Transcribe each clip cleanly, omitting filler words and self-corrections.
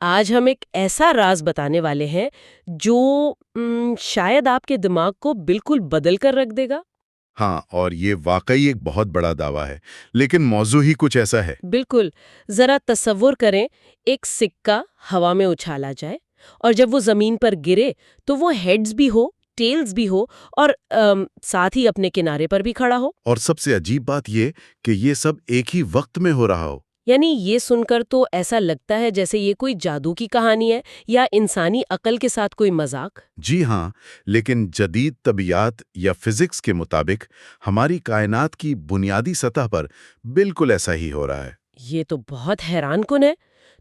آج ہم ایک ایسا راز بتانے والے ہیں جو شاید آپ کے دماغ کو بالکل بدل کر رکھ دے گا۔ ہاں، اور یہ واقعی ایک بہت بڑا دعویٰ ہے، لیکن موضوع ہی کچھ ایسا ہے۔ بالکل، ذرا تصور کریں، ایک سکہ ہوا میں اچھالا جائے اور جب وہ زمین پر گرے تو وہ ہیڈز بھی ہو، ٹیلز بھی ہو اور ساتھ ہی اپنے کنارے پر بھی کھڑا ہو۔ اور سب سے عجیب بات یہ کہ یہ سب ایک ہی وقت میں ہو رہا ہو۔ یعنی یہ سن کر تو ایسا لگتا ہے جیسے یہ کوئی جادو کی کہانی ہے یا انسانی عقل کے ساتھ کوئی مذاق۔ جی ہاں، لیکن جدید طبیعیات یا فزکس کے مطابق ہماری کائنات کی بنیادی سطح پر بالکل ایسا ہی ہو رہا ہے۔ یہ تو بہت حیران کن ہے۔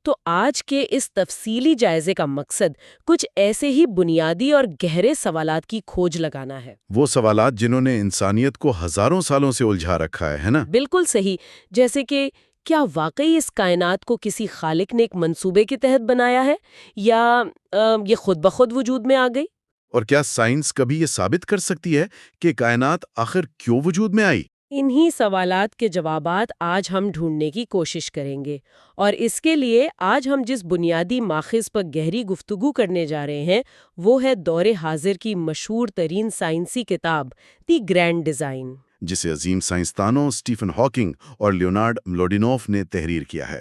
تو آج کے اس تفصیلی جائزے کا مقصد کچھ ایسے ہی بنیادی اور گہرے سوالات کی کھوج لگانا ہے۔ وہ سوالات جنہوں نے انسانیت کو ہزاروں سالوں سے الجھا رکھا ہے نا؟ بالکل صحیح، جیسے کہ کیا واقعی اس کائنات کو کسی خالق نے ایک منصوبے کے تحت بنایا ہے یا یہ خود بخود وجود میں آ گئی؟ اور کیا سائنس کبھی یہ ثابت کر سکتی ہے کہ کائنات آخر کیوں وجود میں آئی؟ انہی سوالات کے جوابات آج ہم ڈھونڈنے کی کوشش کریں گے، اور اس کے لیے آج ہم جس بنیادی ماخذ پر گہری گفتگو کرنے جا رہے ہیں وہ ہے دور حاضر کی مشہور ترین سائنسی کتاب دی گرینڈ ڈیزائن، جسے عظیم سائنسدانوں اسٹیفن ہاکنگ اور لیونارڈ ملوڈینوف نے تحریر کیا ہے۔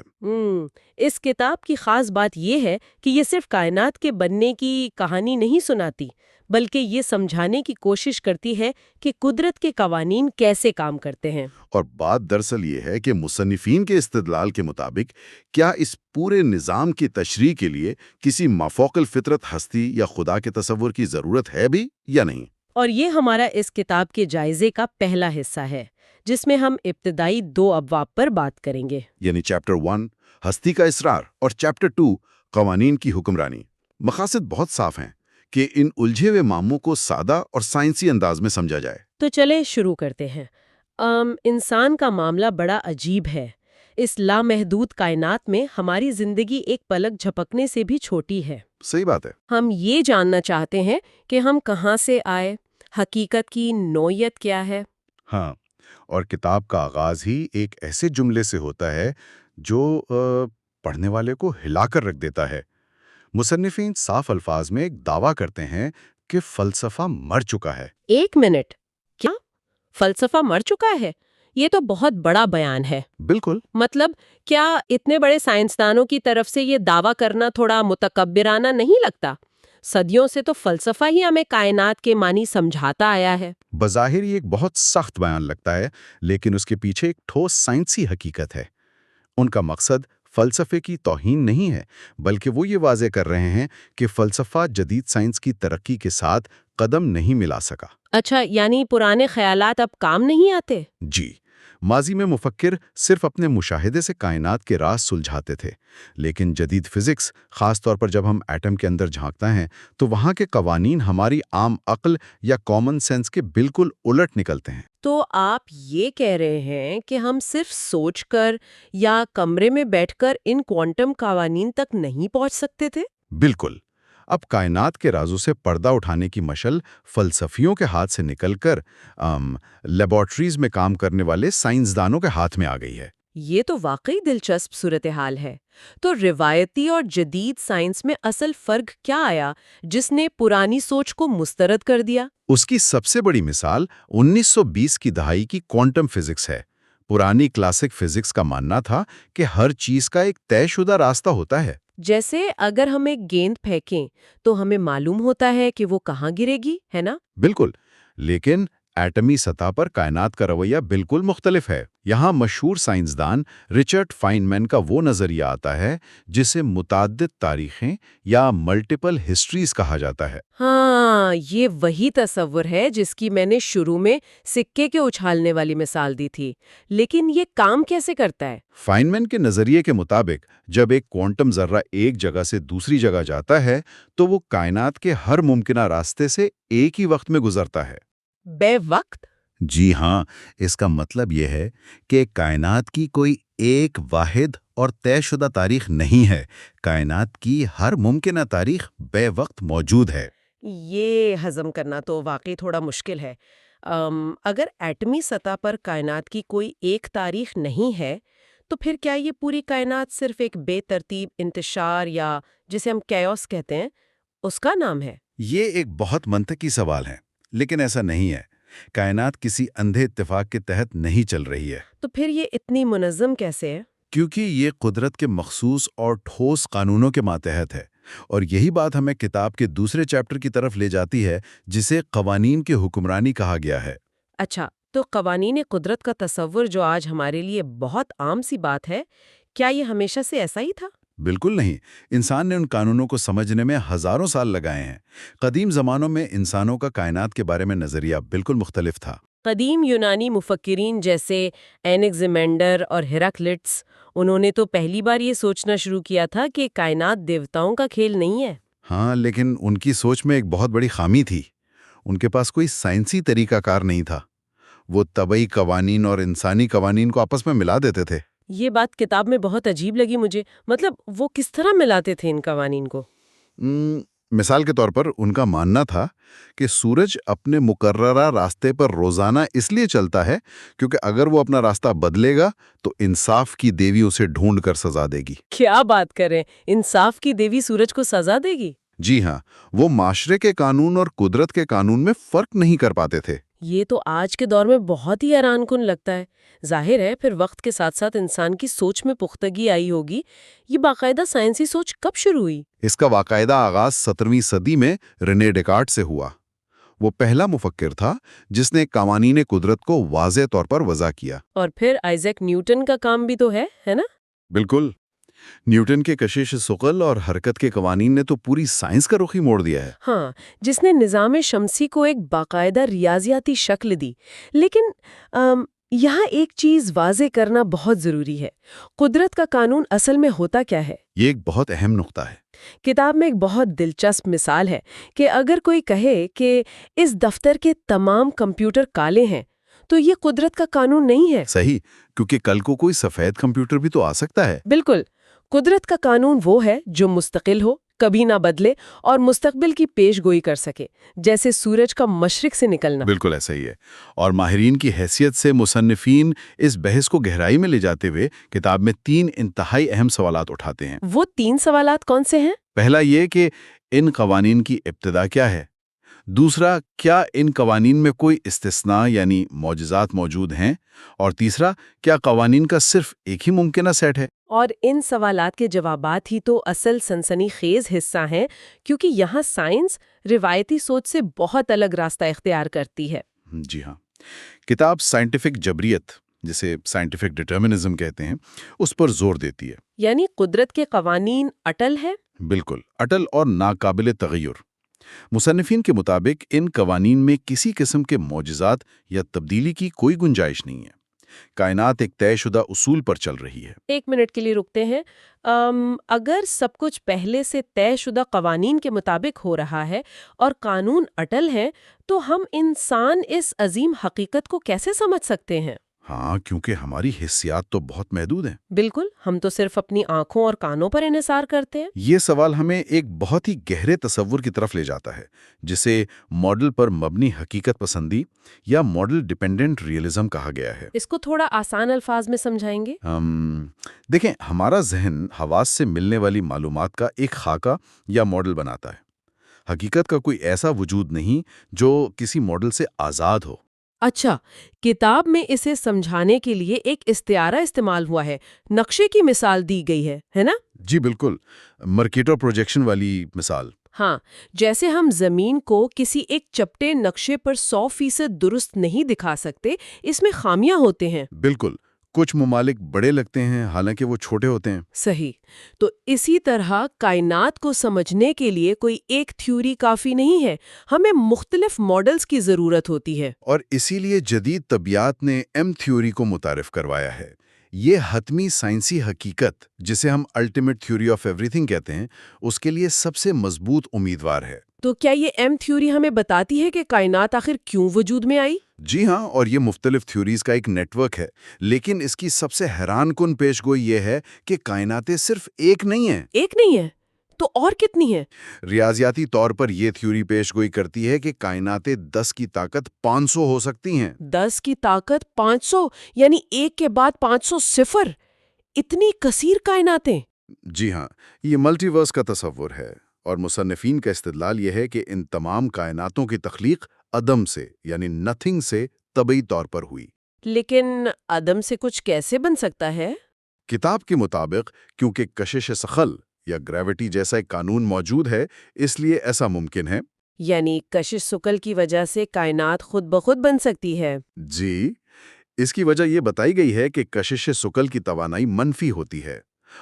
اس کتاب کی خاص بات یہ ہے کہ یہ صرف کائنات کے بننے کی کہانی نہیں سناتی، بلکہ یہ سمجھانے کی کوشش کرتی ہے کہ قدرت کے قوانین کیسے کام کرتے ہیں۔ اور بات دراصل یہ ہے کہ مصنفین کے استدلال کے مطابق کیا اس پورے نظام کی تشریح کے لیے کسی مافوق الفطرت ہستی یا خدا کے تصور کی ضرورت ہے بھی یا نہیں؟ اور یہ ہمارا اس کتاب کے جائزے کا پہلا حصہ ہے، جس میں ہم ابتدائی 2 ابواب پر بات کریں گے۔ یعنی چیپٹر 1 ہستی کا اسرار اور چیپٹر 2 قوانین کی حکمرانی۔ مقاصد بہت صاف ہیں کہ ان الجھے ہوئے معموں کو سادہ اور سائنسی انداز میں سمجھا جائے۔ تو چلے شروع کرتے ہیں۔ انسان کا معاملہ بڑا عجیب ہے۔ اس لامحدود کائنات میں ہماری زندگی ایک پلک جھپکنے سے بھی چھوٹی ہے۔ صحیح بات ہے۔ ہم یہ جاننا چاہتے ہیں کہ ہم کہاں سے آئے، حقیقت کی نوعیت کیا ہے۔ ہاں، اور کتاب کا آغاز ہی ایک ایسے جملے سے ہوتا ہے جو پڑھنے والے کو ہلا کر رکھ دیتا ہے۔ مصنفین صاف الفاظ میں ایک دعویٰ کرتے ہیں کہ فلسفہ مر چکا ہے۔ ایک منٹ، کیا فلسفہ مر چکا ہے؟ یہ تو بہت بڑا بیان ہے۔ بالکل۔ مطلب کیا اتنے بڑے سائنسدانوں کی طرف سے یہ دعویٰ کرنا تھوڑا متکبرانہ نہیں لگتا؟ صدیوں سے تو فلسفہ ہی ہمیں کائنات کے معنی سمجھاتا آیا ہے۔ بظاہر یہ ایک بہت سخت بیان لگتا ہے، لیکن اس کے پیچھے ایک ٹھوس سائنسی حقیقت ہے۔ ان کا مقصد فلسفے کی توہین نہیں ہے، بلکہ وہ یہ واضح کر رہے ہیں کہ فلسفہ جدید سائنس کی ترقی کے ساتھ قدم نہیں ملا سکا۔ اچھا، یعنی پرانے خیالات اب کام نہیں آتے؟ جی، ماضی میں مفکر صرف اپنے مشاہدے سے کائنات کے راز سلجھاتے تھے، لیکن جدید فزکس، خاص طور پر جب ہم ایٹم کے اندر جھانکتے ہیں تو وہاں کے قوانین ہماری عام عقل یا کامن سینس کے بالکل الٹ نکلتے ہیں۔ تو آپ یہ کہہ رہے ہیں کہ ہم صرف سوچ کر یا کمرے میں بیٹھ کر ان کوانٹم قوانین تک نہیں پہنچ سکتے تھے؟ بالکل۔ اب کائنات کے رازوں سے پردہ اٹھانے کی مشل فلسفیوں کے ہاتھ سے نکل کر لیبارٹریز میں کام کرنے والے سائنسدانوں کے ہاتھ میں آ گئی ہے۔ یہ تو واقعی دلچسپ صورتحال ہے۔ تو روایتی اور جدید سائنس میں اصل فرق کیا آیا جس نے پرانی سوچ کو مسترد کر دیا؟ اس کی سب سے بڑی مثال 1920 کی دہائی کی کوانٹم فزکس ہے۔ پرانی کلاسک فزکس کا ماننا تھا کہ ہر چیز کا ایک طے شدہ راستہ ہوتا ہے۔ جیسے اگر ہم ایک گیند پھینکیں تو ہمیں معلوم ہوتا ہے کہ وہ کہاں گرے گی، ہے نا؟ بالکل، لیکن ایٹمی سطح پر کائنات کا رویہ بالکل مختلف ہے۔ یہاں مشہور سائنسدان رچرڈ فائنمین کا وہ نظریہ آتا ہے جسے متعدد تاریخیں یا ملٹیپل ہسٹریز کہا جاتا ہے۔ ہاں، یہ وہی تصور ہے جس کی میں نے شروع میں سکے کے اچھالنے والی مثال دی تھی۔ لیکن یہ کام کیسے کرتا ہے؟ فائنمین کے نظریے کے مطابق جب ایک کوانٹم ذرہ ایک جگہ سے دوسری جگہ جاتا ہے تو وہ کائنات کے ہر ممکنہ راستے سے ایک ہی وقت میں گزرتا ہے۔ بے وقت؟ جی ہاں، اس کا مطلب یہ ہے کہ کائنات کی کوئی ایک واحد اور طے شدہ تاریخ نہیں ہے۔ کائنات کی ہر ممکنہ تاریخ بے وقت موجود ہے۔ یہ ہضم کرنا تو واقعی تھوڑا مشکل ہے۔ اگر ایٹمی سطح پر کائنات کی کوئی ایک تاریخ نہیں ہے تو پھر کیا یہ پوری کائنات صرف ایک بے ترتیب انتشار یا جسے ہم کیوس کہتے ہیں اس کا نام ہے؟ یہ ایک بہت منطقی سوال ہے، لیکن ایسا نہیں ہے۔ کائنات کسی اندھے اتفاق کے تحت نہیں چل رہی ہے، تو پھر یہ اتنی منظم کیسے ہے؟ کیونکہ یہ قدرت کے مخصوص اور ٹھوس قانونوں کے ماتحت ہے، اور یہی بات ہمیں کتاب کے دوسرے چیپٹر کی طرف لے جاتی ہے، جسے قوانین کی حکمرانی کہا گیا ہے۔ اچھا، تو قوانین قدرت کا تصور جو آج ہمارے لیے بہت عام سی بات ہے، کیا یہ ہمیشہ سے ایسا ہی تھا؟ بالکل نہیں، انسان نے ان قانونوں کو سمجھنے میں ہزاروں سال لگائے ہیں۔ قدیم زمانوں میں انسانوں کا کائنات کے بارے میں نظریہ بالکل مختلف تھا۔ قدیم یونانی مفکرین جیسے اینگزیمینڈر اور ہیراکلیٹس، انہوں نے تو پہلی بار یہ سوچنا شروع کیا تھا کہ کائنات دیوتاؤں کا کھیل نہیں ہے۔ ہاں، لیکن ان کی سوچ میں ایک بہت بڑی خامی تھی۔ ان کے پاس کوئی سائنسی طریقہ کار نہیں تھا۔ وہ طبعی قوانین اور انسانی قوانین کو آپس میں ملا دیتے تھے۔ یہ بات کتاب میں بہت عجیب لگی مجھے، مطلب وہ کس طرح ملاتے تھے ان قوانین کو؟ مثال کے طور پر ان کا ماننا تھا کہ سورج اپنے مقررہ راستے پر روزانہ اس لیے چلتا ہے کیونکہ اگر وہ اپنا راستہ بدلے گا تو انصاف کی دیوی اسے ڈھونڈ کر سزا دے گی۔ کیا بات کریں، انصاف کی دیوی سورج کو سزا دے گی؟ جی ہاں، وہ معاشرے کے قانون اور قدرت کے قانون میں فرق نہیں کر پاتے تھے۔ یہ تو آج کے دور میں بہت ہی حیران کن لگتا ہے۔ ظاہر ہے پھر وقت کے ساتھ ساتھ انسان کی سوچ میں پختگی آئی ہوگی۔ یہ باقاعدہ سائنسی سوچ کب شروع ہوئی؟ اس کا باقاعدہ آغاز 17ویں صدی میں رنے ڈیکارٹ سے ہوا۔ وہ پہلا مفکر تھا جس نے قوانین قدرت کو واضح طور پر وضع کیا۔ اور پھر آئزیک نیوٹن کا کام بھی تو ہے نا؟ بالکل، نیوٹن کے کشش ثقل اور حرکت کے قوانین نے تو پوری سائنس کا رخ ہی موڑ دیا ہے۔ ہاں، جس نے نظام شمسی کو ایک باقاعدہ ریاضیاتی شکل دی۔ لیکن یہاں ایک چیز واضح کرنا بہت ضروری ہے۔ قدرت کا قانون اصل میں ہوتا کیا ہے؟ یہ ایک بہت اہم نقطہ ہے۔ کتاب میں ایک بہت دلچسپ مثال ہے کہ اگر کوئی کہے کہ اس دفتر کے تمام کمپیوٹر کالے ہیں تو یہ قدرت کا قانون نہیں ہے۔ صحیح، کیونکہ کل کو کوئی سفید کمپیوٹر بھی تو آ سکتا ہے۔ بالکل، قدرت کا قانون وہ ہے جو مستقل ہو، کبھی نہ بدلے اور مستقبل کی پیش گوئی کر سکے، جیسے سورج کا مشرق سے نکلنا۔ بالکل ایسا ہی ہے، اور ماہرین کی حیثیت سے مصنفین اس بحث کو گہرائی میں لے جاتے ہوئے کتاب میں 3 انتہائی اہم سوالات اٹھاتے ہیں۔ وہ 3 سوالات کون سے ہیں؟ پہلا یہ کہ ان قوانین کی ابتدا کیا ہے؟ دوسرا، کیا ان قوانین میں کوئی استثناء یعنی معجزات موجود ہیں؟ اور تیسرا، کیا قوانین کا صرف ایک ہی ممکنہ سیٹ ہے؟ اور ان سوالات کے جوابات ہی تو اصل سنسنی خیز حصہ ہیں، کیونکہ یہاں سائنس روایتی سوچ سے بہت الگ راستہ اختیار کرتی ہے۔ جی ہاں، کتاب سائنٹیفک جبریت، جسے سائنٹیفک ڈٹرمنزم کہتے ہیں، اس پر زور دیتی ہے۔ یعنی قدرت کے قوانین اٹل ہے؟ بالکل، اٹل اور ناقابل تغیر۔ مصنفین کے مطابق ان قوانین میں کسی قسم کے معجزات یا تبدیلی کی کوئی گنجائش نہیں ہے۔ کائنات ایک طے شدہ اصول پر چل رہی ہے۔ 1 منٹ کے لیے رکتے ہیں۔ اگر سب کچھ پہلے سے طے شدہ قوانین کے مطابق ہو رہا ہے اور قانون اٹل ہے، تو ہم انسان اس عظیم حقیقت کو کیسے سمجھ سکتے ہیں؟ ہاں، کیونکہ ہماری حسیات تو بہت محدود ہیں۔ بالکل، ہم تو صرف اپنی آنکھوں اور کانوں پر انحصار کرتے ہیں۔ یہ سوال ہمیں ایک بہت ہی گہرے تصور کی طرف لے جاتا ہے، جسے ماڈل پر مبنی حقیقت پسندی یا ماڈل ڈیپینڈنٹ ریئلزم کہا گیا ہے۔ اس کو تھوڑا آسان الفاظ میں سمجھائیں گے؟ دیکھیں، ہمارا ذہن حواس سے ملنے والی معلومات کا ایک خاکہ یا ماڈل بناتا ہے۔ حقیقت کا کوئی ایسا وجود نہیں جو کسی ماڈل سے آزاد ہو۔ اچھا، کتاب میں اسے سمجھانے کے لیے ایک استعارہ استعمال ہوا ہے، نقشے کی مثال دی گئی ہے نا؟ جی بالکل، مرکیٹر پروجیکشن والی مثال۔ ہاں، جیسے ہم زمین کو کسی ایک چپٹے نقشے پر 100% درست نہیں دکھا سکتے، اس میں خامیاں ہوتے ہیں۔ بالکل، کچھ ممالک بڑے لگتے ہیں حالانکہ وہ چھوٹے ہوتے ہیں۔ صحیح، تو اسی طرح کائنات کو سمجھنے کے لیے کوئی ایک تھیوری کافی نہیں ہے، ہمیں مختلف ماڈلز کی ضرورت ہوتی ہے۔ اور اسی لیے جدید طبیعیات نے ایم تھیوری کو متعارف کروایا ہے۔ یہ حتمی سائنسی حقیقت، جسے ہم ultimate theory of every thing کہتے ہیں، اس کے لیے سب سے مضبوط امیدوار ہے۔ تو کیا یہ ایم تھیوری ہمیں بتاتی ہے کہ کائنات آخر کیوں وجود میں آئی؟ جی ہاں، اور یہ مختلف تھیوریز کا ایک نیٹ ورک ہے، لیکن اس کی سب سے حیران کن پیش گوئی یہ ہے کہ کائناتیں صرف ایک نہیں ہیں۔ ایک نہیں ہے تو اور کتنی ہے؟ ریاضیاتی طور پر یہ تھیوری پیش گوئی کرتی ہے کہ کائناتیں 10 کی طاقت 500 ہو سکتی ہیں۔ 10 کی طاقت 500، یعنی ایک کے بعد 500 صفر۔ اتنی کثیر کائناتیں؟ جی ہاں، یہ ملٹی ورس کا تصور ہے، اور مصنفین کا استدلال یہ ہے کہ ان تمام کائناتوں کی تخلیق عدم سے یعنی نتھنگ سے طبعی طور پر ہوئی۔ لیکن عدم سے کچھ کیسے بن سکتا ہے؟ کتاب کے مطابق کیونکہ کشش ثقل یا گریوٹی جیسا ایک قانون موجود ہے، اس لیے ایسا ممکن ہے۔ یعنی کشش ثقل کی وجہ سے کائنات خود بخود بن سکتی ہے؟ جی، اس کی وجہ یہ بتائی گئی ہے کہ کشش ثقل کی توانائی منفی ہوتی ہے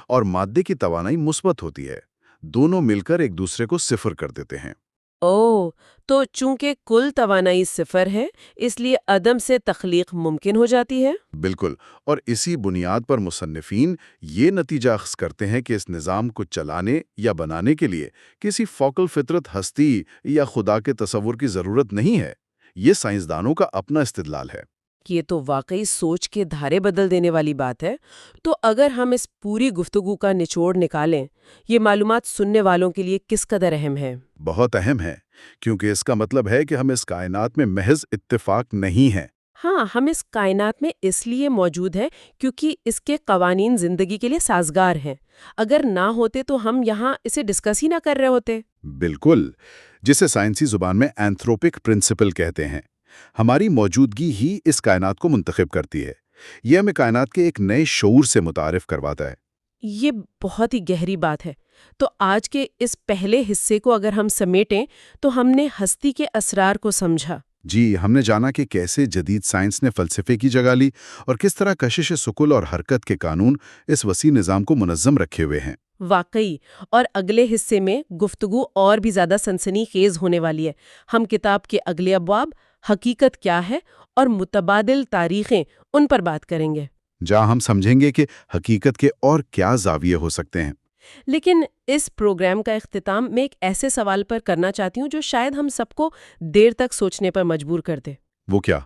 اور مادے کی توانائی مثبت ہوتی ہے، دونوں مل کر ایک دوسرے کو صفر کر دیتے ہیں۔ اوہ، تو چونکہ کل توانائی صفر ہے اس لیے عدم سے تخلیق ممکن ہو جاتی ہے؟ بالکل، اور اسی بنیاد پر مصنفین یہ نتیجہ اخذ کرتے ہیں کہ اس نظام کو چلانے یا بنانے کے لیے کسی فوق الفطرت ہستی یا خدا کے تصور کی ضرورت نہیں ہے۔ یہ سائنسدانوں کا اپنا استدلال ہے۔ یہ تو واقعی سوچ کے دھارے بدل دینے والی بات ہے۔ تو اگر ہم اس پوری گفتگو کا نچوڑ نکالیں، یہ معلومات سننے والوں کے لیے کس قدر اہم ہے؟ بہت اہم ہے، کیونکہ اس کا مطلب ہے کہ ہم اس کائنات میں محض اتفاق نہیں ہیں۔ ہاں، ہم اس کائنات میں اس لیے موجود ہیں کیونکہ اس کے قوانین زندگی کے لیے سازگار ہیں۔ اگر نہ ہوتے تو ہم یہاں اسے ڈسکس ہی نہ کر رہے ہوتے۔ بالکل، جسے سائنسی زبان میں اینتھروپک پرنسپل کہتے ہیں۔ ہماری موجودگی ہی اس کائنات کو منتخب کرتی ہے۔ یہ ہمیں کائنات کے ایک نئے شعور سے متعارف کرواتا ہے۔ یہ بہت ہی گہری بات ہے۔ تو آج کے اس پہلے حصے کو اگر ہم سمیٹیں تو ہم نے ہستی کے اسرار کو سمجھا۔ جی، ہم نے جانا کہ کیسے جدید سائنس نے فلسفے کی جگہ لی اور کس طرح کشش ثقل اور حرکت کے قانون اس وسیع نظام کو منظم رکھے ہوئے ہیں۔ واقعی، اور اگلے حصے میں گفتگو اور بھی زیادہ سنسنی خیز ہونے والی ہے۔ ہم کتاب کے اگلے ابواب، حقیقت کیا ہے اور متبادل تاریخیں، ان پر بات کریں گے، جہاں ہم سمجھیں گے کہ حقیقت کے اور کیا زاویے ہو سکتے ہیں۔ لیکن اس پروگرام کا اختتام میں ایک ایسے سوال پر کرنا چاہتی ہوں جو شاید ہم سب کو دیر تک سوچنے پر مجبور کر دے۔ وہ کیا؟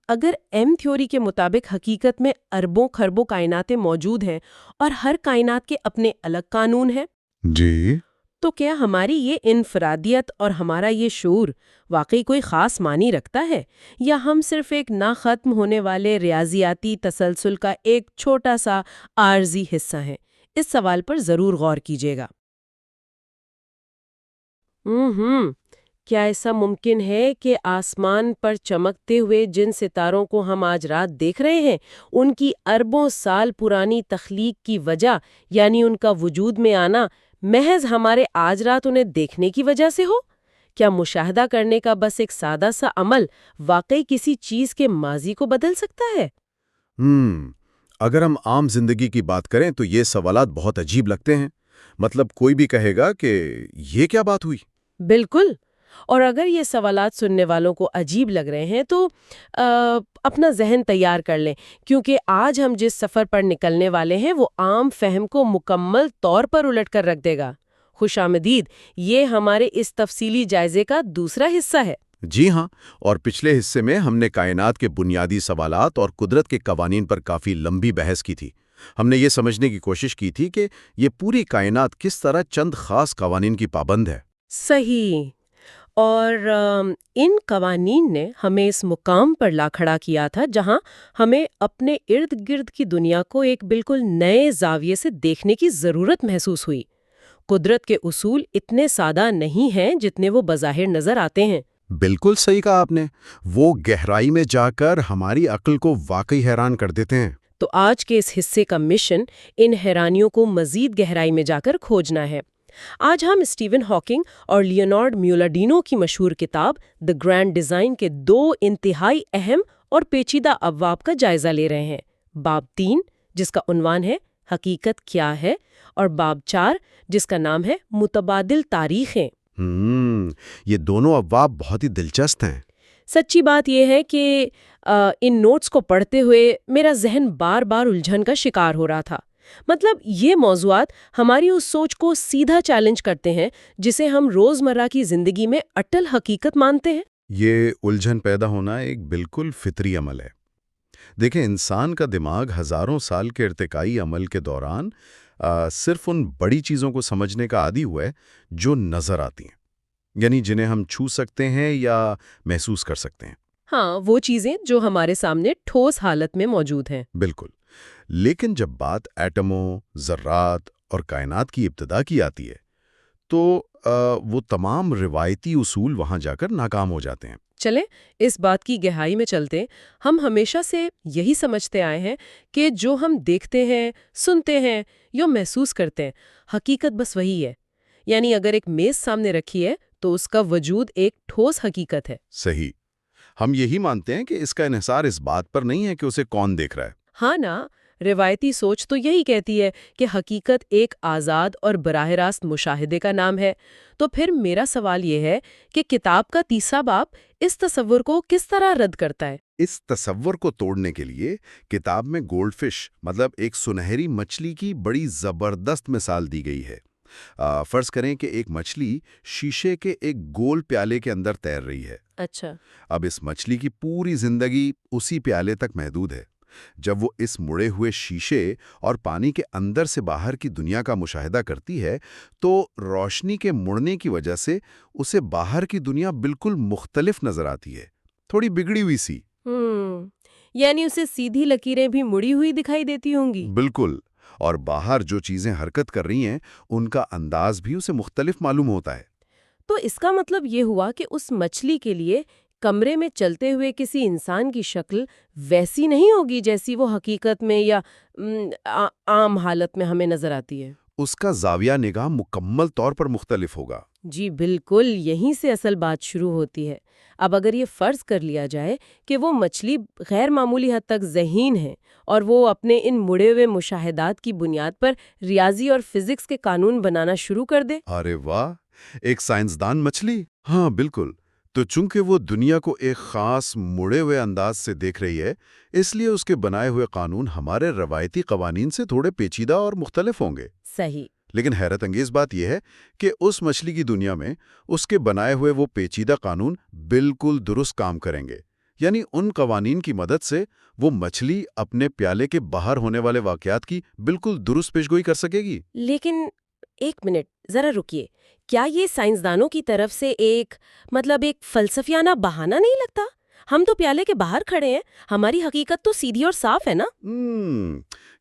اگر ایم تھیوری کے مطابق حقیقت میں اربوں خربوں کائناتیں موجود ہیں اور ہر کائنات کے اپنے الگ قانون ہیں، جی، تو کیا ہماری یہ انفرادیت اور ہمارا یہ شعور واقعی کوئی خاص معنی رکھتا ہے، یا ہم صرف ایک نہ ختم ہونے والے ریاضیاتی تسلسل کا ایک چھوٹا سا عارضی حصہ ہیں؟ اس سوال پر ضرور غور کیجیے گا۔ کیا ایسا ممکن ہے کہ آسمان پر چمکتے ہوئے جن ستاروں کو ہم آج رات دیکھ رہے ہیں، ان کی اربوں سال پرانی تخلیق کی وجہ، یعنی ان کا وجود میں آنا، محض ہمارے آج رات انہیں دیکھنے کی وجہ سے ہو؟ کیا مشاہدہ کرنے کا بس ایک سادہ سا عمل واقعی کسی چیز کے ماضی کو بدل سکتا ہے؟ اگر ہم عام زندگی کی بات کریں تو یہ سوالات بہت عجیب لگتے ہیں۔ مطلب کوئی بھی کہے گا کہ یہ کیا بات ہوئی؟ بالکل، اور اگر یہ سوالات سننے والوں کو عجیب لگ رہے ہیں تو اپنا ذہن تیار کر لیں، کیونکہ آج ہم جس سفر پر نکلنے والے ہیں وہ عام فہم کو مکمل طور پر الٹ کر رکھ دے گا۔ خوش آمدید، یہ ہمارے اس تفصیلی جائزے کا دوسرا حصہ ہے۔ جی ہاں، اور پچھلے حصے میں ہم نے کائنات کے بنیادی سوالات اور قدرت کے قوانین پر کافی لمبی بحث کی تھی۔ ہم نے یہ سمجھنے کی کوشش کی تھی کہ یہ پوری کائنات کس طرح چند خاص قوانین کی پابند ہے۔ صحیح، اور ان قوانین نے ہمیں اس مقام پر لا کھڑا کیا تھا جہاں ہمیں اپنے ارد گرد کی دنیا کو ایک بالکل نئے زاویے سے دیکھنے کی ضرورت محسوس ہوئی۔ قدرت کے اصول اتنے سادہ نہیں ہیں جتنے وہ بظاہر نظر آتے ہیں۔ بالکل صحیح کہا آپ نے، وہ گہرائی میں جا کر ہماری عقل کو واقعی حیران کر دیتے ہیں۔ تو آج کے اس حصے کا مشن ان حیرانیوں کو مزید گہرائی میں جا کر کھوجنا ہے۔ آج ہم اسٹیون ہاکنگ اور لیونارڈ میولاڈینو کی مشہور کتاب دی گرینڈ ڈیزائن کے دو انتہائی اہم اور پیچیدہ ابواب کا جائزہ لے رہے ہیں۔ باب 3 جس کا عنوان ہے حقیقت کیا ہے، اور باب 4 جس کا نام ہے متبادل تاریخیں۔ یہ دونوں ابواب بہت ہی دلچسپ ہیں۔ سچی بات یہ ہے کہ ان نوٹس کو پڑھتے ہوئے میرا ذہن بار بار الجھن کا شکار ہو رہا تھا۔ مطلب یہ موضوعات ہماری اس سوچ کو سیدھا چیلنج کرتے ہیں جسے ہم روزمرہ کی زندگی میں اٹل حقیقت مانتے ہیں۔ یہ الجھن پیدا ہونا ایک بالکل فطری عمل ہے۔ دیکھیں، انسان کا دماغ ہزاروں سال کے ارتقائی عمل کے دوران صرف ان بڑی چیزوں کو سمجھنے کا عادی ہوا ہے جو نظر آتی ہیں، یعنی جنہیں ہم چھو سکتے ہیں یا محسوس کر سکتے ہیں۔ ہاں، وہ چیزیں جو ہمارے سامنے ٹھوس حالت میں موجود ہیں۔ بالکل، لیکن جب بات ایٹموں، ذرات اور کائنات کی ابتدا کی آتی ہے تو وہ تمام روایتی اصول وہاں جا کر ناکام ہو جاتے ہیں۔ چلیں اس بات کی گہرائی میں چلتے، ہم ہمیشہ سے یہی سمجھتے آئے ہیں کہ جو ہم دیکھتے ہیں، سنتے ہیں یا محسوس کرتے ہیں، حقیقت بس وہی ہے۔ یعنی اگر ایک میز سامنے رکھی ہے تو اس کا وجود ایک ٹھوس حقیقت ہے۔ صحیح، ہم یہی مانتے ہیں کہ اس کا انحصار اس بات پر نہیں ہے کہ اسے کون دیکھ رہا ہے۔ ہاں نا، روایتی سوچ تو یہی کہتی ہے کہ حقیقت ایک آزاد اور براہ راست مشاہدے کا نام ہے۔ تو پھر میرا سوال یہ ہے کہ کتاب کا تیسرا باب اس تصور کو کس طرح رد کرتا ہے؟ اس تصور کو توڑنے کے لیے کتاب میں گولڈ فش مطلب ایک سنہری مچھلی کی بڑی زبردست مثال دی گئی ہے۔ فرض کریں کہ ایک مچھلی شیشے کے ایک گول پیالے کے اندر تیر رہی ہے۔ اچھا۔ اب اس مچھلی کی پوری زندگی اسی پیالے تک محدود ہے۔ جب وہ اس مڑے ہوئے شیشے اور پانی کے اندر سے باہر کی دنیا کا مشاہدہ کرتی ہے تو روشنی کے مڑنے کی وجہ سے اسے باہر کی دنیا بالکل مختلف نظر آتی ہے، تھوڑی بگڑی ہوئی سی۔ یعنی اسے سیدھی لکیریں بھی مڑی ہوئی دکھائی دیتی ہوں گی؟ بالکل، اور باہر جو چیزیں حرکت کر رہی ہیں ان کا انداز بھی اسے مختلف معلوم ہوتا ہے۔ تو اس کا مطلب یہ ہوا کہ اس مچھلی کے لیے کمرے میں چلتے ہوئے کسی انسان کی شکل ویسی نہیں ہوگی جیسی وہ حقیقت میں یا عام حالت میں ہمیں نظر آتی ہے۔ اس کا زاویہ نگاہ مکمل طور پر مختلف ہوگا۔ جی بالکل، یہیں سے اصل بات شروع ہوتی ہے۔ اب اگر یہ فرض کر لیا جائے کہ وہ مچھلی غیر معمولی حد تک ذہین ہے اور وہ اپنے ان مڑے ہوئے مشاہدات کی بنیاد پر ریاضی اور فزکس کے قانون بنانا شروع کر دے۔ ارے واہ، ایک سائنسدان مچھلی! ہاں بالکل، تو چونکہ وہ دنیا کو ایک خاص مڑے ہوئے انداز سے دیکھ رہی ہے، اس لیے اس کے بنائے ہوئے قانون ہمارے روایتی قوانین سے تھوڑے پیچیدہ اور مختلف ہوں گے۔ صحیح۔ لیکن حیرت انگیز بات یہ ہے کہ اس مچھلی کی دنیا میں اس کے بنائے ہوئے وہ پیچیدہ قانون بالکل درست کام کریں گے۔ یعنی ان قوانین کی مدد سے وہ مچھلی اپنے پیالے کے باہر ہونے والے واقعات کی بالکل درست پیشگوئی کر سکے گی۔ لیکن ایک منٹ ذرا رکیے، کیا یہ سائنسدانوں کی طرف سے ایک فلسفیانہ بہانہ نہیں لگتا؟ ہم تو پیالے کے باہر کھڑے ہیں، ہماری حقیقت تو سیدھی اور صاف ہے نا؟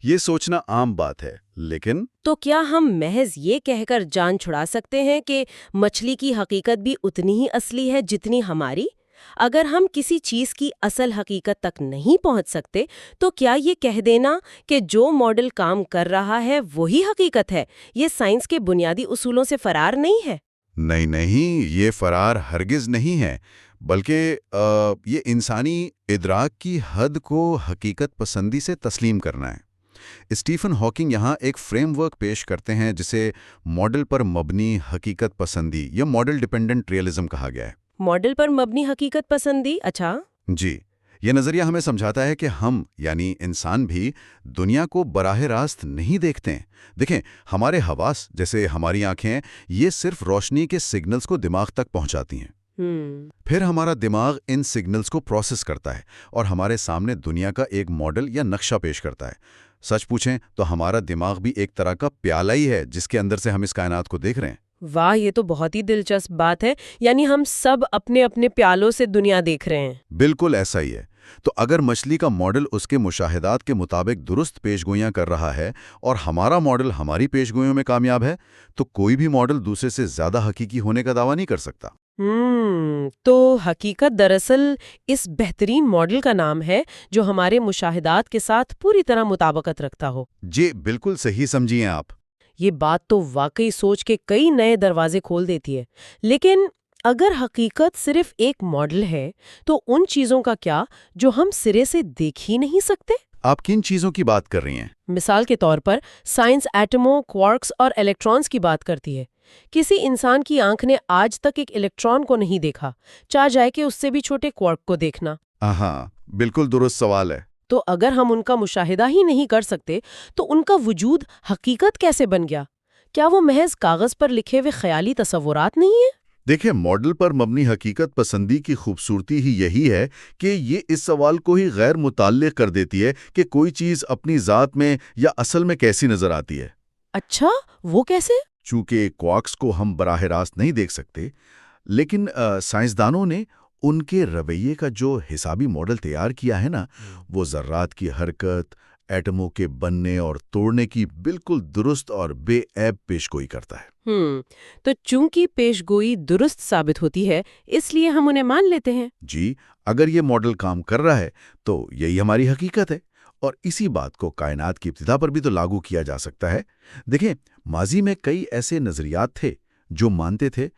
یہ سوچنا عام بات ہے، لیکن تو کیا ہم محض یہ کہہ کر جان چھڑا سکتے ہیں کہ مچھلی کی حقیقت بھی اتنی ہی اصلی ہے جتنی ہماری؟ اگر ہم کسی چیز کی اصل حقیقت تک نہیں پہنچ سکتے تو کیا یہ کہہ دینا کہ جو ماڈل کام کر رہا ہے وہی حقیقت ہے، یہ سائنس کے بنیادی اصولوں سے فرار نہیں ہے؟ نہیں، یہ فرار ہرگز نہیں ہے، بلکہ یہ انسانی ادراک کی حد کو حقیقت پسندی سے تسلیم کرنا ہے۔ اسٹیفن ہاکنگ یہاں ایک فریم ورک پیش کرتے ہیں جسے ماڈل پر مبنی حقیقت پسندی یا ماڈل ڈیپینڈنٹ ریئلزم کہا گیا ہے۔ ماڈل پر مبنی حقیقت پسندی، اچھا۔ جی، یہ نظریہ ہمیں سمجھاتا ہے کہ ہم یعنی انسان بھی دنیا کو براہ راست نہیں دیکھتے ہیں۔ دیکھیں، ہمارے حواس جیسے ہماری آنکھیں یہ صرف روشنی کے سگنلز کو دماغ تک پہنچاتی ہیں۔ پھر ہمارا دماغ ان سگنلز کو پروسیس کرتا ہے اور ہمارے سامنے دنیا کا ایک ماڈل یا نقشہ پیش کرتا ہے۔ سچ پوچھیں تو ہمارا دماغ بھی ایک طرح کا پیالہ ہی ہے جس کے اندر سے ہم اس کائنات کو دیکھ رہے ہیں۔ واہ، یہ تو بہت ہی دلچسپ بات ہے، یعنی ہم سب اپنے اپنے پیالوں سے دنیا دیکھ رہے ہیں۔ بالکل ایسا ہی ہے۔ تو اگر مچھلی کا ماڈل اس کے مشاہدات کے مطابق درست پیشگوئیاں کر رہا ہے اور ہمارا ماڈل ہماری پیشگوئیوں میں کامیاب ہے تو کوئی بھی ماڈل دوسرے سے زیادہ حقیقی ہونے کا دعویٰ نہیں کر سکتا۔ تو حقیقت دراصل اس بہترین ماڈل کا نام ہے جو ہمارے مشاہدات کے ساتھ پوری طرح مطابقت رکھتا ہو۔ جی بالکل صحیح سمجھیے آپ۔ یہ بات تو واقعی سوچ کے کئی نئے دروازے کھول دیتی ہے۔ لیکن اگر حقیقت صرف ایک ماڈل ہے تو ان چیزوں کا کیا جو ہم سرے سے دیکھ ہی نہیں سکتے؟ آپ کن چیزوں کی بات کر رہی ہیں؟ مثال کے طور پر سائنس ایٹموں، کوارکس اور الیکٹرانز کی بات کرتی ہے۔ کسی انسان کی آنکھ نے آج تک ایک الیکٹران کو نہیں دیکھا، چاہ جائے کہ اس سے بھی چھوٹے کوارک کو دیکھنا۔ ہاں، بالکل درست سوال ہے۔ تو اگر ہم ان کا مشاہدہ ہی نہیں کر سکتے تو ان کا وجود حقیقت کیسے بن گیا؟ کیا وہ محض کاغذ پر لکھے ہوئے خیالی تصورات نہیں ہیں؟ دیکھیں، ماڈل پر مبنی حقیقت پسندی کی خوبصورتی ہی یہی ہے کہ یہ اس سوال کو ہی غیر متعلق کر دیتی ہے کہ کوئی چیز اپنی ذات میں یا اصل میں کیسی نظر آتی ہے۔ اچھا، وہ کیسے؟ چونکہ کوارکس کو ہم براہ راست نہیں دیکھ سکتے، لیکن سائنسدانوں نے ان کے رویے کا جو حسابی ماڈل تیار کیا ہے نا، وہ ذرات کی حرکت، ایٹموں کے بننے اور توڑنے کی بالکل درست اور بے عیب پیشگوئی کرتا ہے۔ تو چونکہ پیشگوئی درست ثابت ہوتی ہے اس لیے ہم انہیں مان لیتے ہیں۔ جی، اگر یہ ماڈل کام کر رہا ہے تو یہی ہماری حقیقت ہے، اور اسی بات کو کائنات کی ابتدا پر بھی تو لاگو کیا جا سکتا ہے۔ دیکھیں، ماضی میں کئی ایسے نظریات تھے جو مانتے تھے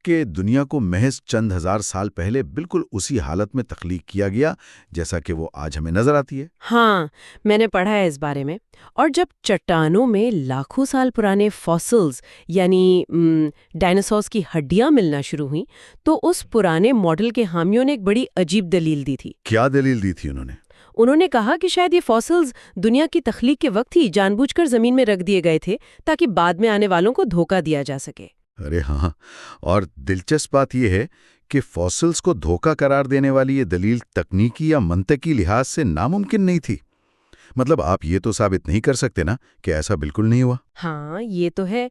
کہ دنیا کو محض چند ہزار سال پہلے بالکل اسی حالت میں تخلیق کیا گیا جیسا کہ وہ آج ہمیں نظر آتی ہے۔ ہاں، میں نے پڑھا ہے اس بارے میں، اور جب چٹانوں میں لاکھوں سال پرانے فاسلز یعنی ڈائناسورز کی ہڈیاں ملنا شروع ہوئیں تو اس پرانے ماڈل کے حامیوں نے ایک بڑی عجیب دلیل دی تھی۔ کیا دلیل دی تھی انہوں نے کہا کہ شاید یہ فاسلز دنیا کی تخلیق کے وقت ہی جان بوجھ کر زمین میں رکھ دیے گئے تھے تاکہ بعد میں آنے والوں کو دھوکہ دیا جا سکے۔ ارے ہاں، اور دلچسپ بات یہ ہے کہ فاسلز کو دھوکہ قرار دینے والی یہ دلیل تکنیکی یا منطقی لحاظ سے ناممکن نہیں تھی۔ مطلب آپ یہ تو ثابت نہیں کر سکتے نا کہ ایسا بالکل نہیں ہوا۔ ہاں، یہ تو ہے،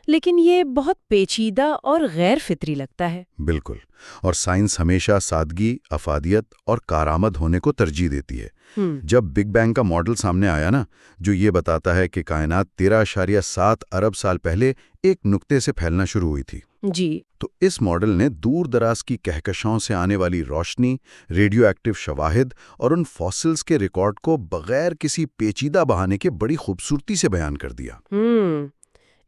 لیکن یہ بہت پیچیدہ اور غیر فطری لگتا ہے۔ بالکل، اور سائنس ہمیشہ سادگی، افادیت اور کارآمد ہونے کو ترجیح دیتی ہے۔ جب بگ بینگ کا ماڈل سامنے آیا نا، جو یہ بتاتا ہے کہ کائنات 13.7 ارب سال پہلے ایک نقطے سے پھیلنا شروع ہوئی تھی، جی، تو اس ماڈل نے دور دراز کی کہکشاؤں سے آنے والی روشنی، ریڈیو ایکٹیو شواہد اور ان فاسلز کے ریکارڈ کو بغیر کسی پیچیدہ بہانے کے بڑی خوبصورتی سے بیان کر دیا۔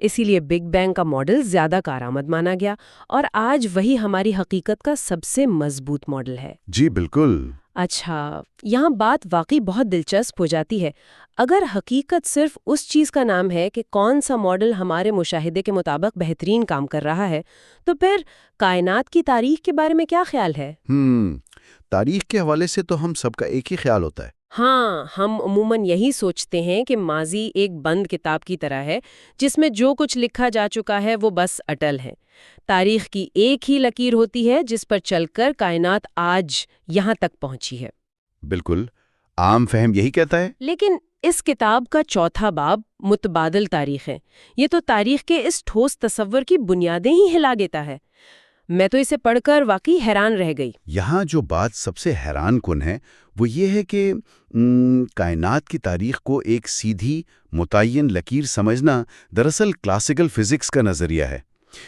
اسی لیے بگ بینگ کا ماڈل زیادہ کارآمد مانا گیا، اور آج وہی ہماری حقیقت کا سب سے مضبوط ماڈل ہے۔ جی بالکل۔ اچھا، یہاں بات واقعی بہت دلچسپ ہو جاتی ہے۔ اگر حقیقت صرف اس چیز کا نام ہے کہ کون سا ماڈل ہمارے مشاہدے کے مطابق بہترین کام کر رہا ہے، تو پھر کائنات کی تاریخ کے بارے میں کیا خیال ہے؟ تاریخ کے حوالے سے تو ہم سب کا ایک ہی خیال ہوتا ہے۔ ہاں، ہم عموماً یہی سوچتے ہیں کہ ماضی ایک بند کتاب کی طرح ہے جس میں جو کچھ لکھا جا چکا ہے وہ بس اٹل ہے۔ تاریخ کی ایک ہی لکیر ہوتی ہے جس پر چل کر کائنات آج یہاں تک پہنچی ہے۔ بالکل، عام فہم یہی کہتا ہے۔ لیکن اس کتاب کا چوتھا باب متبادل تاریخ ہے۔ یہ تو تاریخ کے اس ٹھوس تصور کی بنیادیں ہی ہلا دیتا ہے۔ میں تو اسے پڑھ کر واقعی حیران رہ گئی۔ یہاں جو بات سب سے حیران کن ہے وہ یہ ہے کہ کائنات کی تاریخ کو ایک سیدھی متعین لکیر سمجھنا دراصل کلاسیکل فزکس کا نظریہ ہے۔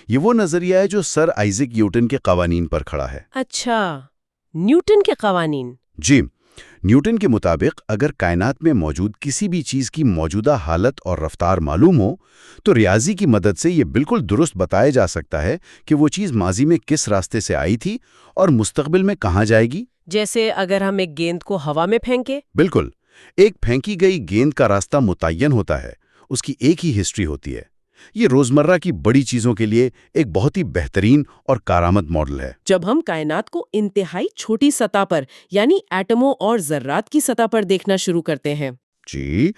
یہ وہ نظریہ ہے جو سر آئزک نیوٹن کے قوانین پر کھڑا ہے۔ اچھا، نیوٹن کے قوانین؟ جی، نیوٹن کے مطابق اگر کائنات میں موجود کسی بھی چیز کی موجودہ حالت اور رفتار معلوم ہو تو ریاضی کی مدد سے یہ بالکل درست بتایا جا سکتا ہے کہ وہ چیز ماضی میں کس راستے سے آئی تھی اور مستقبل میں کہاں جائے گی۔ جیسے اگر ہم ایک گیند کو ہوا میں پھینکے؟ بالکل، ایک پھینکی گئی گیند کا راستہ متعین ہوتا ہے، اس کی ایک ہی ہسٹری ہوتی ہے۔ یہ روزمرہ کی بڑی چیزوں کے لیے ایک بہت ہی بہترین اور کارآمد ماڈل ہے۔ جب ہم کائنات کو انتہائی چھوٹی سطح پر یعنی ایٹموں اور ذرات کی سطح پر دیکھنا شروع کرتے ہیں، جی،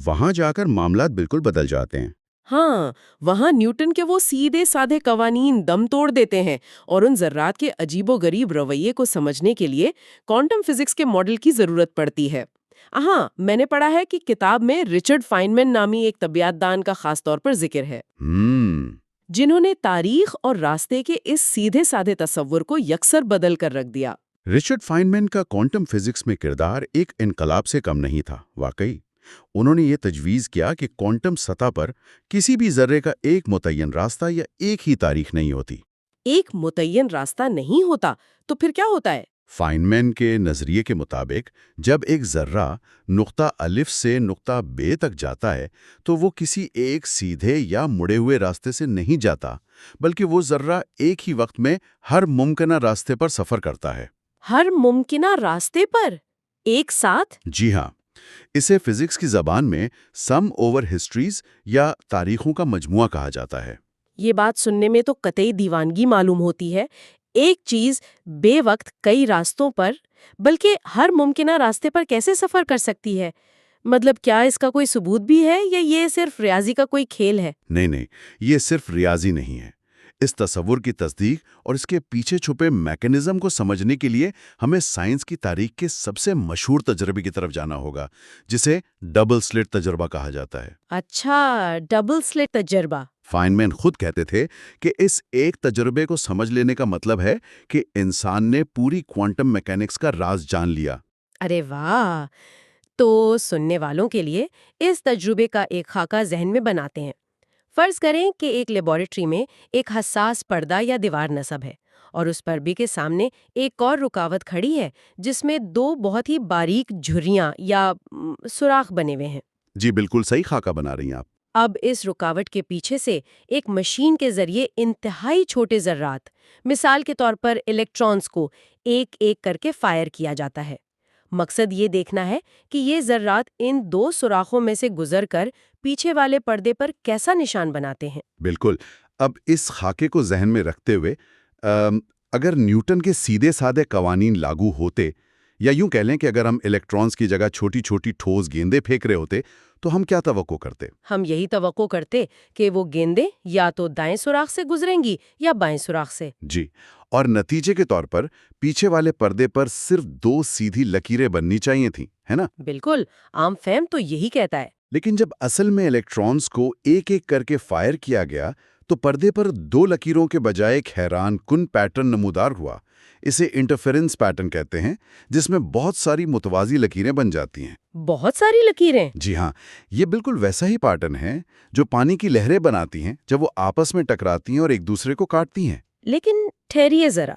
وہاں جا کر معاملات بالکل بدل جاتے ہیں۔ ہاں، وہاں نیوٹن کے وہ سیدھے سادھے قوانین دم توڑ دیتے ہیں، اور ان ذرات کے عجیب و غریب رویے کو سمجھنے کے لیے کوانٹم فزکس کے ماڈل کی ضرورت پڑتی ہے۔ ہاں، میں نے پڑھا ہے کہ کتاب میں رچرڈ فائنمین نامی ایک طبیعت دان کا خاص طور پر ذکر ہے، جنہوں نے تاریخ اور راستے کے اس سیدھے سادھے تصور کو یکسر بدل کر رکھ دیا۔ رچرڈ فائنمین کا کوانٹم فزکس میں کردار ایک انقلاب سے کم نہیں تھا۔ واقعی انہوں نے یہ تجویز کیا کہ کوانٹم سطح پر کسی بھی ذرے کا ایک متعین راستہ یا ایک ہی تاریخ نہیں ہوتی۔ ایک متعین راستہ نہیں ہوتا تو پھر کیا ہوتا ہے؟ فائنمین کے نظریے کے مطابق جب ایک ذرہ نقطہ الف سے نقطہ بے تک جاتا ہے تو وہ کسی ایک سیدھے یا مڑے ہوئے راستے سے نہیں جاتا، بلکہ وہ ذرہ ایک ہی وقت میں ہر ممکنہ راستے پر سفر کرتا ہے۔ ہر ممکنہ راستے پر ایک ساتھ؟ جی ہاں، اسے فزکس کی زبان میں سم اوور ہسٹریز یا تاریخوں کا مجموعہ کہا جاتا ہے۔ یہ بات سننے میں تو قطعی دیوانگی معلوم ہوتی ہے۔ ایک چیز بے وقت کئی راستوں پر بلکہ ہر ممکنہ راستے پر کیسے سفر کر سکتی ہے؟ مطلب کیا اس کا کوئی ثبوت بھی ہے یا یہ صرف ریاضی کا کوئی کھیل ہے؟ نہیں، یہ صرف ریاضی نہیں ہے۔ اس تصور کی تصدیق اور اس کے پیچھے چھپے میکانزم کو سمجھنے کے لیے ہمیں سائنس کی تاریخ کے سب سے مشہور تجربے کی طرف جانا ہوگا، جسے ڈبل سلٹ تجربہ کہا جاتا ہے۔ اچھا، ڈبل سلٹ تجربہ۔ فائنمین خود کہتے تھے کہ اس ایک تجربے کو سمجھ لینے کا مطلب ہے کہ انسان نے پوری کوانٹم میکینکس کا راز جان لیا۔ ارے واہ! تو سننے والوں کے لیے اس تجربے کا ایک خاکہ ذہن میں بناتے ہیں۔ فرض کریں کہ ایک لیبارٹری میں ایک حساس پردہ یا دیوار نصب ہے اور اس پردے کے سامنے ایک اور رکاوٹ کھڑی ہے جس میں دو بہت ہی باریک جھریاں یا سوراخ بنے ہوئے ہیں۔ جی بالکل صحیح خاکہ بنا رہی ہیں آپ۔ اب اس رکاوٹ کے پیچھے سے ایک مشین کے ذریعے انتہائی چھوٹے ذرات، مثال کے طور پر الیکٹرانز کو ایک ایک کر کے فائر کیا جاتا ہے۔ مقصد یہ دیکھنا ہے کہ یہ ذرات ان دو سوراخوں میں سے گزر کر پیچھے والے پردے پر کیسا نشان بناتے ہیں۔ بالکل۔ اب اس خاکے کو ذہن میں رکھتے ہوئے اگر نیوٹن کے سیدھے سادے قوانین لاگو ہوتے، یا یوں کہہ لیں کہ اگر ہم الیکٹرانز کی جگہ چھوٹی چھوٹی ٹھوس گیندیں پھینک رہے ہوتے تو ہم کیا توقع کرتے؟ ہم یہی توقع کرتے کہ وہ گیندیں یا تو دائیں سوراخ سے گزریں گی یا بائیں سوراخ سے۔ جی، اور نتیجے کے طور پر پیچھے والے پردے پر صرف دو سیدھی لکیریں بننی چاہیے تھیں، ہے نا؟ بالکل، عام فہم تو یہی کہتا ہے۔ لیکن جب اصل میں الیکٹرانز کو ایک ایک کر کے فائر کیا گیا تو پردے پر دو لکیروں کے بجائے ایک حیران کن پیٹرن نمودار ہوا۔ اسے انٹرفیرنس پیٹرن کہتے ہیں، جس میں بہت ساری متوازی لکیریں بن جاتی ہیں۔ بہت ساری لکیریں؟ جی ہاں، یہ بالکل ویسا ہی پیٹرن ہے جو پانی کی لہریں بناتی ہیں جب وہ آپس میں ٹکراتی ہیں اور ایک دوسرے کو کاٹتی ہیں۔ لیکن ٹھہریے ذرا،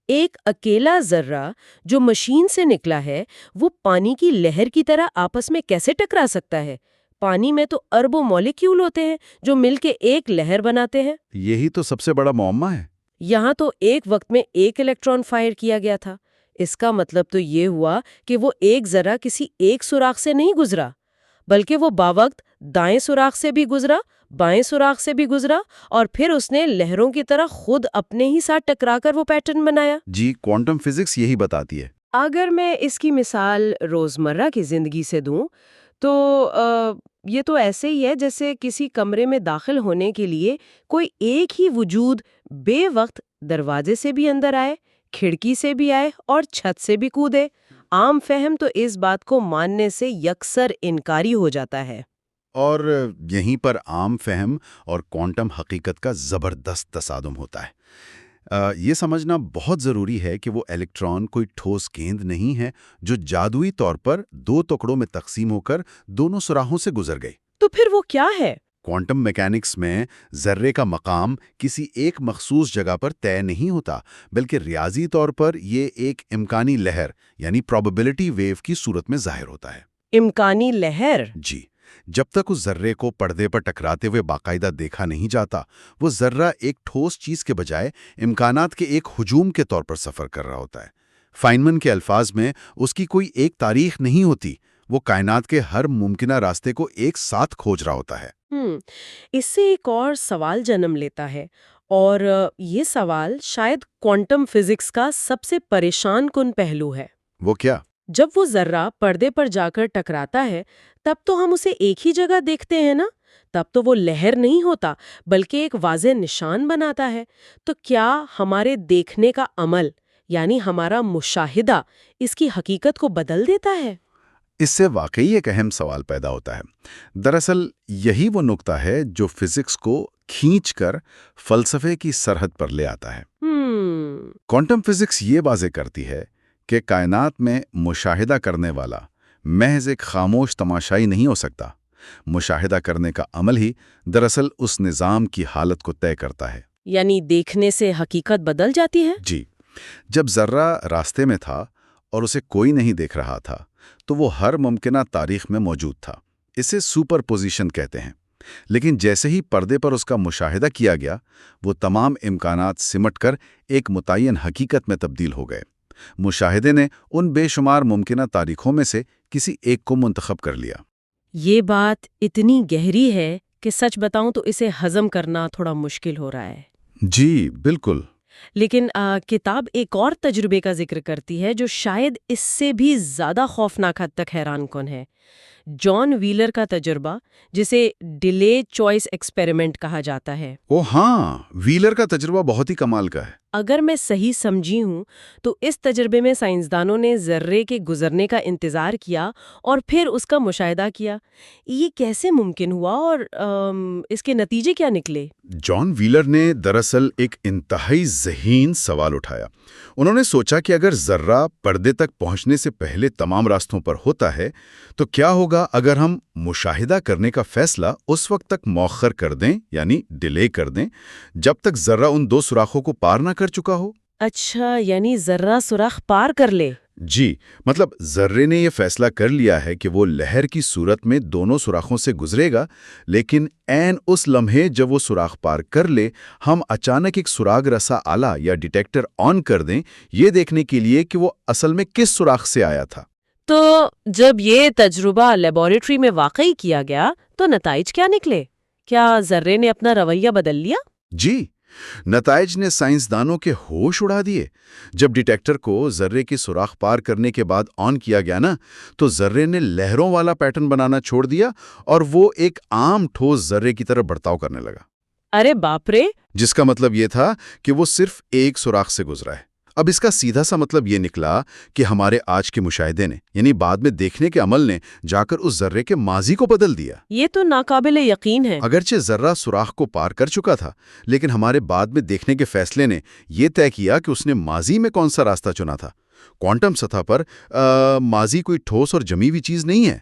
ایک اکیلا ذرہ جو مشین سے نکلا ہے وہ پانی کی لہر کی طرح آپس میں کیسے ٹکرا سکتا ہے؟ پانی میں تو اربوں مالیکیول ہوتے ہیں جو مل کے ایک لہر بناتے ہیں۔ یہی تو سب سے بڑا معمہ ہے۔ یہاں تو ایک وقت میں ایک الیکٹران فائر کیا گیا تھا۔ اس کا مطلب تو یہ ہوا کہ وہ ایک ذرہ کسی ایک سوراخ سے نہیں گزرا، بلکہ وہ باوقت دائیں سوراخ سے بھی گزرا، بائیں سوراخ سے بھی گزرا، اور پھر اس نے لہروں کی طرح خود اپنے ہی ساتھ ٹکرا کر وہ پیٹرن بنایا۔ جی، کوانٹم فزکس یہی بتاتی ہے۔ اگر میں اس کی مثال روزمرہ کی زندگی سے دوں تو یہ تو ایسے ہی ہے جیسے کسی کمرے میں داخل ہونے کے لیے کوئی ایک ہی وجود بے وقت دروازے سے بھی اندر آئے، کھڑکی سے بھی آئے اور چھت سے بھی کودے۔ عام فہم تو اس بات کو ماننے سے یکسر انکاری ہو جاتا ہے۔ اور یہیں پر عام فہم اور کوانٹم حقیقت کا زبردست تصادم ہوتا ہے۔ یہ سمجھنا بہت ضروری ہے کہ وہ الیکٹران کوئی ٹھوس گیند نہیں ہے جو جادوئی طور پر دو ٹکڑوں میں تقسیم ہو کر دونوں سوراخوں سے گزر گئی۔ تو پھر وہ کیا ہے؟ کوانٹم میکینکس میں ذرے کا مقام کسی ایک مخصوص جگہ پر طے نہیں ہوتا، بلکہ ریاضی طور پر یہ ایک امکانی لہر یعنی پروبیبلٹی ویو کی صورت میں ظاہر ہوتا ہے۔ امکانی لہر؟ جی، جب تک اس ذرے کو پردے پر ٹکراتے ہوئے باقاعدہ دیکھا نہیں جاتا، وہ ذرہ ایک ٹھوس چیز کے بجائے امکانات کے ایک ہجوم کے طور پر سفر کر رہا ہوتا ہے۔ فائنمن کے الفاظ میں اس کی کوئی ایک تاریخ نہیں ہوتی، وہ کائنات کے ہر ممکنہ راستے کو ایک ساتھ کھوج رہا ہوتا ہے۔ اس سے ایک اور سوال جنم لیتا ہے، اور یہ سوال شاید کوانٹم فزکس کا سب سے پریشان کن پہلو ہے۔ وہ کیا؟ جب وہ ذرہ پردے پر جا کر ٹکراتا ہے تب تو ہم اسے ایک ہی جگہ دیکھتے ہیں نا، تب تو وہ لہر نہیں ہوتا بلکہ ایک واضح نشان بناتا ہے۔ تو کیا ہمارے دیکھنے کا عمل یعنی ہمارا مشاہدہ اس کی حقیقت کو بدل دیتا ہے؟ اس سے واقعی ایک اہم سوال پیدا ہوتا ہے۔ دراصل یہی وہ نقطہ ہے جو فزکس کو کھینچ کر فلسفے کی سرحد پر لے آتا ہے۔ کوانٹم فزکس یہ واضح کرتی ہے کہ کائنات میں مشاہدہ کرنے والا محض ایک خاموش تماشائی نہیں ہو سکتا۔ مشاہدہ کرنے کا عمل ہی دراصل اس نظام کی حالت کو طے کرتا ہے۔ یعنی دیکھنے سے حقیقت بدل جاتی ہے؟ جی، جب ذرہ راستے میں تھا اور اسے کوئی نہیں دیکھ رہا تھا تو وہ ہر ممکنہ تاریخ میں موجود تھا۔ اسے سپر پوزیشن کہتے ہیں۔ لیکن جیسے ہی پردے پر اس کا مشاہدہ کیا گیا، وہ تمام امکانات سمٹ کر ایک متعین حقیقت میں تبدیل ہو گئے۔ مشاہدے نے ان بے شمار ممکنہ تاریخوں میں سے کسی ایک کو منتخب کر لیا۔ یہ بات اتنی گہری ہے کہ سچ بتاؤں تو اسے ہضم کرنا تھوڑا مشکل ہو رہا ہے۔ جی بالکل۔ لیکن کتاب ایک اور تجربے کا ذکر کرتی ہے جو شاید اس سے بھی زیادہ خوفناک حد تک حیران کن ہے۔ جان ویلر کا تجربہ، جسے ڈیلے چوائس ایکسپیریمنٹ کہا جاتا ہے۔ او ہاں، ویلر کا تجربہ بہت ہی کمال کا ہے۔ اگر میں صحیح سمجھی ہوں تو اس تجربے میں سائنسدانوں نے ذرے کے گزرنے کا انتظار کیا اور پھر اس کا مشاہدہ کیا۔ یہ کیسے ممکن ہوا اور اس کے نتیجے کیا نکلے؟ جان ویلر نے دراصل ایک انتہائی ذہین سوال اٹھایا۔ انہوں نے سوچا کہ اگر ذرہ پردے تک پہنچنے سے پہلے تمام راستوں پر ہوتا ہے تو کیا ہوگا اگر ہم مشاہدہ کرنے کا فیصلہ اس وقت تک مؤخر کر دیں، یعنی ڈیلے کر دیں، جب تک ذرہ ان دو سوراخوں کو پار نہ کر چکا ہو۔ اچھا، یعنی ذرہ سوراخ پار کر لے۔ جی، مطلب ذرے نے یہ فیصلہ کر لیا ہے کہ وہ لہر کی صورت میں دونوں سوراخوں سے گزرے گا، لیکن عین اس لمحے جب وہ سوراخ پار کر لے، ہم اچانک ایک سراغ رسا آلہ یا ڈیٹیکٹر آن کر دیں، یہ دیکھنے کے لیے کہ وہ اصل میں کس سوراخ سے آیا تھا۔ تو جب یہ تجربہ لیبارٹری میں واقعی کیا گیا تو نتائج کیا نکلے؟ کیا ذرے نے اپنا رویہ بدل لیا؟ جی، نتائج نے سائنسدانوں کے ہوش اڑا دیے۔ جب ڈیٹیکٹر کو ذرے کی سوراخ پار کرنے کے بعد آن کیا گیا نا، تو ذرے نے لہروں والا پیٹرن بنانا چھوڑ دیا اور وہ ایک عام ٹھوس ذرے کی طرح برتاؤ کرنے لگا۔ ارے باپ رے! جس کا مطلب یہ تھا کہ وہ صرف ایک سوراخ سے گزرا ہے۔ اب اس کا سیدھا سا مطلب یہ نکلا کہ ہمارے آج کے مشاہدے نے، یعنی بعد میں دیکھنے کے عمل نے، جا کر اس ذرے کے ماضی کو بدل دیا۔ یہ تو ناقابل یقین ہے۔ اگرچہ ذرہ سوراخ کو پار کر چکا تھا، لیکن ہمارے بعد میں دیکھنے کے فیصلے نے یہ طے کیا کہ اس نے ماضی میں کون سا راستہ چنا تھا۔ کوانٹم سطح پر ماضی کوئی ٹھوس اور جمی ہوئی چیز نہیں ہے۔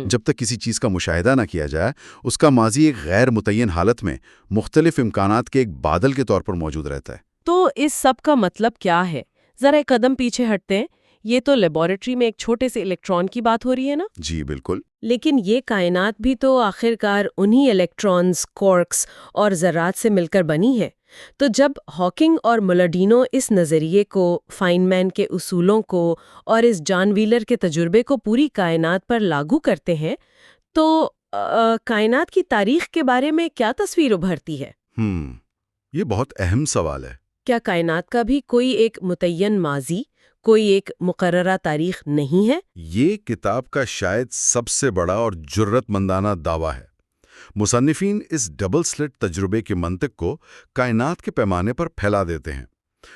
جب تک کسی چیز کا مشاہدہ نہ کیا جائے، اس کا ماضی ایک غیر متعین حالت میں مختلف امکانات کے ایک بادل کے طور پر موجود رہتا ہے۔ تو اس سب کا مطلب کیا ہے؟ ذرا ایک قدم پیچھے ہٹتے ہیں۔ یہ تو لیبارٹری میں ایک چھوٹے سے الیکٹران کی بات ہو رہی ہے نا؟ جی بالکل۔ لیکن یہ کائنات بھی تو آخرکار انہی الیکٹرانز، کوارکس اور ذرات سے مل کر بنی ہے۔ تو جب ہاکنگ اور ملاڈینو اس نظریے کو، فائن مین کے اصولوں کو اور اس جان ویلر کے تجربے کو پوری کائنات پر لاگو کرتے ہیں تو کائنات کی تاریخ کے بارے میں کیا تصویر ابھرتی ہے؟ یہ بہت اہم سوال ہے۔ کیا کائنات کا بھی کوئی ایک متعین ماضی، کوئی ایک مقررہ تاریخ نہیں ہے؟ یہ کتاب کا شاید سب سے بڑا اور جرت مندانہ دعویٰ ہے۔ مصنفین اس ڈبل سلٹ تجربے کے منطق کو کائنات کے پیمانے پر پھیلا دیتے ہیں۔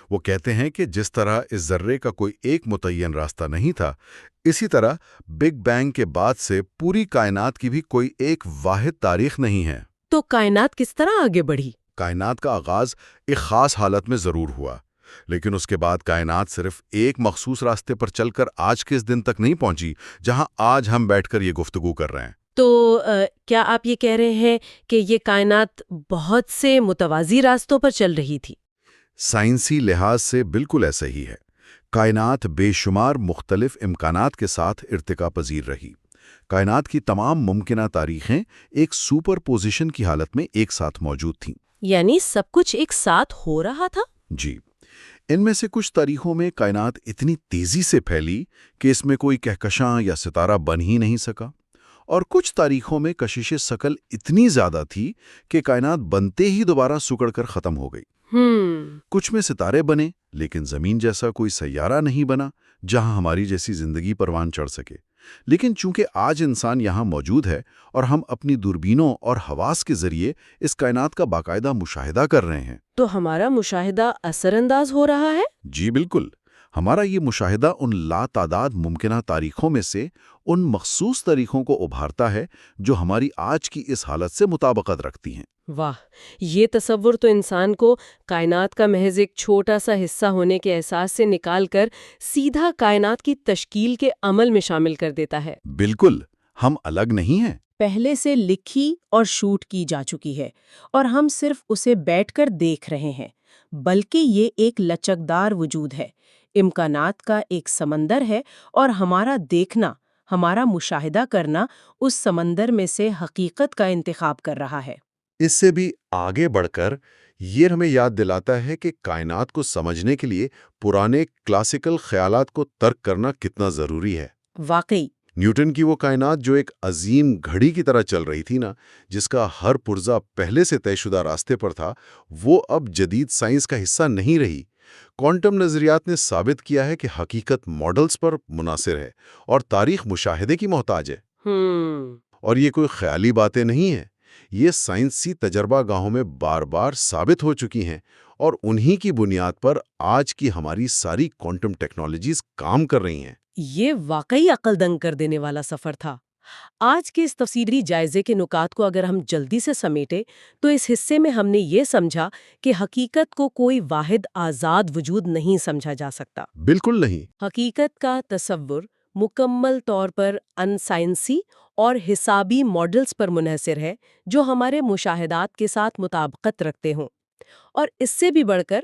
وہ کہتے ہیں کہ جس طرح اس ذرے کا کوئی ایک متعین راستہ نہیں تھا، اسی طرح بگ بینگ کے بعد سے پوری کائنات کی بھی کوئی ایک واحد تاریخ نہیں ہے۔ تو کائنات کس طرح آگے بڑھی؟ کائنات کا آغاز ایک خاص حالت میں ضرور ہوا، لیکن اس کے بعد کائنات صرف ایک مخصوص راستے پر چل کر آج کے اس دن تک نہیں پہنچی جہاں آج ہم بیٹھ کر یہ گفتگو کر رہے ہیں۔ تو کیا آپ یہ کہہ رہے ہیں کہ یہ کائنات بہت سے متوازی راستوں پر چل رہی تھی؟ سائنسی لحاظ سے بالکل ایسا ہی ہے۔ کائنات بے شمار مختلف امکانات کے ساتھ ارتقا پذیر رہی۔ کائنات کی تمام ممکنہ تاریخیں ایک سپر پوزیشن کی حالت میں ایک ساتھ موجود تھیں۔ یعنی سب کچھ ایک ساتھ ہو رہا تھا؟ جی، ان میں سے کچھ تاریخوں میں کائنات اتنی تیزی سے پھیلی کہ اس میں کوئی کہکشاں یا ستارہ بن ہی نہیں سکا، اور کچھ تاریخوں میں کشش ثقل اتنی زیادہ تھی کہ کائنات بنتے ہی دوبارہ سکڑ کر ختم ہو گئی۔ کچھ میں ستارے بنے، لیکن زمین جیسا کوئی سیارہ نہیں بنا جہاں ہماری جیسی زندگی پروان چڑھ سکے۔ لیکن چونکہ آج انسان یہاں موجود ہے اور ہم اپنی دوربینوں اور حواس کے ذریعے اس کائنات کا باقاعدہ مشاہدہ کر رہے ہیں، تو ہمارا مشاہدہ اثر انداز ہو رہا ہے؟ جی بالکل۔ ہمارا یہ مشاہدہ ان لاتعداد ممکنہ تاریخوں میں سے ان مخصوص تاریخوں کو ابھارتا ہے جو ہماری آج کی اس حالت سے مطابقت رکھتی ہیں۔ واہ، یہ تصور تو انسان کو کائنات کا محض ایک چھوٹا سا حصہ ہونے کے احساس سے نکال کر سیدھا کائنات کی تشکیل کے عمل میں شامل کر دیتا ہے۔ بالکل، ہم الگ نہیں ہیں۔ پہلے سے لکھی اور شوٹ کی جا چکی ہے اور ہم صرف اسے بیٹھ کر دیکھ رہے ہیں، بلکہ یہ ایک لچکدار وجود ہے، امکانات کا ایک سمندر ہے، اور ہمارا دیکھنا، ہمارا مشاہدہ کرنا اس سمندر میں سے حقیقت کا انتخاب کر رہا ہے۔ اس سے بھی آگے بڑھ کر یہ ہمیں یاد دلاتا ہے کہ کائنات کو سمجھنے کے لیے پرانے کلاسیکل خیالات کو ترک کرنا کتنا ضروری ہے۔ واقعی نیوٹن کی وہ کائنات جو ایک عظیم گھڑی کی طرح چل رہی تھی نا، جس کا ہر پرزہ پہلے سے طے شدہ راستے پر تھا، وہ اب جدید سائنس کا حصہ نہیں رہی۔ کوانٹم نظریات نے ثابت کیا ہے کہ حقیقت ماڈلز پر منحصر ہے اور تاریخ مشاہدے کی محتاج ہے۔ اور یہ کوئی خیالی باتیں نہیں ہیں، یہ سائنسی تجربہ گاہوں میں بار بار ثابت ہو چکی ہیں، اور انہی کی بنیاد پر آج کی ہماری ساری کوانٹم ٹیکنالوجیز کام کر رہی ہیں۔ یہ واقعی عقل دنگ کر دینے والا سفر تھا۔ آج کے اس تفصیلی جائزے کے نکات کو اگر ہم جلدی سے سمیٹیں تو اس حصے میں ہم نے یہ سمجھا کہ حقیقت کو کوئی واحد آزاد وجود نہیں سمجھا جا سکتا۔ بالکل نہیں۔ حقیقت کا تصور مکمل طور پر ان سائنسی اور حسابی ماڈلز پر منحصر ہے جو ہمارے مشاہدات کے ساتھ مطابقت رکھتے ہوں۔ اور اس سے بھی بڑھ کر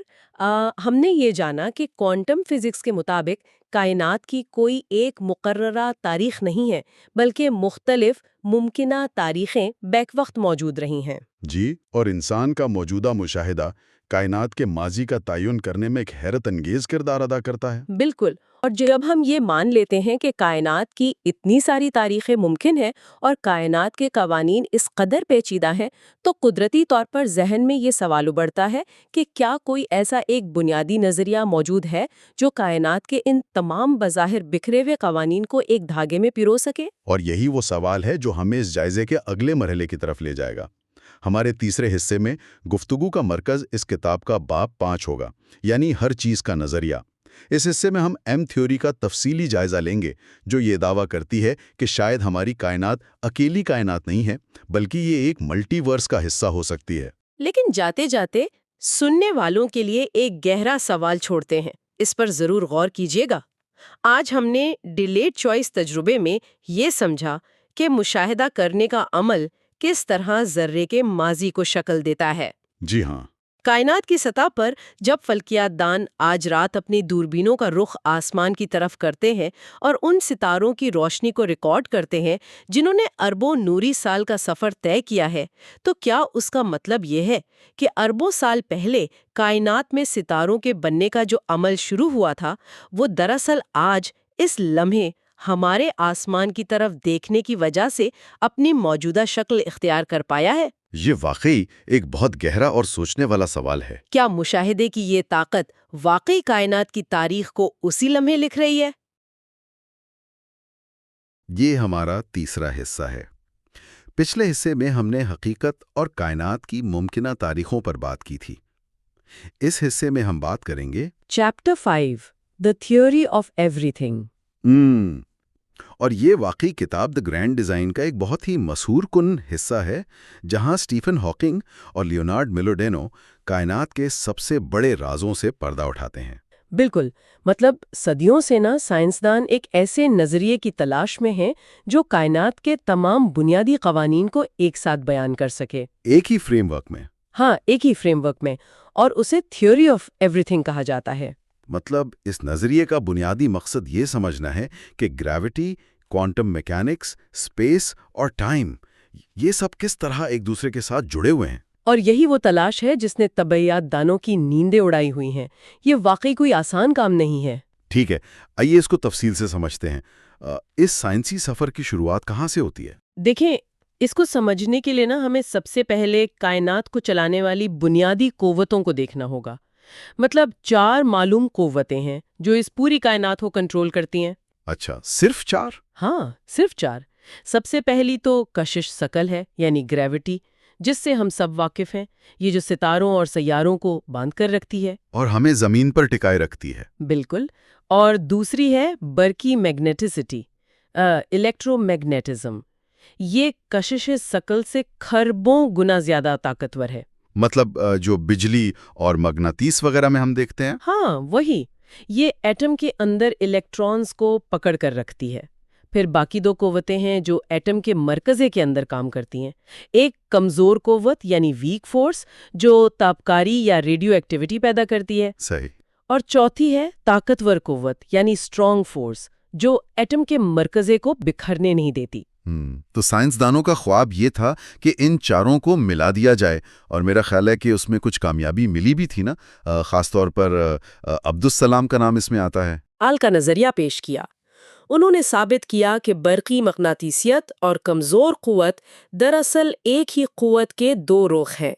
ہم نے یہ جانا کہ کوانٹم فزکس کے مطابق کائنات کی کوئی ایک مقررہ تاریخ نہیں ہے، بلکہ مختلف ممکنہ تاریخیں بیک وقت موجود رہی ہیں۔ جی، اور انسان کا موجودہ مشاہدہ کائنات کے ماضی کا تعین کرنے میں ایک حیرت انگیز کردار ادا کرتا ہے۔ بالکل، اور جب ہم یہ مان لیتے ہیں کہ کائنات کی اتنی ساری تاریخیں ممکن ہیں اور کائنات کے قوانین اس قدر پیچیدہ ہیں، تو قدرتی طور پر ذہن میں یہ سوال ابھرتا ہے کہ کیا کوئی ایسا ایک بنیادی نظریہ موجود ہے جو کائنات کے ان تمام بظاہر بکھرے ہوئے قوانین کو ایک دھاگے میں پرو سکے؟ اور یہی وہ سوال ہے جو ہمیں اس جائزے کے اگلے مرحلے کی طرف لے جائے گا۔ ہمارے تیسرے حصے میں گفتگو کا مرکز اس کتاب کا باب 5 ہوگا، یعنی ہر چیز کا نظریہ۔ اس حصے میں ہم ایم تھیوری کا تفصیلی جائزہ لیں گے، جو یہ دعویٰ کرتی ہے کہ شاید ہماری کائنات اکیلی کائنات نہیں ہے، بلکہ یہ ایک ملٹی ورس کا حصہ ہو سکتی ہے۔ لیکن جاتے جاتے سننے والوں کے لیے ایک گہرا سوال چھوڑتے ہیں، اس پر ضرور غور کیجیے گا۔ آج ہم نے ڈیلیڈ چوائس تجربے میں یہ سمجھا کہ مشاہدہ کرنے کا عمل کس طرح ذرے کے ماضی کو شکل دیتا ہے۔ جی ہاں۔ کائنات کی سطح پر جب فلکیات دان آج رات اپنی دوربینوں کا رخ آسمان کی طرف کرتے ہیں اور ان ستاروں کی روشنی کو ریکارڈ کرتے ہیں جنہوں نے اربوں نوری سال کا سفر طے کیا ہے، تو کیا اس کا مطلب یہ ہے کہ اربوں سال پہلے کائنات میں ستاروں کے بننے کا جو عمل شروع ہوا تھا، وہ دراصل آج اس لمحے ہمارے آسمان کی طرف دیکھنے کی وجہ سے اپنی موجودہ شکل اختیار کر پایا ہے؟ یہ واقعی ایک بہت گہرا اور سوچنے والا سوال ہے۔ کیا مشاہدے کی یہ طاقت واقعی کائنات کی تاریخ کو اسی لمحے لکھ رہی ہے؟ یہ ہمارا تیسرا حصہ ہے۔ پچھلے حصے میں ہم نے حقیقت اور کائنات کی ممکنہ تاریخوں پر بات کی تھی۔ اس حصے میں ہم بات کریں گے chapter 5 The Theory of Everything۔ اور یہ واقعی کتاب دی گرینڈ ڈیزائن کا ایک بہت ہی مسحور کن حصہ ہے، جہاں سٹیفن ہاکنگ اور لیونارڈ میلوڈینو کائنات کے سب سے بڑے رازوں سے پردہ اٹھاتے ہیں۔ بالکل، مطلب صدیوں سے سائنسدان ایک ایسے نظریے کی تلاش میں ہیں جو کائنات کے تمام بنیادی قوانین کو ایک ساتھ بیان کر سکے، ایک ہی فریم ورک میں۔ ہاں، ایک ہی فریم ورک میں، اور اسے تھیوری آف ایوری تھنگ کہا جاتا ہے۔ مطلب اس نظریے کا بنیادی مقصد یہ سمجھنا ہے کہ گریوٹی، کوانٹم میکینکس، اسپیس اور ٹائم، یہ سب کس طرح ایک دوسرے کے ساتھ جڑے ہوئے ہیں۔ اور یہی وہ تلاش ہے جس نے طبیعیات دانوں کی نیندیں اڑائی ہوئی ہیں۔ یہ واقعی کوئی آسان کام نہیں ہے۔ ٹھیک ہے، آئیے اس کو تفصیل سے سمجھتے ہیں۔ اس سائنسی سفر کی شروعات کہاں سے ہوتی ہے؟ دیکھیں، اس کو سمجھنے کے لیے ہمیں سب سے پہلے کائنات کو چلانے والی بنیادی قوتوں کو دیکھنا ہوگا۔ مطلب 4 معلوم قوتیں ہیں جو اس پوری کائنات کو کنٹرول کرتی ہیں۔ اچھا، صرف 4؟ ہاں، صرف 4۔ سب سے پہلی تو کشش ثقل ہے، یعنی گریوٹی، جس سے ہم سب واقف ہیں۔ یہ جو ستاروں اور سیاروں کو باندھ کر رکھتی ہے اور ہمیں زمین پر ٹکائے رکھتی ہے۔ بالکل۔ اور دوسری ہے برقی میگنیٹسٹی، الیکٹرو میگنیٹزم۔ یہ کشش ثقل سے کھربوں گنا زیادہ طاقتور ہے۔ مطلب جو بجلی اور مغناطیس وغیرہ میں ہم دیکھتے ہیں؟ ہاں، وہی۔ یہ ایٹم کے اندر الیکٹرونز کو پکڑ کر رکھتی ہے۔ پھر باقی 2 قوتیں ہیں جو ایٹم کے مرکزے کے اندر کام کرتی ہیں۔ ایک کمزور قوت یعنی ویک فورس جو تابکاری یا ریڈیو ایکٹیویٹی پیدا کرتی ہے۔ صحیح۔ اور چوتھی ہے طاقتور قوت یعنی اسٹرانگ فورس جو ایٹم کے مرکزے کو بکھرنے نہیں دیتی۔ تو سائنسدانوں کا خواب یہ تھا کہ ان چاروں کو ملا دیا جائے، اور میرا خیال ہے کہ اس میں کچھ کامیابی ملی بھی تھی نا، خاص طور پر عبدالسلام کا نام اس میں آتا ہے۔ آل کا نظریہ پیش کیا۔ انہوں نے ثابت کیا کہ برقی مغناطیسیت اور کمزور قوت دراصل ایک ہی قوت کے 2 رخ ہیں۔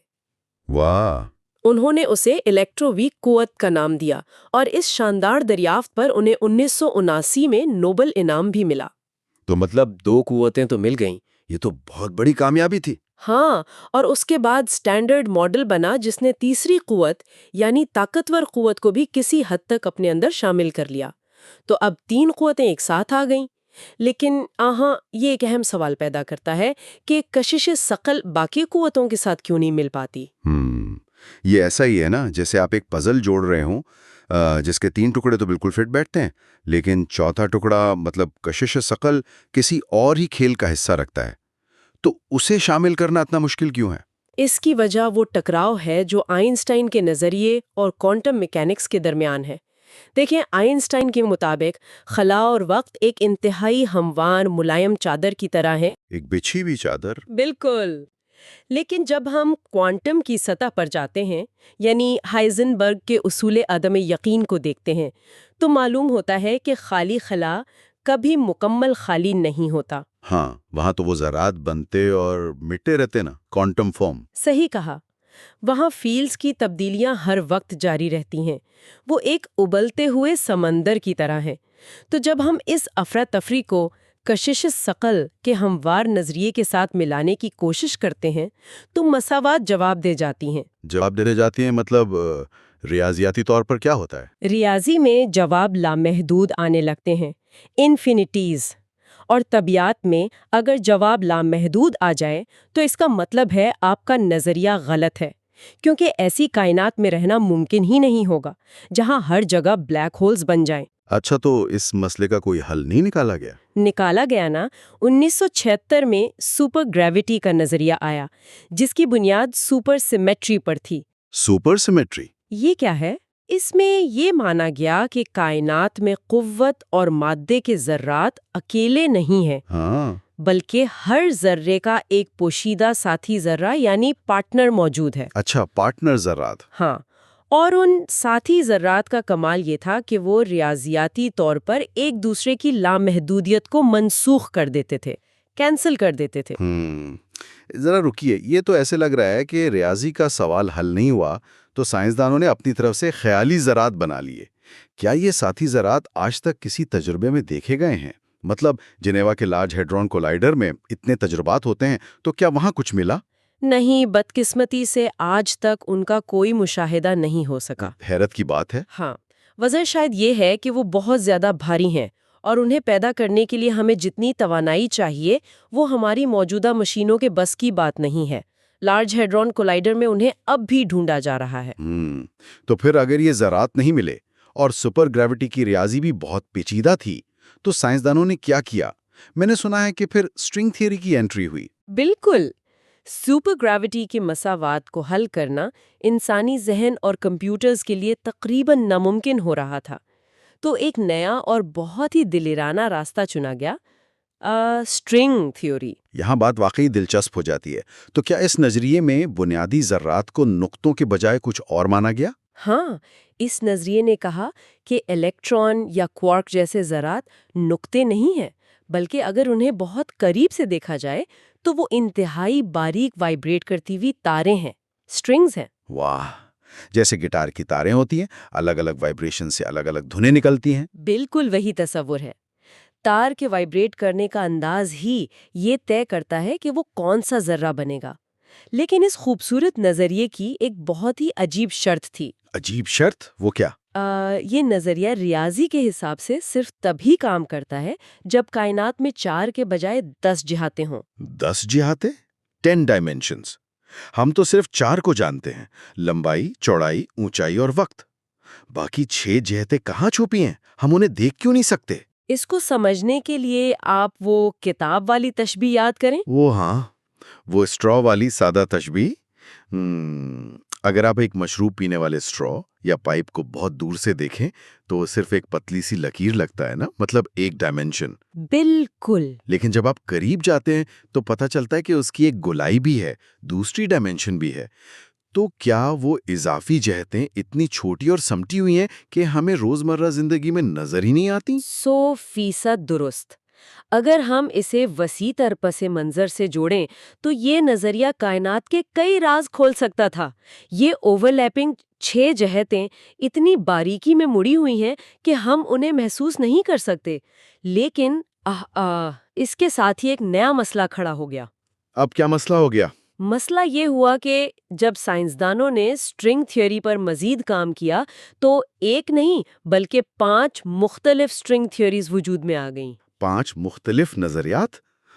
واہ! انہوں نے اسے الیکٹروویک قوت کا نام دیا اور اس شاندار دریافت پر انہیں 1979 میں نوبل انعام بھی ملا۔ تو مطلب 2 قوتیں تو مل گئیں، یہ تو بہت بڑی کامیابی تھی۔ ہاں، اور اس کے بعد سٹینڈرڈ ماڈل بنا جس نے تیسری قوت یعنی طاقتور قوت کو بھی کسی حد تک اپنے اندر شامل کر لیا۔ تو اب 3 قوتیں ایک ساتھ آ گئیں۔ لیکن یہ ایک اہم سوال پیدا کرتا ہے کہ کشش ثقل باقی قوتوں کے ساتھ کیوں نہیں مل پاتی؟ یہ ایسا ہی ہے نا جیسے آپ ایک پزل جوڑ رہے ہوں جس کے 3 ٹکڑے تو بالکل فٹ بیٹھتے ہیں، لیکن چوتھا ٹکڑا مطلب کشش ثقل کسی اور ہی کھیل کا حصہ رکھتا ہے، تو اسے شامل کرنا اتنا مشکل کیوں ہے؟ اس کی وجہ وہ ٹکراؤ ہے جو آئنسٹائن کے نظریے اور کوانٹم میکینکس کے درمیان ہے۔ دیکھیں، آئنسٹائن کے مطابق خلا اور وقت ایک انتہائی ہموار ملائم چادر کی طرح ہے۔ ایک بچھی ہوئی چادر؟ بالکل۔ لیکن جب ہم کوانٹم کی سطح پر جاتے ہیں، یعنی ہائزنبرگ کے اصول عدم یقین کو دیکھتے ہیں، تو معلوم ہوتا ہے کہ خالی خلا کبھی مکمل خالی نہیں ہوتا۔ ہاں، وہاں تو وہ ذرات بنتے اور مٹے رہتے نا، کوانٹم فارم۔ صحیح کہا۔ وہاں فیلڈز کی تبدیلیاں ہر وقت جاری رہتی ہیں، وہ ایک ابلتے ہوئے سمندر کی طرح ہیں۔ تو جب ہم اس افراتفری کو کشش ثقل کے ہموار نظریے کے ساتھ ملانے کی کوشش کرتے ہیں تو مساوات جواب دے جاتی ہیں۔ جواب دینے جاتی ہیں مطلب ریاضیاتی طور پر کیا ہوتا ہے؟ ریاضی میں جواب لامحدود آنے لگتے ہیں، انفینیٹیز۔ اور طبیعت میں اگر جواب لامحدود آ جائے تو اس کا مطلب ہے آپ کا نظریہ غلط ہے، کیونکہ ایسی کائنات میں رہنا ممکن ہی نہیں ہوگا جہاں ہر جگہ بلیک ہولز بن جائیں۔ اچھا، تو اس مسئلے کا کوئی حل نہیں نکالا گیا؟ نکالا گیا نا۔ 1976 میں سپر گریویٹی کا نظریہ آیا جس کی بنیاد سپر سیمیٹری پر تھی۔ سپر سیمیٹری یہ کیا ہے؟ اس میں یہ مانا گیا کہ کائنات میں قوت اور مادے کے ذرات اکیلے نہیں ہیں، ہاں، بلکہ ہر ذرے کا ایک پوشیدہ ساتھی ذرہ یعنی پارٹنر موجود ہے۔ اچھا، پارٹنر ذرات۔ ہاں، اور ان ساتھی ذرات کا کمال یہ تھا کہ وہ ریاضیاتی طور پر ایک دوسرے کی لامحدودیت کو منسوخ کر دیتے تھے، کینسل کر دیتے تھے۔ ذرا رکیے، یہ تو ایسے لگ رہا ہے کہ ریاضی کا سوال حل نہیں ہوا تو سائنسدانوں نے اپنی طرف سے خیالی ذرات بنا لیے۔ کیا یہ ساتھی ذرات آج تک کسی تجربے میں دیکھے گئے ہیں؟ مطلب جنیوا کے لارج ہیڈرون کولائیڈر میں اتنے تجربات ہوتے ہیں تو کیا وہاں کچھ ملا؟ نہیں، بدقسمتی سے آج تک ان کا کوئی مشاہدہ نہیں ہو سکا۔ حیرت کی بات ہے۔ ہاں، وجہ شاید یہ ہے کہ وہ بہت زیادہ بھاری ہیں اور انہیں پیدا کرنے کے لیے ہمیں جتنی توانائی چاہیے وہ ہماری موجودہ مشینوں کے بس کی بات نہیں ہے۔ لارج ہیڈرون کولائیڈر میں انہیں اب بھی ڈھونڈا جا رہا ہے۔ تو پھر اگر یہ ذرات نہیں ملے اور سپر گریویٹی کی ریاضی بھی بہت پیچیدہ تھی تو سائنسدانوں نے کیا کیا؟ میں نے سنا ہے کہ پھر اسٹرنگ تھیوری کی انٹری ہوئی۔ بالکل، سپر گریویٹی کے مساوات کو حل کرنا انسانی ذہن اور کمپیوٹرز کے لیے تقریباً ناممکن ہو رہا تھا، تو ایک نیا اور بہت ہی دلیرانہ راستہ چنا گیا، اسٹرنگ تھیوری۔ یہاں بات واقعی دلچسپ ہو جاتی ہے۔ تو کیا اس نظریے میں بنیادی ذرات کو نقطوں کے بجائے کچھ اور مانا گیا؟ ہاں، اس نظریے نے کہا کہ الیکٹران یا کوارک جیسے ذرات نقطے نہیں ہیں، بلکہ اگر انہیں بہت قریب سے دیکھا جائے تو وہ انتہائی باریک وائبریٹ کرتی ہوئی تاریں ہیں، اسٹرنگز ہیں۔ واہ، جیسے گٹار کی تاریں ہوتی ہیں، الگ الگ وائبریشن سے الگ الگ دھنیں نکلتی ہیں۔ بالکل وہی تصور ہے۔ تار کے وائبریٹ کرنے کا انداز ہی یہ طے کرتا ہے کہ وہ کون سا ذرہ بنے گا۔ لیکن اس خوبصورت نظریے کی ایک بہت ہی عجیب شرط تھی۔ عجیب شرط؟ وہ کیا؟ یہ نظریہ ریاضی کے حساب سے صرف تبھی کام کرتا ہے جب کائنات میں 4 کے بجائے 10 جہتیں ہوں۔ 10 جہتیں؟ 10 ڈائمینشنز؟ ہم تو صرف 4 کو جانتے ہیں، لمبائی، چوڑائی، اونچائی اور وقت۔ باقی 6 جہتیں کہاں چھپی ہیں؟ ہم انہیں دیکھ کیوں نہیں سکتے؟ اس کو سمجھنے کے لیے آپ وہ کتاب والی تشبیہ یاد کریں۔ وہ اسٹرا والی سادہ تشبیہ۔ اگر آپ ایک مشروب پینے والے اسٹرا یا پائپ کو بہت دور سے دیکھیں تو وہ صرف ایک پتلی سی لکیر لگتا ہے نا، مطلب ایک ڈائمینشن۔ بالکل۔ لیکن جب آپ قریب جاتے ہیں تو پتہ چلتا ہے کہ اس کی ایک گولائی بھی ہے، دوسری ڈائمینشن بھی ہے۔ تو کیا وہ اضافی جہتیں اتنی چھوٹی اور سمٹی ہوئی ہیں کہ ہمیں روزمرہ زندگی میں نظر ہی نہیں آتی؟ 100% درست۔ اگر ہم اسے وسیع تر پس منظر سے جوڑیں تو یہ نظریہ کائنات کے کئی راز کھول سکتا تھا۔ یہ اوور لیپنگ 6 جہتیں اتنی باریکی میں مڑی ہوئی ہیں کہ ہم انہیں محسوس نہیں کر سکتے، لیکن اس کے ساتھ ہی ایک نیا مسئلہ کھڑا ہو گیا۔ اب کیا مسئلہ ہو گیا؟ مسئلہ یہ ہوا کہ جب سائنسدانوں نے اسٹرنگ تھیوری پر مزید کام کیا تو ایک نہیں بلکہ 5 مختلف اسٹرنگ تھیوریز وجود میں آ گئیں۔ 5 مختلف نظریات؟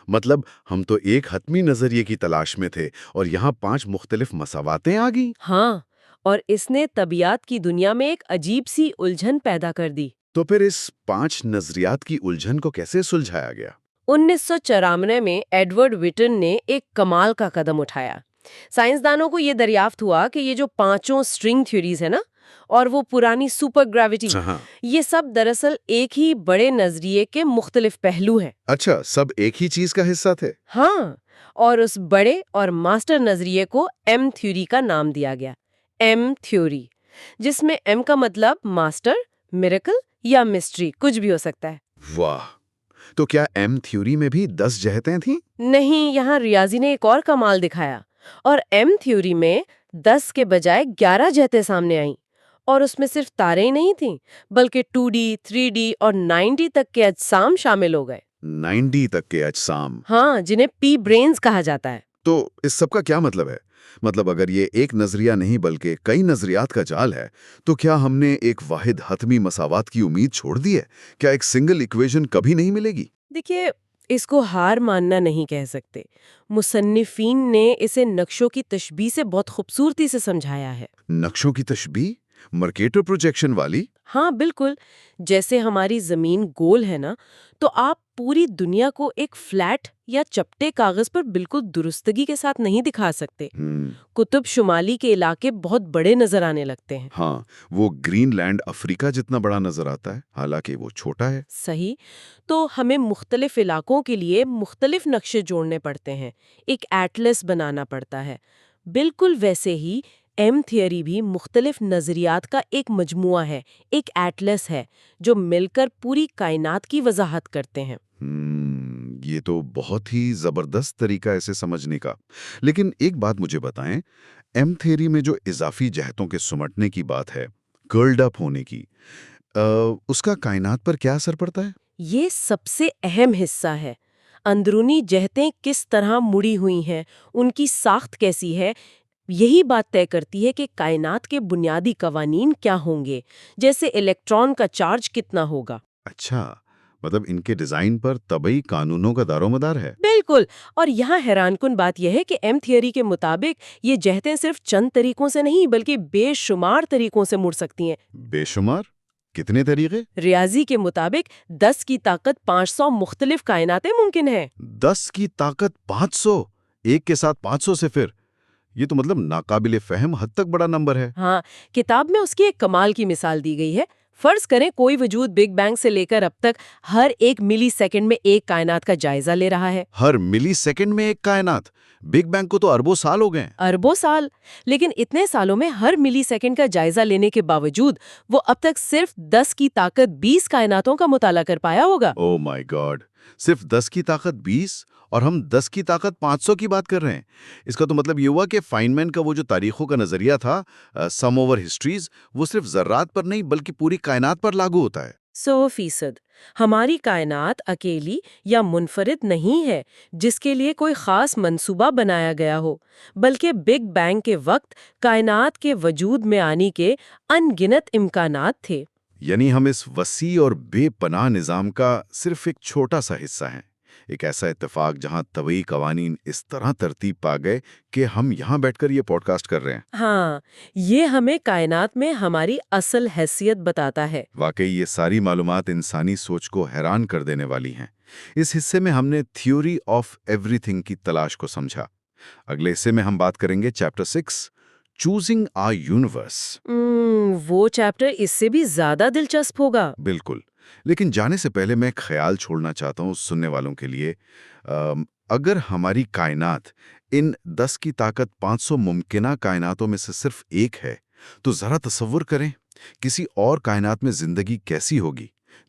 مطلب ہم تو ایک حتمی نظریے کی تلاش میں تھے اور یہاں 5 مختلف مساواتیں آ گئیں۔ ہاں، اور اس نے طبیعت کی دنیا میں ایک عجیب سی الجھن پیدا کر دی۔ تو پھر اس 5 نظریات کی الجھن کو کیسے سلجھایا گیا؟ 1994 میں ایڈورڈ وٹن نے ایک کمال کا قدم اٹھایا۔ سائنسدانوں کو یہ دریافت ہوا کہ یہ جو 5 اسٹرنگ تھیوریز ہیں نا، اور وہ پرانی سپر گریوٹی، یہ سب دراصل ایک ہی بڑے نظریے کے مختلف پہلو ہیں۔ اچھا، سب ایک ہی چیز کا حصہ تھے؟ ہاں، اور اس بڑے اور ماسٹر نظریے کو ایم تھیوری کا نام دیا گیا۔ ایم تھیوری، جس میں ایم کا مطلب ماسٹر، میریکل یا مسٹری کچھ بھی ہو سکتا ہے۔ واہ! تو کیا ایم تھیوری میں بھی 10 جہتیں تھیں؟ نہیں، یہاں ریاضی نے ایک اور کمال دکھایا، اور ایم تھیوری میں 10 کے بجائے 11 جہتیں سامنے آئیں، اور اس میں صرف تاریں ہی نہیں تھیں بلکہ 2D، 3D اور 9D تک کے اجسام شامل ہو گئے۔ 9D تک کے اجسام؟ ہاں، جنہیں پی برینز کہا جاتا ہے۔ تو اس سب کا کیا مطلب ہے؟ مطلب اگر یہ ایک نظریہ نہیں بلکہ کئی نظریات کا جال ہے تو کیا ہم نے ایک واحد حتمی مساوات کی امید چھوڑ دی ہے؟ کیا ایک سنگل ایکویشن کبھی نہیں ملے گی؟ دیکھیے، اس کو ہار ماننا نہیں کہہ سکتے۔ مصنفین نے اسے نقشوں کی تشبیہ سے بہت خوبصورتی سے سمجھایا ہے۔ نقشوں کی تشبیہ؟ مرکیٹر پروجیکشن والی؟ ہاں بالکل، جیسے ہماری زمین گول ہے نا، تو آپ پوری دنیا کو ایک فلیٹ یا چپٹے کاغذ پر بالکل درستگی کے ساتھ نہیں دکھا سکتے۔ قطب شمالی کے علاقے بہت بڑے نظر آنے لگتے ہیں۔ ہاں، وہ گرین لینڈ افریقہ جتنا بڑا نظر آتا ہے، حالانکہ وہ چھوٹا ہے۔ صحیح، تو ہمیں مختلف علاقوں کے لیے مختلف نقشے جوڑنے پڑتے ہیں، ایک ایٹلس بنانا پڑتا ہے۔ بالکل ویسے ہی ایم تھیوری بھی مختلف نظریات کا ایک مجموعہ ہے، ایک ایٹلس ہے جو مل کر پوری کائنات کی وضاحت کرتے ہیں۔ یہ تو بہت ہی زبردست طریقہ ہے اسے سمجھنے کا۔ لیکن ایک بات مجھے بتائیں، ایم تھیوری میں جو اضافی جہتوں کے سمٹنے کی بات ہے، کرلڈ اپ ہونے کی، اس کا کائنات پر کیا اثر پڑتا ہے؟ یہ سب سے اہم حصہ ہے۔ اندرونی جہتیں کس طرح مڑی ہوئی ہیں، ان کی ساخت کیسی ہے، یہی بات طے کرتی ہے کہ کائنات کے بنیادی قوانین کیا ہوں گے، جیسے الیکٹران کا چارج کتنا ہوگا۔ اچھا، مطلب ان کے ڈیزائن پر طبعی قانونوں کا دار و مدار ہے۔ بالکل، اور یہاں حیران کن بات یہ ہے کہ ایم تھیوری کے مطابق یہ جہتیں صرف چند طریقوں سے نہیں بلکہ بے شمار طریقوں سے مڑ سکتی ہیں۔ بے شمار؟ کتنے طریقے؟ ریاضی کے مطابق 10 کی طاقت 500 مختلف کائناتیں ممکن ہیں۔ 10 کی طاقت 500؟ ایک کے ساتھ 500 سے پھر؟ یہ تو مطلب ناقابل فہم حد تک بڑا نمبر ہے۔ ہاں، کتاب میں اس کی ایک کمال کی مثال دی گئی ہے۔ فرض کریں کوئی وجود بگ بینگ سے لے کر اب تک ہر ایک ملی سیکنڈ میں ایک کائنات کا جائزہ لے رہا ہے۔ ہر ملی سیکنڈ میں ایک کائنات؟ بگ بینگ کو تو اربوں سال ہو گئے۔ اربوں سال، لیکن اتنے سالوں میں ہر ملی سیکنڈ کا جائزہ لینے کے باوجود وہ اب تک صرف 10 کی طاقت 20 کائناتوں کا مطالعہ کر پایا ہوگا۔ او مائی گاڈ، صرف 10 کی طاقت 20 اور ہم 10 کی طاقت 500 کی بات کر رہے ہیں۔ اس کا تو مطلب یہ ہوا کہ فائنمین کا وہ جو تاریخوں کا نظریہ تھا، سم اوور ہسٹریز، وہ صرف ذرات پر نہیں بلکہ پوری کائنات پر لاگو ہوتا ہے۔ 100%۔ ہماری کائنات اکیلی یا منفرد نہیں ہے جس کے لیے کوئی خاص منصوبہ بنایا گیا ہو، بلکہ بگ بینگ کے وقت کائنات کے وجود میں آنے کے ان گنت امکانات تھے۔ یعنی ہم اس وسیع اور بے پناہ نظام کا صرف ایک چھوٹا سا حصہ ہیں، ایک ایسا اتفاق جہاں طبعی قوانین اس طرح ترتیب پا گئے کہ ہم یہاں بیٹھ کر یہ پوڈ کاسٹ کر رہے ہیں۔ ہاں، یہ ہمیں کائنات میں ہماری اصل حیثیت بتاتا ہے۔ واقعی یہ ساری معلومات انسانی سوچ کو حیران کر دینے والی ہیں۔ اس حصے میں ہم نے تھیوری آف ایوری تھنگ کی تلاش کو سمجھا۔ اگلے حصے میں ہم بات کریں گے چیپٹر 6، چوزنگ آ یونیورس۔ وہ چیپٹر اس سے بھی زیادہ دلچسپ ہوگا۔ بالکل، لیکن جانے سے پہلے میں ایک خیال چھوڑنا چاہتا ہوں سننے والوں کے لیے۔ اگر ہماری کائنات ان 10 کی طاقت 500 ممکنہ کائناتوں میں سے صرف ایک ہے، تو ذرا تصور کریں کسی اور کائنات میں زندگی کیسی ہوگی؟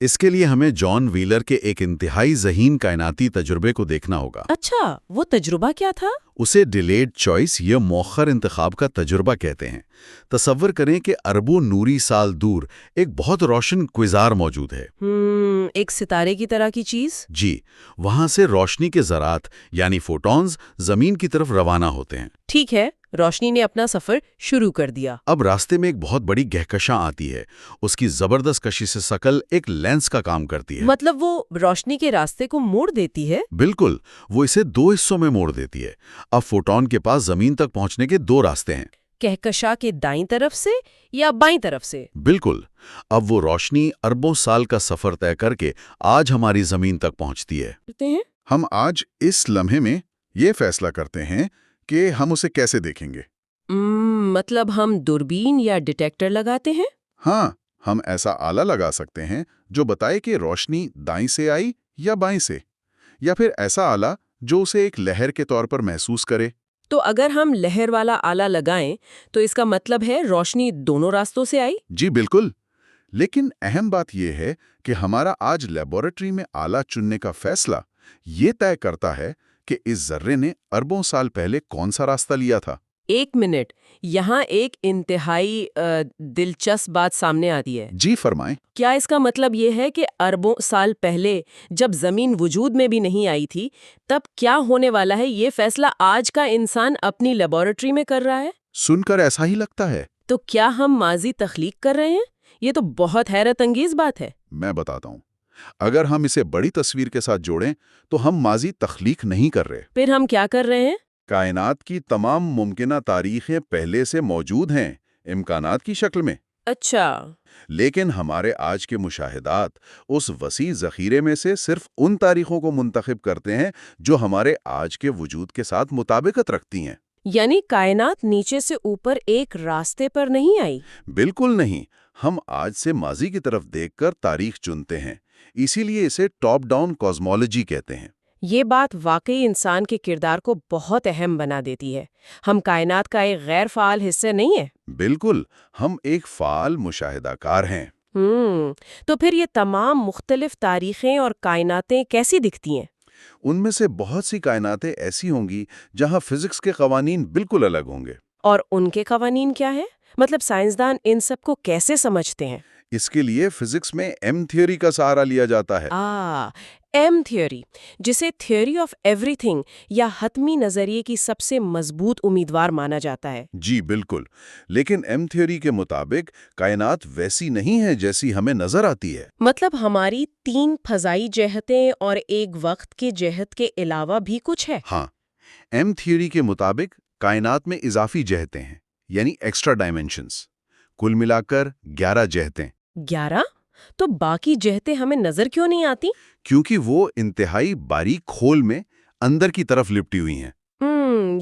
اس کے لیے ہمیں جان ویلر کے ایک انتہائی ذہین کائناتی تجربے کو دیکھنا ہوگا۔ اچھا، وہ تجربہ کیا تھا؟ اسے ڈیلیڈ چوائس یا مؤخر انتخاب کا تجربہ کہتے ہیں۔ تصور کریں کہ اربوں نوری سال دور ایک بہت روشن کوئزار موجود ہے۔ ایک ستارے کی طرح کی چیز؟ جی، وہاں سے روشنی کے ذرات یعنی فوٹونز زمین کی طرف روانہ ہوتے ہیں۔ ٹھیک ہے، روشنی نے اپنا سفر شروع کر دیا۔ اب راستے میں ایک بہت بڑی کہکشاں آتی ہے۔ اس کی زبردست کشش شکل ایک لینس کا کام کرتی ہے۔ مطلب وہ روشنی کے راستے کو موڑ دیتی ہے؟ بالکل، وہ اسے 2 حصوں میں موڑ دیتی ہے۔ اب فوٹون کے پاس زمین تک پہنچنے کے 2 راستے ہیں۔ کہکشاں کے دائیں طرف سے یا بائیں طرف سے؟ بالکل، اب وہ روشنی اربوں سال کا سفر طے کر کے آج ہماری زمین تک پہنچتی ہے۔ ہم آج اس لمحے میں یہ فیصلہ کرتے ہیں کہ ہم اسے کیسے دیکھیں گے۔ مطلب ہم دوربین یا ڈیٹیکٹر لگاتے ہیں؟ ہاں، ہم ایسا آلہ لگا سکتے ہیں جو بتائے کہ روشنی دائیں سے آئی یا بائیں سے، یا پھر ایسا آلہ جو اسے ایک لہر کے طور پر محسوس کرے۔ تو اگر ہم لہر والا آلہ لگائیں تو اس کا مطلب ہے روشنی دونوں راستوں سے آئی؟ جی بالکل، لیکن اہم بات یہ ہے کہ ہمارا آج لیبارٹری میں آلہ چننے کا فیصلہ یہ طے کرتا ہے کہ اس ذرے نے اربوں سال پہلے کون سا راستہ لیا تھا۔ 1 منٹ، یہاں ایک انتہائی دلچسپ بات سامنے آتی ہے۔ جی فرمائیں۔ کیا اس کا مطلب یہ ہے کہ اربوں سال پہلے جب زمین وجود میں بھی نہیں آئی تھی تب کیا ہونے والا ہے یہ فیصلہ آج کا انسان اپنی لیبارٹری میں کر رہا ہے؟ سن کر ایسا ہی لگتا ہے۔ تو کیا ہم ماضی تخلیق کر رہے ہیں؟ یہ تو بہت حیرت انگیز بات ہے۔ میں بتاتا ہوں، اگر ہم اسے بڑی تصویر کے ساتھ جوڑیں تو ہم ماضی تخلیق نہیں کر رہے۔ پھر ہم کیا کر رہے ہیں؟ کائنات کی تمام ممکنہ تاریخیں پہلے سے موجود ہیں، امکانات کی شکل میں۔ اچھا۔ لیکن ہمارے آج کے مشاہدات اس وسیع ذخیرے میں سے صرف ان تاریخوں کو منتخب کرتے ہیں جو ہمارے آج کے وجود کے ساتھ مطابقت رکھتی ہیں۔ یعنی کائنات نیچے سے اوپر ایک راستے پر نہیں آئی؟ بالکل نہیں، ہم آج سے ماضی کی طرف دیکھ کر تاریخ چنتے ہیں، اسی لیے اسے ٹاپ ڈاؤن کازمولوجی کہتے ہیں۔ یہ بات واقعی انسان کے کردار کو بہت اہم بنا دیتی ہے۔ ہم کائنات کا ایک غیر فعال حصہ نہیں ہے۔ بالکل، ہم ایک فعال مشاہدہ کار ہیں۔ تو پھر یہ تمام مختلف تاریخیں اور کائناتیں کیسی دکھتی ہیں؟ ان میں سے بہت سی کائناتیں ایسی ہوں گی جہاں فزکس کے قوانین بالکل الگ ہوں گے۔ اور ان کے قوانین کیا ہیں؟ مطلب سائنسدان ان سب کو کیسے سمجھتے ہیں؟ اس کے لیے فزکس میں ایم تھیوری کا سہارا لیا جاتا ہے۔ ایم تھیوری، جسے تھیوری آف ایوری تھنگ یا حتمی نظریے کی سب سے مضبوط امیدوار مانا جاتا ہے۔ جی بالکل، لیکن ایم تھیوری کے مطابق کائنات ویسی نہیں ہے جیسی ہمیں نظر آتی ہے۔ مطلب ہماری 3 فضائی جہتیں اور ایک وقت کی جہت کے علاوہ بھی کچھ ہے؟ ہاں، ایم تھیوری کے مطابق کائنات میں اضافی جہتیں ہیں، یعنی ایکسٹرا ڈائمینشنز، کل ملا کر 11 جہتیں۔ 11؟ تو باقی جہتیں ہمیں نظر کیوں نہیں آتی؟ کیونکہ وہ انتہائی باریک کھول میں اندر کی طرف لپٹی ہوئی ہیں۔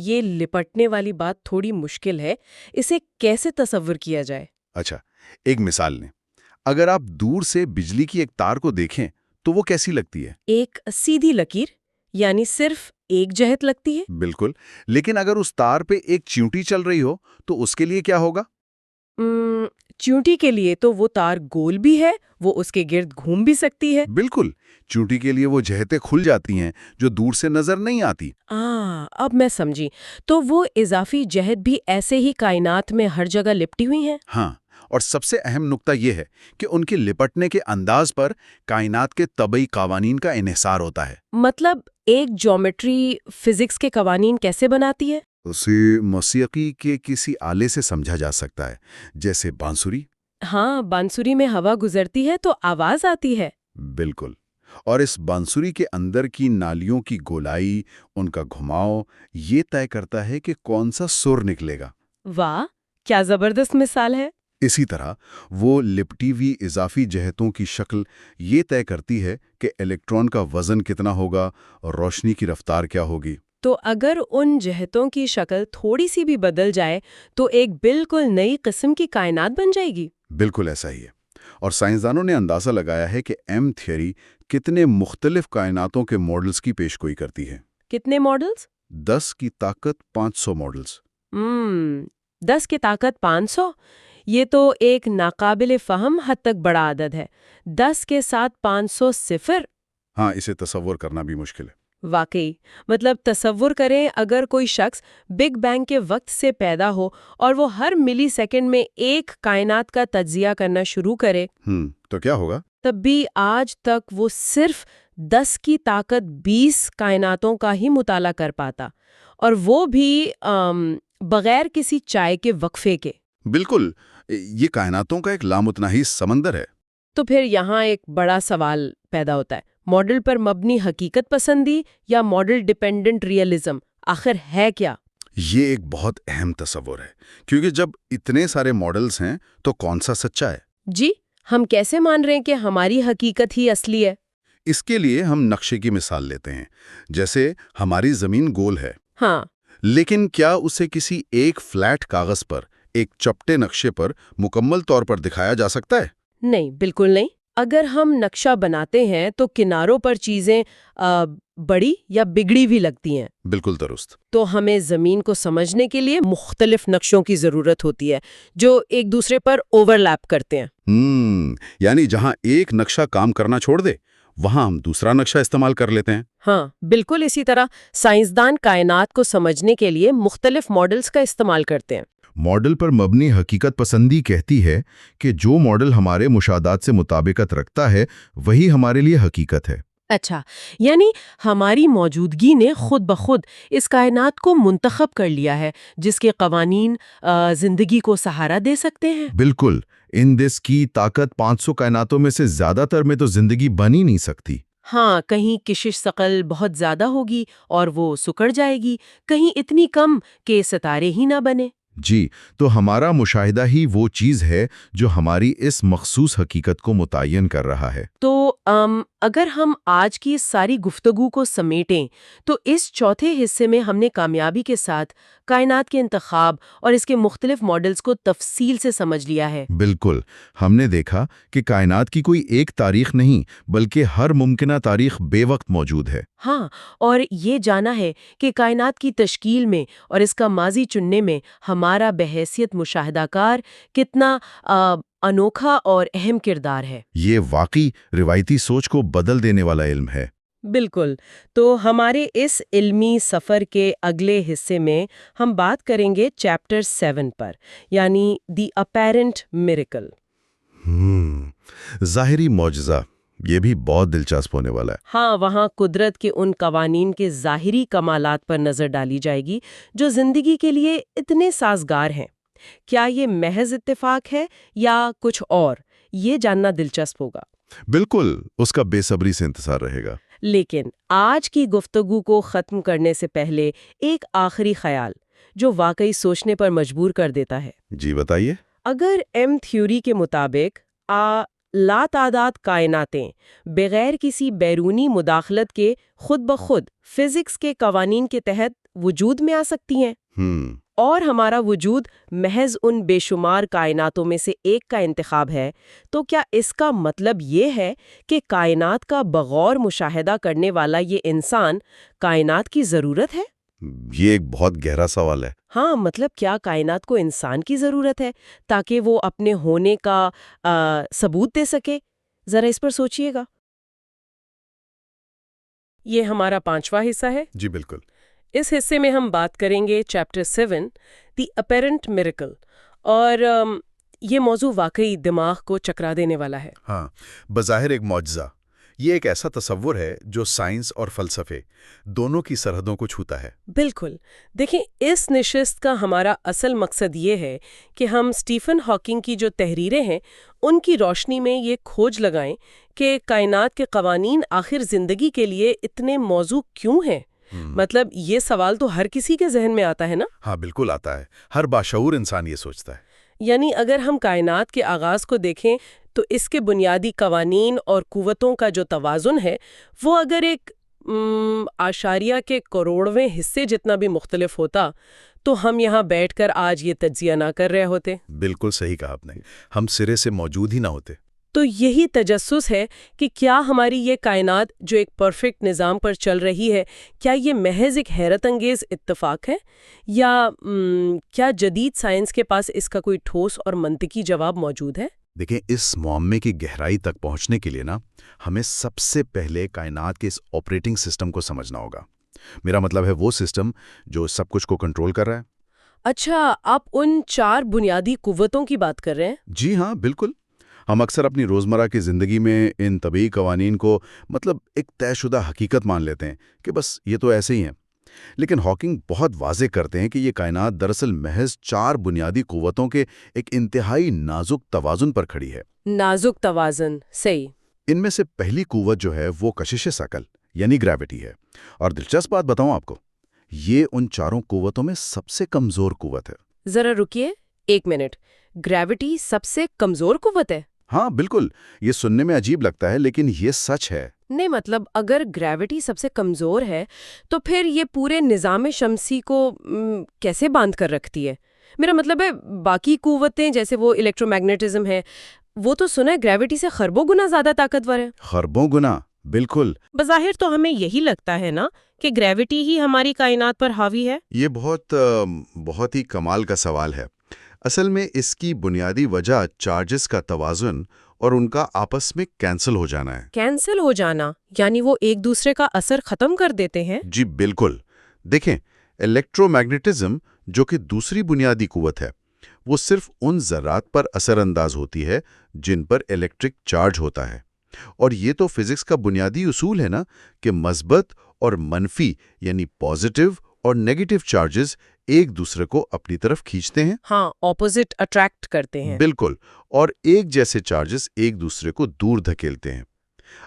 یہ لپٹنے والی بات تھوڑی مشکل ہے، اسے کیسے تصور کیا جائے؟ اچھا، ایک مثال لیں۔ اگر آپ دور سے بجلی کی ایک تار کو دیکھیں تو وہ کیسی لگتی ہے؟ ایک سیدھی لکیر، یعنی صرف ایک جہت لگتی ہے؟ بالکل، لیکن اگر اس تار پہ ایک چیونٹی چل رہی ہو تو اس کے لیے کیا ہوگا؟ چیونٹی کے لیے تو وہ تار گول بھی ہے، وہ اس کے گرد گھوم بھی سکتی ہے۔ بالکل، چیونٹی کے لیے وہ جہتیں کھل جاتی ہیں جو دور سے نظر نہیں آتی۔ اب میں سمجھی، تو وہ اضافی جہت بھی ایسے ہی کائنات میں ہر جگہ لپٹی ہوئی ہیں؟ ہاں، اور سب سے اہم نقطہ یہ ہے کہ ان کے لپٹنے کے انداز پر کائنات کے طبعی قوانین کا انحصار ہوتا ہے۔ مطلب ایک جیومیٹری فزکس کے قوانین کیسے بناتی ہے؟ اسے موسیقی کے کسی آلے سے سمجھا جا سکتا ہے، جیسے بانسری۔ ہاں، بانسری میں ہوا گزرتی ہے تو آواز آتی ہے۔ بالکل، اور اس بانسری کے اندر کی نالیوں کی گولائی، ان کا گھماؤ، یہ طے کرتا ہے کہ کون سا سر نکلے گا۔ واہ، کیا زبردست مثال ہے۔ اسی طرح وہ لپٹی ہوئی اضافی جہتوں کی شکل یہ طے کرتی ہے کہ الیکٹران کا وزن کتنا ہوگا اور روشنی کی رفتار کیا ہوگی۔ تو اگر ان جہتوں کی شکل تھوڑی سی بھی بدل جائے تو ایک بالکل نئی قسم کی کائنات بن جائے گی۔ بالکل ایسا ہی ہے، اور سائنسدانوں نے اندازہ لگایا ہے کہ ایم تھیوری کتنے مختلف کائناتوں کے ماڈلز کی پیشگوئی کرتی ہے۔ کتنے ماڈلز؟ 10 کی طاقت 500 ماڈلز۔ 10 کی طاقت 500؟ یہ تو ایک ناقابل فہم حد تک بڑا عدد ہے۔ 10 کے ساتھ 500 صفر۔ ہاں، اسے تصور کرنا بھی مشکل ہے۔ واقعی، مطلب تصور کریں اگر کوئی شخص بگ بینگ کے وقت سے پیدا ہو اور وہ ہر ملی سیکنڈ میں ایک کائنات کا تجزیہ کرنا شروع کرے، تو کیا ہوگا؟ تب بھی آج تک وہ صرف 10 کی طاقت 20 کائناتوں کا ہی مطالعہ کر پاتا، اور وہ بھی بغیر کسی چائے کے وقفے کے۔ بالکل، یہ کائناتوں کا ایک لامتناہی سمندر ہے۔ تو پھر یہاں ایک بڑا سوال پیدا ہوتا ہے، ماڈل پر مبنی حقیقت پسندی یا ماڈل ڈیپینڈنٹ ریئلزم آخر ہے کیا؟ یہ ایک بہت اہم تصور ہے، کیونکہ جب اتنے سارے ماڈلز ہیں تو کون سا سچا ہے؟ جی، ہم کیسے مان رہے ہیں کہ ہماری حقیقت ہی اصلی ہے؟ اس کے لیے ہم نقشے کی مثال لیتے ہیں۔ جیسے ہماری زمین گول ہے، ہاں، لیکن کیا اسے کسی ایک فلیٹ کاغذ پر، ایک چپٹے نقشے پر مکمل طور پر دکھایا جا سکتا ہے؟ نہیں، بالکل نہیں۔ اگر ہم نقشہ بناتے ہیں تو کناروں پر چیزیں بڑی یا بگڑی بھی لگتی ہیں۔ بالکل درست۔ تو ہمیں زمین کو سمجھنے کے لیے مختلف نقشوں کی ضرورت ہوتی ہے جو ایک دوسرے پر اوور لیپ کرتے ہیں۔ یعنی جہاں ایک نقشہ کام کرنا چھوڑ دے، وہاں ہم دوسرا نقشہ استعمال کر لیتے ہیں۔ ہاں، بالکل اسی طرح سائنسدان کائنات کو سمجھنے کے لیے مختلف ماڈلز کا استعمال کرتے ہیں۔ ماڈل پر مبنی حقیقت پسندی کہتی ہے کہ جو ماڈل ہمارے مشاہدات سے مطابقت رکھتا ہے وہی ہمارے لیے حقیقت ہے۔ اچھا، یعنی ہماری موجودگی نے خود بخود اس کائنات کو منتخب کر لیا ہے جس کے قوانین زندگی کو سہارا دے سکتے ہیں۔ بالکل، ان دس کی طاقت 500 کائناتوں میں سے زیادہ تر میں تو زندگی بن ہی نہیں سکتی۔ ہاں، کہیں کشش ثقل بہت زیادہ ہوگی اور وہ سکڑ جائے گی، کہیں اتنی کم کہ ستارے ہی نہ بنے۔ جی، تو ہمارا مشاہدہ ہی وہ چیز ہے جو ہماری اس مخصوص حقیقت کو متعین کر رہا ہے۔ تو اگر ہم آج کی اس ساری گفتگو کو سمیٹیں تو اس چوتھے حصے میں ہم نے کامیابی کے ساتھ کائنات کے انتخاب اور اس کے مختلف ماڈلز کو تفصیل سے سمجھ لیا ہے۔ بالکل، ہم نے دیکھا کہ کائنات کی کوئی ایک تاریخ نہیں بلکہ ہر ممکنہ تاریخ بے وقت موجود ہے۔ ہاں، اور یہ جانا ہے کہ کائنات کی تشکیل میں اور اس کا ماضی چننے میں ہمارا بحیثیت مشاہدہ کار کتنا انوکھا اور اہم کردار ہے۔ یہ واقعی روایتی سوچ کو بدل دینے والا علم ہے۔ بالکل، تو ہمارے اس علمی سفر کے اگلے حصے میں ہم بات کریں گے چیپٹر 7 پر، یعنی دی اپیرنٹ میریکل۔ ظاہری معجزہ، یہ بھی بہت دلچسپ ہونے والا ہے۔ ہاں، وہاں قدرت کے ان قوانین کے ظاہری کمالات پر نظر ڈالی جائے گی جو زندگی کے لیے اتنے سازگار ہیں۔ کیا یہ محض اتفاق ہے یا کچھ اور؟ یہ جاننا دلچسپ ہوگا۔ بالکل، اس کا بے صبری سے انتظار رہے گا۔ لیکن آج کی گفتگو کو ختم کرنے سے پہلے ایک آخری خیال جو واقعی سوچنے پر مجبور کر دیتا ہے۔ جی بتائیے۔ اگر ایم تھیوری کے مطابق لا تعداد کائناتیں بغیر کسی بیرونی مداخلت کے خود بخود فزکس کے قوانین کے تحت وجود میں آ سکتی ہیں، اور ہمارا وجود محض ان بے شمار کائناتوں میں سے ایک کا انتخاب ہے، تو کیا اس کا مطلب یہ ہے کہ کائنات کا بغور مشاہدہ کرنے والا یہ انسان کائنات کی ضرورت ہے؟ یہ ایک بہت گہرا سوال ہے۔ ہاں، مطلب کیا کائنات کو انسان کی ضرورت ہے تاکہ وہ اپنے ہونے کا ثبوت دے سکے؟ ذرا اس پر سوچئے گا۔ یہ ہمارا 5واں حصہ ہے۔ جی بالکل۔ اس حصے میں ہم بات کریں گے چیپٹر 7 دی اپیرنٹ میریکل، اور یہ موضوع واقعی دماغ کو چکرا دینے والا ہے۔ ہاں، بظاہر ایک معجزہ۔ یہ ایک ایسا تصور ہے جو سائنس اور فلسفے دونوں کی سرحدوں کو چھوتا ہے۔ بالکل، دیکھیں، اس نشست کا ہمارا اصل مقصد یہ ہے کہ ہم اسٹیفن ہاکنگ کی جو تحریریں ہیں ان کی روشنی میں یہ کھوج لگائیں کہ کائنات کے قوانین آخر زندگی کے لیے اتنے موزوں کیوں ہیں۔ مطلب یہ سوال تو ہر کسی کے ذہن میں آتا ہے نا؟ ہاں بالکل آتا ہے، ہر باشعور انسان یہ سوچتا ہے۔ یعنی اگر ہم کائنات کے آغاز کو دیکھیں تو اس کے بنیادی قوانین اور قوتوں کا جو توازن ہے وہ اگر ایک اعشاریہ کے کروڑویں حصے جتنا بھی مختلف ہوتا تو ہم یہاں بیٹھ کر آج یہ تجزیہ نہ کر رہے ہوتے۔ بالکل صحیح کہا آپ نے، ہم سرے سے موجود ہی نہ ہوتے۔ تو یہی تجسس ہے کہ کیا ہماری یہ کائنات جو ایک پرفیکٹ نظام پر چل رہی ہے، کیا یہ محض ایک حیرت انگیز اتفاق ہے، یا کیا جدید سائنس کے پاس اس کا کوئی ٹھوس اور منطقی جواب موجود ہے؟ دیکھیں، اس معمے کی گہرائی تک پہنچنے کے لیے ہمیں سب سے پہلے کائنات کے اس آپریٹنگ سسٹم کو سمجھنا ہوگا۔ میرا مطلب ہے وہ سسٹم جو سب کچھ کو کنٹرول کر رہا ہے۔ اچھا، آپ ان 4 بنیادی قوتوں کی بات کر رہے ہیں؟ جی ہاں، بالکل۔ ہم اکثر اپنی روزمرہ کی زندگی میں ان طبعی قوانین کو ایک طے شدہ حقیقت مان لیتے ہیں کہ بس یہ تو ایسے ہی ہیں، لیکن ہاکنگ بہت واضح کرتے ہیں کہ یہ کائنات دراصل محض 4 بنیادی قوتوں کے ایک انتہائی نازک توازن پر کھڑی ہے۔ نازک توازن، صحیح۔ ان میں سے پہلی قوت جو ہے وہ کشش ثقل یعنی گریوٹی ہے، اور دلچسپ بات بتاؤں آپ کو، یہ ان 4 قوتوں میں سب سے کمزور قوت ہے۔ ذرا رکیے 1 منٹ، گریوٹی سب سے کمزور قوت ہے؟ ہاں بالکل، یہ سننے میں عجیب لگتا ہے لیکن یہ سچ ہے۔ نہیں، مطلب اگر گریوٹی سب سے کمزور ہے تو پھر یہ پورے نظام شمسی کو کیسے باندھ کر رکھتی ہے؟ میرا مطلب ہے باقی قوتیں جیسے وہ الیکٹرو میگنیٹزم ہے، وہ تو سنا ہے گریوٹی سے خربوں گنا زیادہ طاقتور ہے۔ خربوں گنا، بالکل۔ بظاہر تو ہمیں یہی لگتا ہے نا کہ گریوٹی ہی ہماری کائنات پر حاوی ہے۔ یہ بہت ہی کمال کا سوال ہے۔ اصل میں اس کی بنیادی وجہ چارجز کا توازن اور ان کا آپس میں کینسل ہو جانا ہے۔ کینسل ہو جانا یعنی وہ ایک دوسرے کا اثر ختم کر دیتے ہیں؟ جی بالکل۔ دیکھیں، الیکٹرو میگنیٹزم جو کہ دوسری بنیادی قوت ہے، وہ صرف ان ذرات پر اثر انداز ہوتی ہے جن پر الیکٹرک چارج ہوتا ہے، اور یہ تو فزکس کا بنیادی اصول ہے نا کہ مثبت اور منفی یعنی پازیٹیو اور نیگیٹو چارجز ایک دوسرے کو اپنی طرف کھینچتے ہیں۔ ہاں، اپوزٹ اٹریکٹ کرتے ہیں۔ بالکل، اور ایک جیسے چارجز ایک دوسرے کو دور دھکیلتے ہیں۔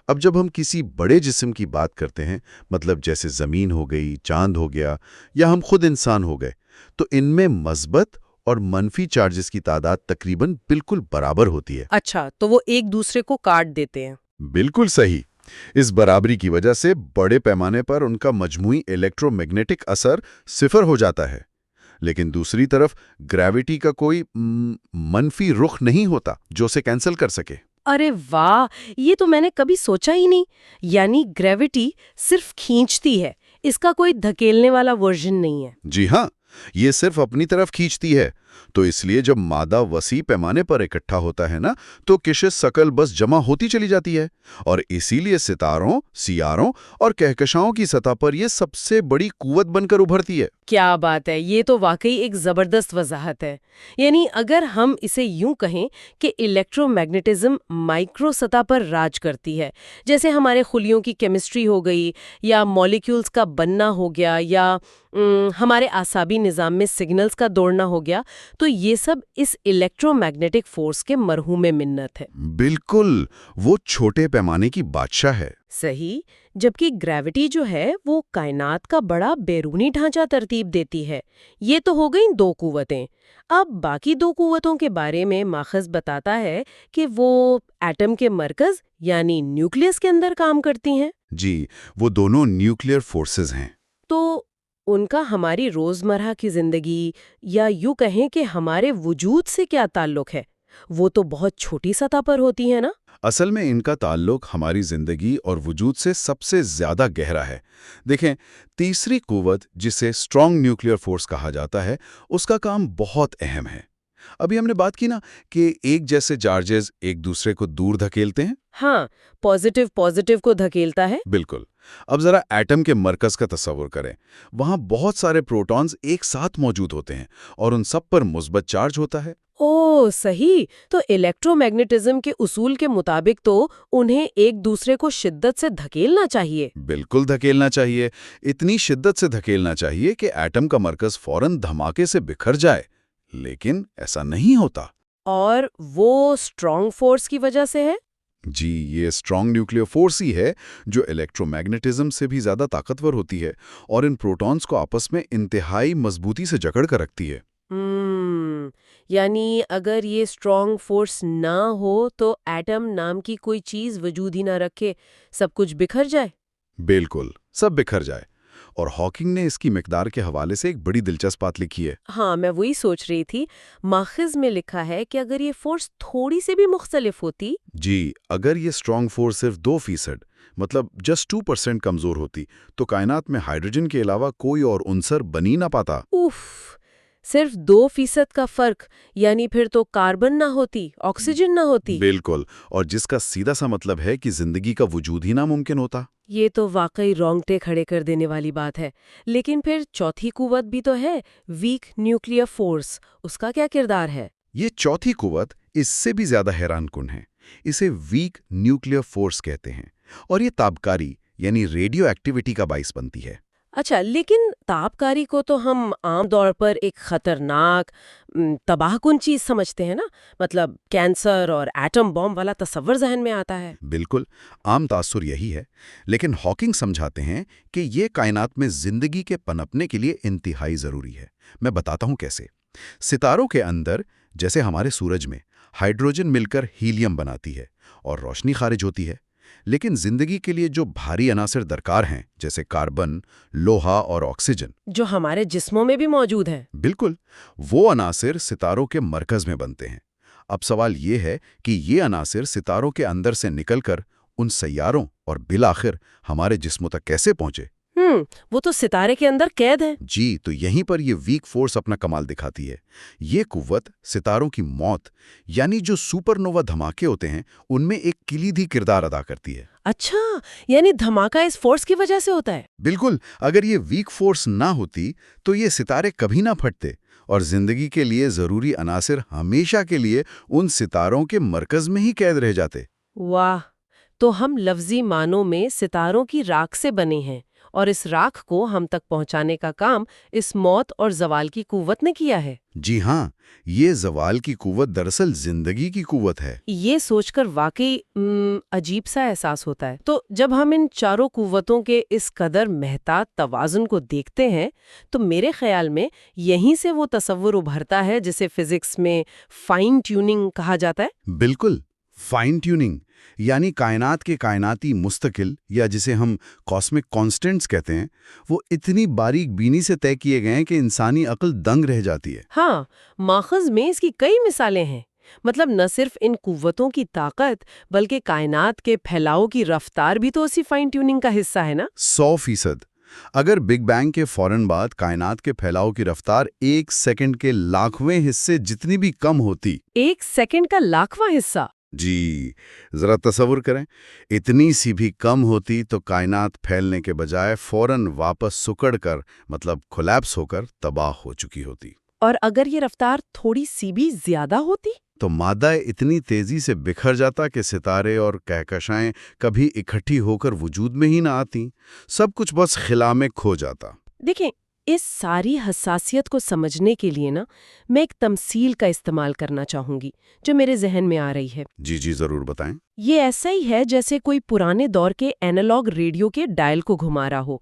اب جب ہم کسی بڑے جسم کی بات کرتے ہیں، مطلب جیسے زمین ہو گئی، چاند ہو گیا، یا ہم خود انسان ہو گئے، تو ان میں مثبت اور منفی چارجز کی تعداد تقریباً بالکل برابر ہوتی ہے۔ اچھا، تو وہ ایک دوسرے کو کاٹ دیتے ہیں۔ بالکل صحیح۔ اس برابری کی وجہ سے بڑے پیمانے پر ان کا مجموعی الیکٹرو میگنیٹک اثر صفر ہو جاتا ہے، لیکن دوسری طرف گریوٹی کا کوئی منفی رخ نہیں ہوتا جو اسے کینسل کر سکے۔ ارے واہ، یہ تو میں نے کبھی سوچا ہی نہیں۔ یعنی گریوٹی صرف کھینچتی ہے، اس کا کوئی دھکیلنے والا ورژن نہیں ہے۔ جی ہاں، یہ صرف اپنی طرف کھینچتی ہے۔ تو اس لیے جب مادہ وسیع پیمانے پر اکٹھا ہوتا ہے نا، تو کشش ثقل بس جمع ہوتی چلی جاتی ہے، اور اسی لیے ستاروں، سیاروں اور کہکشاؤں کی سطح پر یہ سب سے بڑی قوت بن کر ابھرتی ہے۔ کیا بات ہے، یہ تو واقعی ایک زبردست وضاحت ہے۔ یعنی اگر ہم اسے یوں کہیں کہ الیکٹرو میگنیٹزم مائکرو سطح پر راج کرتی ہے، جیسے ہمارے خلیوں کی کیمسٹری ہو گئی، یا مالیکیولز کا بننا ہو گیا، یا ہمارے اعصابی نظام میں سگنلز کا دوڑنا ہو گیا، تو یہ سب اس الیکٹرو میگنیٹک فورس کے مرہون منت ہے۔ بالکل، وہ چھوٹے پیمانے کی بادشاہ ہے۔ صحیح، جبکہ گریوٹی جو ہے وہ کائنات کا بڑا بیرونی ڈھانچہ ترتیب دیتی ہے۔ یہ تو ہو گئیں 2 قوتیں۔ اب باقی 2 قوتوں کے بارے میں ماخذ بتاتا ہے کہ وہ ایٹم کے مرکز یعنی نیوکلیس کے اندر کام کرتی ہیں۔ جی، وہ دونوں نیوکلیئر فورسز ہیں۔ تو ان کا ہماری روزمرہ کی زندگی یا یوں کہیں کہ ہمارے وجود سے کیا تعلق ہے؟ وہ تو بہت چھوٹی سطح پر ہوتی ہے نا؟ اصل میں ان کا تعلق ہماری زندگی اور وجود سے سب سے زیادہ گہرا ہے۔ دیکھیں، تیسری قوت جسے اسٹرانگ نیوکلیئر فورس کہا جاتا ہے، اس کا کام بہت اہم ہے۔ ابھی ہم نے بات کی نا کہ ایک جیسے چارجز ایک دوسرے کو دور دھکیلتے ہیں۔ ہاں، پازیٹیو کو دھکیلتا ہے۔ بالکل۔ اب ذرا ایٹم کے مرکز کا تصور کریں۔ وہاں بہت سارے پروٹونز ایک ساتھ موجود ہوتے ہیں، اور ان سب پر مثبت چارج ہوتا ہے۔ اوہ صحیح، تو الیکٹرو میگنیٹزم کے اصول کے مطابق تو انہیں ایک دوسرے کو شدت سے دھکیلنا چاہیے۔ بالکل دھکیلنا چاہیے، اتنی شدت سے دھکیلنا چاہیے کہ ایٹم کا مرکز فوراً دھماکے سے بکھر جائے، لیکن ایسا نہیں ہوتا۔ اور وہ اسٹرانگ فورس کی وجہ سے ہے؟ جی، یہ اسٹرانگ نیوکلیئر فورس ہی ہے جو الیکٹرو میگنیٹزم سے بھی زیادہ طاقتور ہوتی ہے، اور ان پروٹونز کو آپس میں انتہائی مضبوطی سے جکڑ کر رکھتی ہے۔ یعنی اگر یہ اسٹرانگ فورس نہ ہو تو ایٹم نام کی کوئی چیز وجود ہی نہ رکھے، سب کچھ بکھر جائے۔ بالکل، سب بکھر جائے، اور ہاکنگ نے اس کی مقدار کے حوالے سے ایک بڑی دلچسپ بات لکھی ہے۔ ہاں، میں وہی سوچ رہی تھی، ماخذ میں لکھا ہے کہ اگر یہ فورس تھوڑی سی بھی مختلف ہوتی جی، اگر یہ اسٹرانگ فورس صرف 2% مطلب جسٹ 2% کمزور ہوتی تو کائنات میں ہائیڈروجن کے علاوہ کوئی اور عنصر بن ہی نہ پاتا۔ اوف، صرف 2% کا فرق، یعنی پھر تو کاربن نہ ہوتی، آکسیجن نہ ہوتی۔ بالکل، اور جس کا سیدھا سا مطلب ہے کہ زندگی کا وجود ہی ناممکن ہوتا۔ یہ تو واقعی رونگٹے کھڑے کر دینے والی بات ہے۔ لیکن پھر چوتھی قوت بھی تو ہے، ویک نیوکلیئر فورس، اس کا کیا کردار ہے؟ یہ چوتھی قوت اس سے بھی زیادہ حیران کن ہے۔ اسے ویک نیوکلیئر فورس کہتے ہیں اور یہ تابکاری یعنی ریڈیو ایکٹیویٹی کا باعث بنتی ہے۔ اچھا، لیکن تابکاری کو تو ہم عام طور پر ایک خطرناک، تباہ کن چیز سمجھتے ہیں نا، مطلب کینسر اور ایٹم بم والا تصور ذہن میں آتا ہے۔ بالکل، عام تاثر یہی ہے، لیکن ہاکنگ سمجھاتے ہیں کہ یہ کائنات میں زندگی کے پنپنے کے لیے انتہائی ضروری ہے۔ میں بتاتا ہوں کیسے۔ ستاروں کے اندر، جیسے ہمارے سورج میں، ہائیڈروجن مل کر ہیلیم بناتی ہے اور روشنی خارج ہوتی ہے، لیکن زندگی کے لیے جو بھاری عناصر درکار ہیں، جیسے کاربن، لوہا اور آکسیجن، جو ہمارے جسموں میں بھی موجود ہیں۔ بالکل، وہ عناصر ستاروں کے مرکز میں بنتے ہیں۔ اب سوال یہ ہے کہ یہ عناصر ستاروں کے اندر سے نکل کر ان سیاروں اور بالآخر ہمارے جسموں تک کیسے پہنچے؟ وہ تو ستارے کے اندر قید ہے۔ جی، تو یہیں پر یہ ویک فورس اپنا کمال دکھاتی ہے۔ یہ قوت ستاروں کی موت، یعنی جو سپر نووا دھماکے ہوتے ہیں، ان میں ایک کلیدی کردار ادا کرتی ہے۔ اچھا، یعنی دھماکہ اس فورس کی وجہ سے ہوتا ہے؟ بالکل، اگر یہ ویک فورس نہ ہوتی تو یہ ستارے کبھی نہ پھٹتے اور زندگی کے لیے ضروری عناصر ہمیشہ کے لیے ان ستاروں کے مرکز میں ہی قید رہ جاتے۔ واہ، تو ہم لفظی معنوں میں ستاروں کی راکھ سے بنے ہیں، اور اس راکھ کو ہم تک پہنچانے کا کام اس موت اور زوال کی قوت نے کیا ہے۔ جی ہاں، یہ زوال کی قوت دراصل زندگی کی قوت ہے۔ یہ سوچ کر واقعی عجیب سا احساس ہوتا ہے۔ تو جب ہم ان چاروں قوتوں کے اس قدر محتاط توازن کو دیکھتے ہیں تو میرے خیال میں یہیں سے وہ تصور ابھرتا ہے جسے فزکس میں فائن ٹیوننگ کہا جاتا ہے۔ بالکل، فائن ٹیوننگ یعنی کائنات کے کائناتی مستقل، یا جسے ہم کاسمک کانسٹنٹس کہتے ہیں، وہ اتنی باریک بینی سے طے کیے گئے ہیں کہ انسانی عقل دنگ رہ جاتی ہے۔ ہاں، ماخذ میں اس کی کئی مثالیں ہیں۔ مطلب نہ صرف ان قوتوں کی طاقت بلکہ کائنات کے پھیلاؤ کی رفتار بھی تو اسی فائن ٹیوننگ کا حصہ ہے نا۔ 100%۔ اگر بگ بینگ کے فوراً بعد کائنات کے پھیلاؤ کی رفتار 1 سیکنڈ کے لاکھویں حصے جتنی بھی کم ہوتی، 1 سیکنڈ کا لاکھواں حصہ؟ جی، ذرا تصور کریں، اتنی سی بھی کم ہوتی تو کائنات پھیلنے کے بجائے فوراً واپس سکڑ کر، مطلب کولیپس ہو کر تباہ ہو چکی ہوتی۔ اور اگر یہ رفتار تھوڑی سی بھی زیادہ ہوتی تو مادہ اتنی تیزی سے بکھر جاتا کہ ستارے اور کہکشائیں کبھی اکٹھی ہو کر وجود میں ہی نہ آتی، سب کچھ بس خلا میں کھو جاتا۔ دیکھیں، اس ساری حساسیت کو سمجھنے کے لیے نا میں ایک تمثیل کا استعمال کرنا چاہوں گی جو میرے ذہن میں آ رہی ہے۔ جی جی، ضرور بتائیں۔ یہ ایسا ہی ہے جیسے کوئی پرانے دور کے اینالاگ ریڈیو کے ڈائل کو گھما رہا ہو۔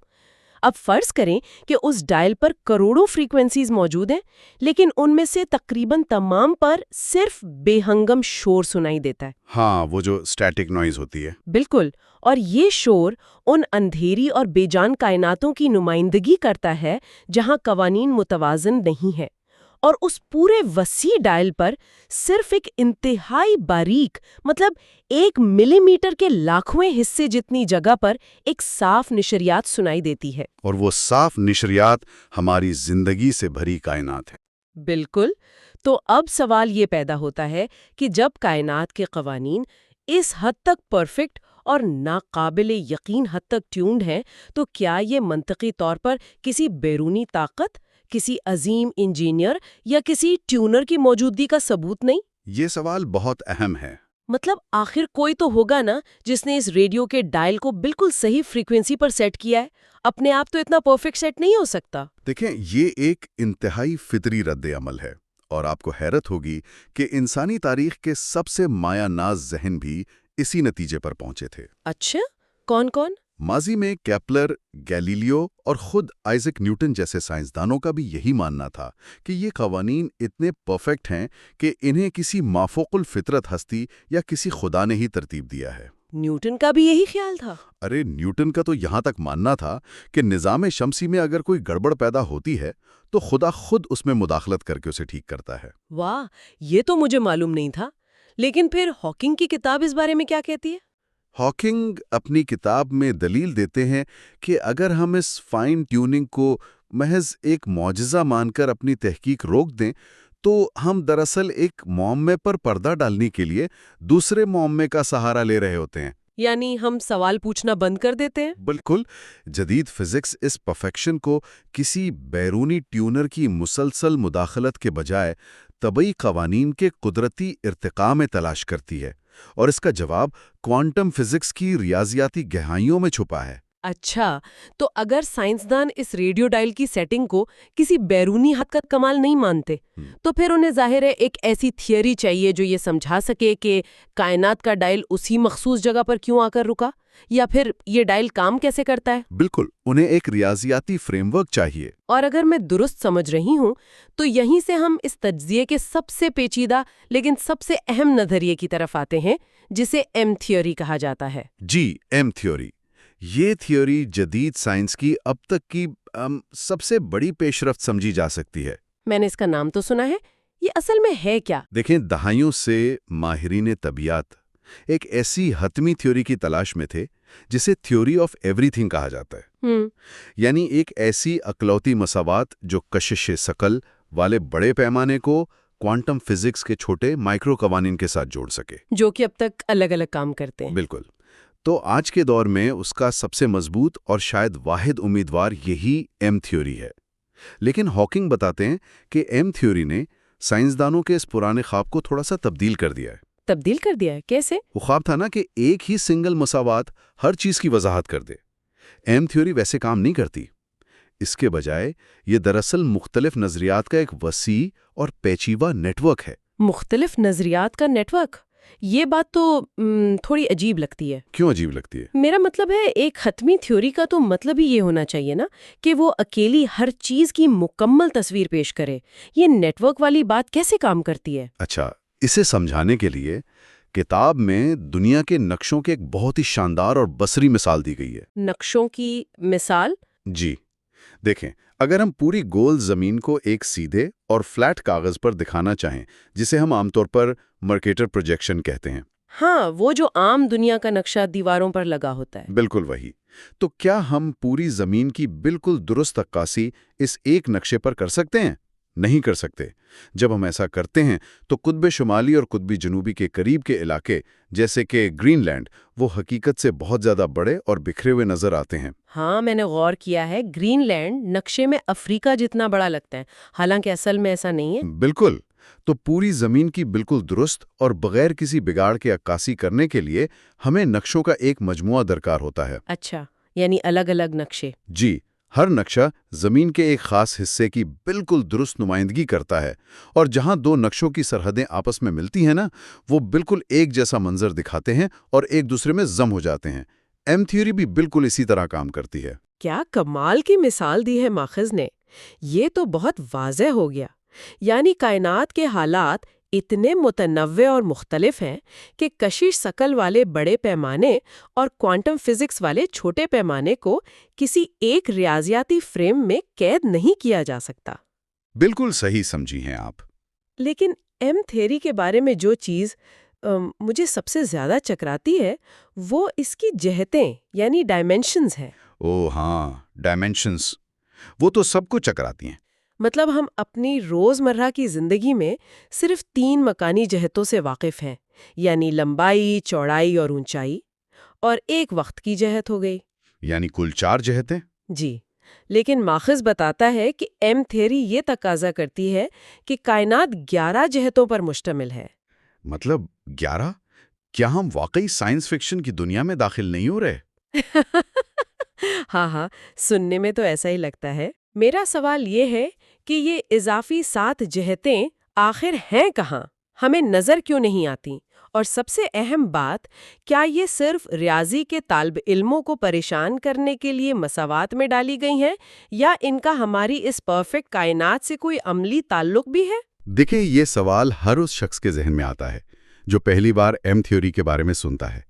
اب فرض کریں کہ اس ڈائل پر کروڑوں فریکوینسیز موجود ہیں، لیکن ان میں سے تقریباً تمام پر صرف بے ہنگم شور سنائی دیتا ہے۔ ہاں، وہ جو اسٹیٹک نوائز ہوتی ہے۔ بالکل، اور یہ شور ان اندھیری اور بے جان کائناتوں کی نمائندگی کرتا ہے جہاں قوانین متوازن نہیں ہے، اور اس پورے وسیع ڈائل پر صرف ایک انتہائی باریک، مطلب 1 ملی میٹر کے لاکھویں حصے جتنی جگہ پر ایک صاف نشریات سنائی دیتی ہے۔ اور وہ صاف نشریات ہماری زندگی سے بھری کائنات ہے۔ بالکل، تو اب سوال یہ پیدا ہوتا ہے کہ جب کائنات کے قوانین اس حد تک پرفیکٹ اور ناقابل یقین حد تک ٹیونڈ ہیں، تو کیا یہ منطقی طور پر کسی بیرونی طاقت، کسی عظیم انجینئر یا کسی ٹیونر کی موجودگی کا ثبوت نہیں؟ یہ سوال بہت اہم ہے۔ مطلب آخر کوئی تو ہوگا نا جس نے اس ریڈیو کے ڈائل کو بالکل صحیح فریکوینسی پر سیٹ کیا ہے۔ اپنے آپ تو اتنا پرفیکٹ سیٹ نہیں ہو سکتا۔ دیکھیں، یہ ایک انتہائی فطری رد عمل ہے، اور آپ کو حیرت ہوگی کہ انسانی تاریخ کے سب سے مایہ ناز ذہن بھی اسی نتیجے پر پہنچے تھے۔ اچھا، کون کون؟ ماضی میں کیپلر، گیلیلیو اور خود آئزک نیوٹن جیسے سائنسدانوں کا بھی یہی ماننا تھا کہ یہ قوانین اتنے پرفیکٹ ہیں کہ انہیں کسی مافوق الفطرت ہستی یا کسی خدا نے ہی ترتیب دیا ہے۔ نیوٹن کا بھی یہی خیال تھا؟ ارے نیوٹن کا تو یہاں تک ماننا تھا کہ نظام شمسی میں اگر کوئی گڑبڑ پیدا ہوتی ہے تو خدا خود اس میں مداخلت کر کے اسے ٹھیک کرتا ہے۔ واہ، یہ تو مجھے معلوم نہیں تھا۔ لیکن پھر ہاکنگ کی کتاب اس بارے میں کیا کہتی ہے؟ ہاکنگ اپنی کتاب میں دلیل دیتے ہیں کہ اگر ہم اس فائن ٹیوننگ کو محض ایک معجزہ مان کر اپنی تحقیق روک دیں تو ہم دراصل ایک معمے پر پردہ ڈالنے کے لیے دوسرے معمے کا سہارا لے رہے ہوتے ہیں۔ یعنی ہم سوال پوچھنا بند کر دیتے ہیں؟ بالکل۔ جدید فزکس اس پرفیکشن کو کسی بیرونی ٹیونر کی مسلسل مداخلت کے بجائے طبعی قوانین کے قدرتی ارتقاء میں تلاش کرتی ہے، اور اس کا جواب کوانٹم فزکس کی ریاضیاتی گہرائیوں میں چھپا ہے۔ اچھا، تو اگر سائنسدان اس ریڈیو ڈائل کی سیٹنگ کو کسی بیرونی حد کا کمال نہیں مانتے تو پھر انہیں ظاہر ہے ایک ایسی تھیوری چاہیے جو یہ سمجھا سکے کہ کائنات کا ڈائل اسی مخصوص جگہ پر کیوں آ کر رکا، یا پھر یہ ڈائل کام کیسے کرتا ہے۔ بالکل، انہیں ایک ریاضیاتی فریم ورک چاہیے۔ اور اگر میں درست سمجھ رہی ہوں تو یہیں سے ہم اس تجزیے کے سب سے پیچیدہ لیکن سب سے اہم نظریے کی طرف آتے ہیں جسے ایم تھیوری کہا جاتا ہے۔ جی، ایم تھیوری۔ یہ تھیوری جدید سائنس کی اب تک کی سب سے بڑی پیش رفت سمجھی جا سکتی ہے۔ میں نے اس کا نام تو سنا ہے، یہ اصل میں ہے کیا؟ دیکھیں، دہائیوں سے ماہرین طبیعت ایک ایسی حتمی تھیوری کی تلاش میں تھے جسے تھیوری آف ایوری تھنگ کہا جاتا ہے۔ یعنی ایک ایسی اکلوتی مساوات جو کشش ثقل والے بڑے پیمانے کو کوانٹم فزکس کے چھوٹے مائکرو قوانین کے ساتھ جوڑ سکے، جو کہ اب تک الگ الگ کام کرتے ہیں۔ بالکل۔ تو آج کے دور میں اس کا سب سے مضبوط اور شاید واحد امیدوار یہی ایم تھیوری ہے۔ لیکن ہاکنگ بتاتے ہیں کہ ایم تھیوری نے سائنسدانوں کے اس پرانے خواب کو تھوڑا سا تبدیل کر دیا ہے۔ تبدیل کر دیا ہے؟ کیسے؟ وہ خواب تھا نا کہ ایک ہی سنگل مساوات ہر چیز کی وضاحت کر دے۔ ایم تھیوری ویسے کام نہیں کرتی۔ اس کے بجائے یہ دراصل مختلف نظریات کا ایک وسیع اور پیچیدہ نیٹ ورک ہے۔ مختلف نظریات کا نیٹ ورک؟ یہ بات تو تھوڑی عجیب لگتی ہے۔ کیوں عجیب لگتی ہے؟ میرا مطلب ہے ایک حتمی تھیوری کا تو مطلب ہی یہ ہونا چاہیے نا کہ وہ اکیلی ہر چیز کی مکمل تصویر پیش کرے۔ یہ نیٹ ورک والی بات کیسے کام کرتی ہے؟ اچھا، اسے سمجھانے کے لیے کتاب میں دنیا کے نقشوں کی ایک بہت ہی شاندار اور بصری مثال دی گئی ہے۔ نقشوں کی مثال؟ جی، دیکھیں، اگر ہم پوری گول زمین کو ایک سیدھے اور فلیٹ کاغذ پر دکھانا چاہیں، جسے ہم عام طور پر مرکیٹر پروجیکشن کہتے ہیں۔ ہاں، وہ جو عام دنیا کا نقشہ دیواروں پر لگا ہوتا ہے۔ بالکل وہی۔ تو کیا ہم پوری زمین کی بالکل درست عکاسی اس ایک نقشے پر کر سکتے ہیں؟ نہیں کر سکتے۔ جب ہم ایسا کرتے ہیں تو قطب شمالی اور قطب جنوبی کے قریب کے علاقے جیسے کہ گرین لینڈ وہ حقیقت سے بہت زیادہ بڑے اور بکھرے ہوئے نظر آتے ہیں۔ ہاں، میں نے غور کیا ہے، گرین لینڈ نقشے میں افریقہ جتنا بڑا لگتا ہے، حالانکہ اصل میں ایسا نہیں ہے۔ بالکل۔ تو پوری زمین کی بالکل درست اور بغیر کسی بگاڑ کے عکاسی کرنے کے لیے ہمیں نقشوں کا ایک مجموعہ درکار ہوتا ہے۔ اچھا، یعنی الگ الگ نقشے۔ جی، ہر نقشہ زمین کے ایک خاص حصے کی بالکل درست نمائندگی کرتا ہے، اور جہاں دو نقشوں کی سرحدیں آپس میں ملتی ہیں نا، وہ بالکل ایک جیسا منظر دکھاتے ہیں اور ایک دوسرے میں ضم ہو جاتے ہیں۔ ایم تھیوری بھی بالکل اسی طرح کام کرتی ہے۔ کیا کمال کی مثال دی ہے ماخذ نے! یہ تو بہت واضح ہو گیا۔ یعنی کائنات کے حالات اتنے متنوع اور مختلف ہیں کہ کشش ثقل والے بڑے پیمانے اور کوانٹم فزکس والے چھوٹے پیمانے کو کسی ایک ریاضیاتی فریم میں قید نہیں کیا جا سکتا۔ بالکل صحیح سمجھی ہیں آپ۔ لیکن ایم تھیوری کے بارے میں جو چیز مجھے سب سے زیادہ چکراتی ہے وہ اس کی جہتیں یعنی ڈائمینشنز ہیں۔ او ہاں، ڈائمینشنز، وہ تو سب کو چکراتی ہیں۔ مطلب ہم اپنی روزمرہ کی زندگی میں صرف 3 مکانی جہتوں سے واقف ہیں، یعنی لمبائی، چوڑائی اور اونچائی، اور ایک وقت کی جہت ہو گئی۔ یعنی کل 4 جہتیں؟ جی، لیکن ماخذ بتاتا ہے کہ ایم تھیوری یہ تقاضا کرتی ہے کہ کائنات 11 جہتوں پر مشتمل ہے۔ مطلب 11؟ کیا ہم واقعی سائنس فکشن کی دنیا میں داخل نہیں ہو رہے؟ ہاں، سننے میں تو ایسا ہی لگتا ہے۔ میرا سوال یہ ہے کہ یہ اضافی 7 جہتیں آخر ہیں کہاں؟ ہمیں نظر کیوں نہیں آتی؟ اور سب سے اہم بات، کیا یہ صرف ریاضی کے طالب علموں کو پریشان کرنے کے لیے مساوات میں ڈالی گئی ہیں، یا ان کا ہماری اس پرفیکٹ کائنات سے کوئی عملی تعلق بھی ہے؟ دیکھیں، یہ سوال ہر اس شخص کے ذہن میں آتا ہے جو پہلی بار ایم تھیوری کے بارے میں سنتا ہے۔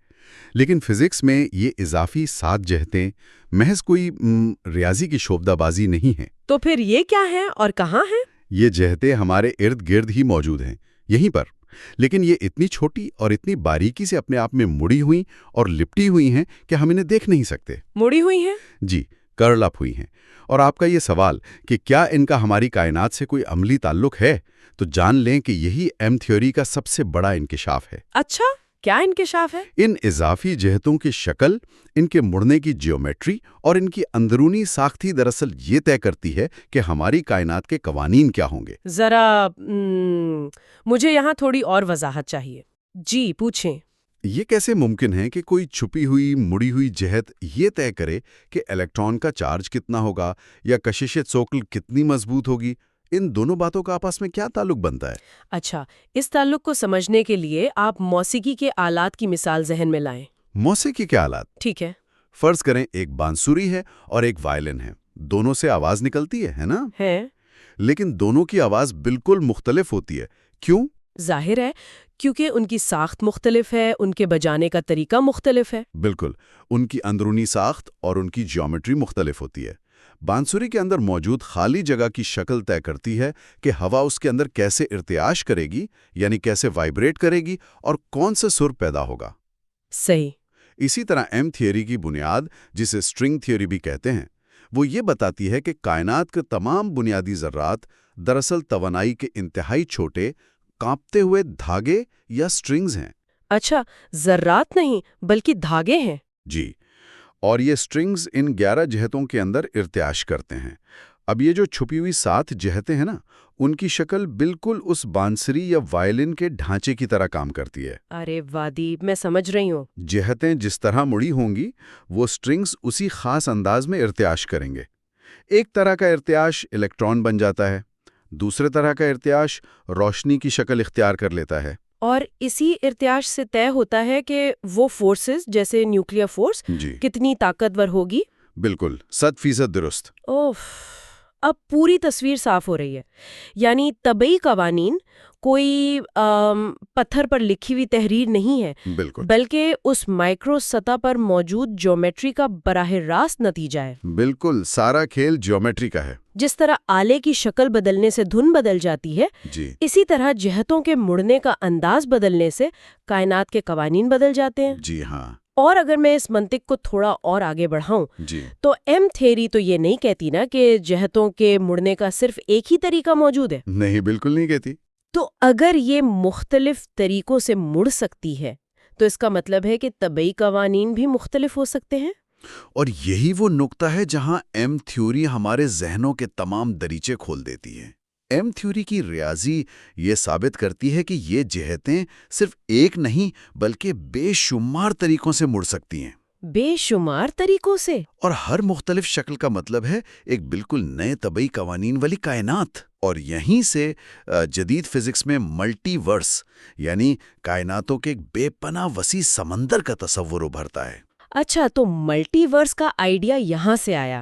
لیکن فزکس میں یہ اضافی 7 جہتیں محض کوئی ریاضی کی شعبدہ بازی نہیں ہیں۔ تو پھر یہ کیا ہے اور کہاں ہے؟ یہ جہتیں ہمارے ارد گرد ہی موجود ہیں، یہیں پر، لیکن یہ اتنی چھوٹی اور اتنی باریکی سے اپنے آپ میں مڑی ہوئی اور لپٹی ہوئی ہیں کہ ہم انہیں دیکھ نہیں سکتے۔ مڑی ہوئی ہیں؟ جی، کرل اپ ہوئی ہیں۔ اور آپ کا یہ سوال کہ کیا ان کا ہماری کائنات سے کوئی عملی تعلق ہے، تو جان لیں کہ یہی ایم تھیوری کا سب سے بڑا انکشاف ہے۔ اچھا، کیا انکشاف ہے؟ ان اضافی جہتوں کی شکل، ان کے مڑنے کی جیومیٹری اور ان کی اندرونی ساخت ہی دراصل یہ طے کرتی ہے کہ ہماری کائنات کے قوانین کیا ہوں گے۔ ذرا مجھے یہاں تھوڑی اور وضاحت چاہیے۔ جی پوچھیں۔ یہ کیسے ممکن ہے کہ کوئی چھپی ہوئی مڑی ہوئی جہت یہ طے کرے کہ الیکٹران کا چارج کتنا ہوگا یا کشش ثقل کتنی مضبوط ہوگی؟ ان دونوں باتوں کا آپس میں کیا تعلق بنتا ہے؟ اچھا، اس تعلق کو سمجھنے کے لیے آپ موسیقی کے آلات کی مثال ذہن میں لائیں۔ موسیقی کے آلات؟ ٹھیک ہے۔ فرض کریں ایک بانسری ہے اور ایک وائلن ہے، دونوں سے آواز نکلتی ہے نا؟ ہے۔ لیکن دونوں کی آواز بالکل مختلف ہوتی ہے، کیوں؟ ظاہر ہے، کیونکہ ان کی ساخت مختلف ہے، ان کے بجانے کا طریقہ مختلف ہے۔ بالکل، ان کی اندرونی ساخت اور ان کی جیومیٹری مختلف ہوتی ہے۔ بانسری کے اندر موجود خالی جگہ کی شکل طے کرتی ہے کہ ہوا اس کے اندر کیسے ارتعاش کرے گی، یعنی کیسے وائبریٹ کرے گی اور کون سے سر پیدا ہوگا۔ صحیح۔ اسی طرح ایم تھیوری کی بنیاد، جسے اسٹرنگ تھیوری بھی کہتے ہیں، وہ یہ بتاتی ہے کہ کائنات کے تمام بنیادی ذرات دراصل توانائی کے انتہائی چھوٹے، کانپتے ہوئے دھاگے یا سٹرنگز ہیں۔ اچھا، ذرات نہیں بلکہ دھاگے ہیں۔ جی، اور یہ سٹرنگز ان 11 جہتوں کے اندر ارتعاش کرتے ہیں۔ اب یہ جو چھپی ہوئی 7 جہتیں ہیں نا، ان کی شکل بالکل اس بانسری یا وائلن کے ڈھانچے کی طرح کام کرتی ہے۔ ارے وادی، میں سمجھ رہی ہوں۔ جہتیں جس طرح مڑی ہوں گی، وہ سٹرنگز اسی خاص انداز میں ارتعاش کریں گے۔ ایک طرح کا ارتعاش الیکٹران بن جاتا ہے، دوسرے طرح کا ارتعاش روشنی کی شکل اختیار کر لیتا ہے۔ اور اسی ارتعاش سے طے ہوتا ہے کہ وہ فورسز جیسے نیوکلیئر فورس جی کتنی طاقتور ہوگی۔ بالکل، 100% درست۔ اوف، اب پوری تصویر صاف ہو رہی ہے۔ یعنی طبعی قوانین کوئی پتھر پر لکھی ہوئی تحریر نہیں ہے، بالکل بلکہ اس مائکرو سطح پر موجود جیومیٹری کا براہ راست نتیجہ ہے۔ بالکل، سارا کھیل جیومیٹری کا ہے۔ جس طرح آلے کی شکل بدلنے سے دھن بدل جاتی ہے، جی اسی طرح جہتوں کے مڑنے کا انداز بدلنے سے کائنات کے قوانین بدل جاتے ہیں۔ جی ہاں اور اگر میں اس منطق کو تھوڑا اور آگے بڑھاؤں جی تو ایم تھیوری تو یہ نہیں کہتی نا کہ جہتوں کے مڑنے کا صرف ایک ہی طریقہ موجود ہے۔ نہیں، بالکل نہیں کہتی۔ تو اگر یہ مختلف طریقوں سے مڑ سکتی ہے تو اس کا مطلب ہے کہ طبعی قوانین بھی مختلف ہو سکتے ہیں۔ اور یہی وہ نقطہ ہے جہاں ایم تھیوری ہمارے ذہنوں کے تمام دریچے کھول دیتی ہے۔ ایم تھیوری کی ریاضی یہ ثابت کرتی ہے کہ یہ جہتیں صرف ایک نہیں بلکہ بے شمار طریقوں سے مڑ سکتی ہیں۔ بے شمار طریقوں سے؟ اور ہر مختلف شکل کا مطلب ہے ایک بالکل نئے طبعی قوانین والی کائنات۔ اور یہیں سے جدید فزکس میں ملٹی ورس یعنی کائناتوں کے ایک بے پناہ وسیع سمندر کا تصور ابھرتا ہے۔ اچھا، تو ملٹی ورس کا آئیڈیا یہاں سے آیا۔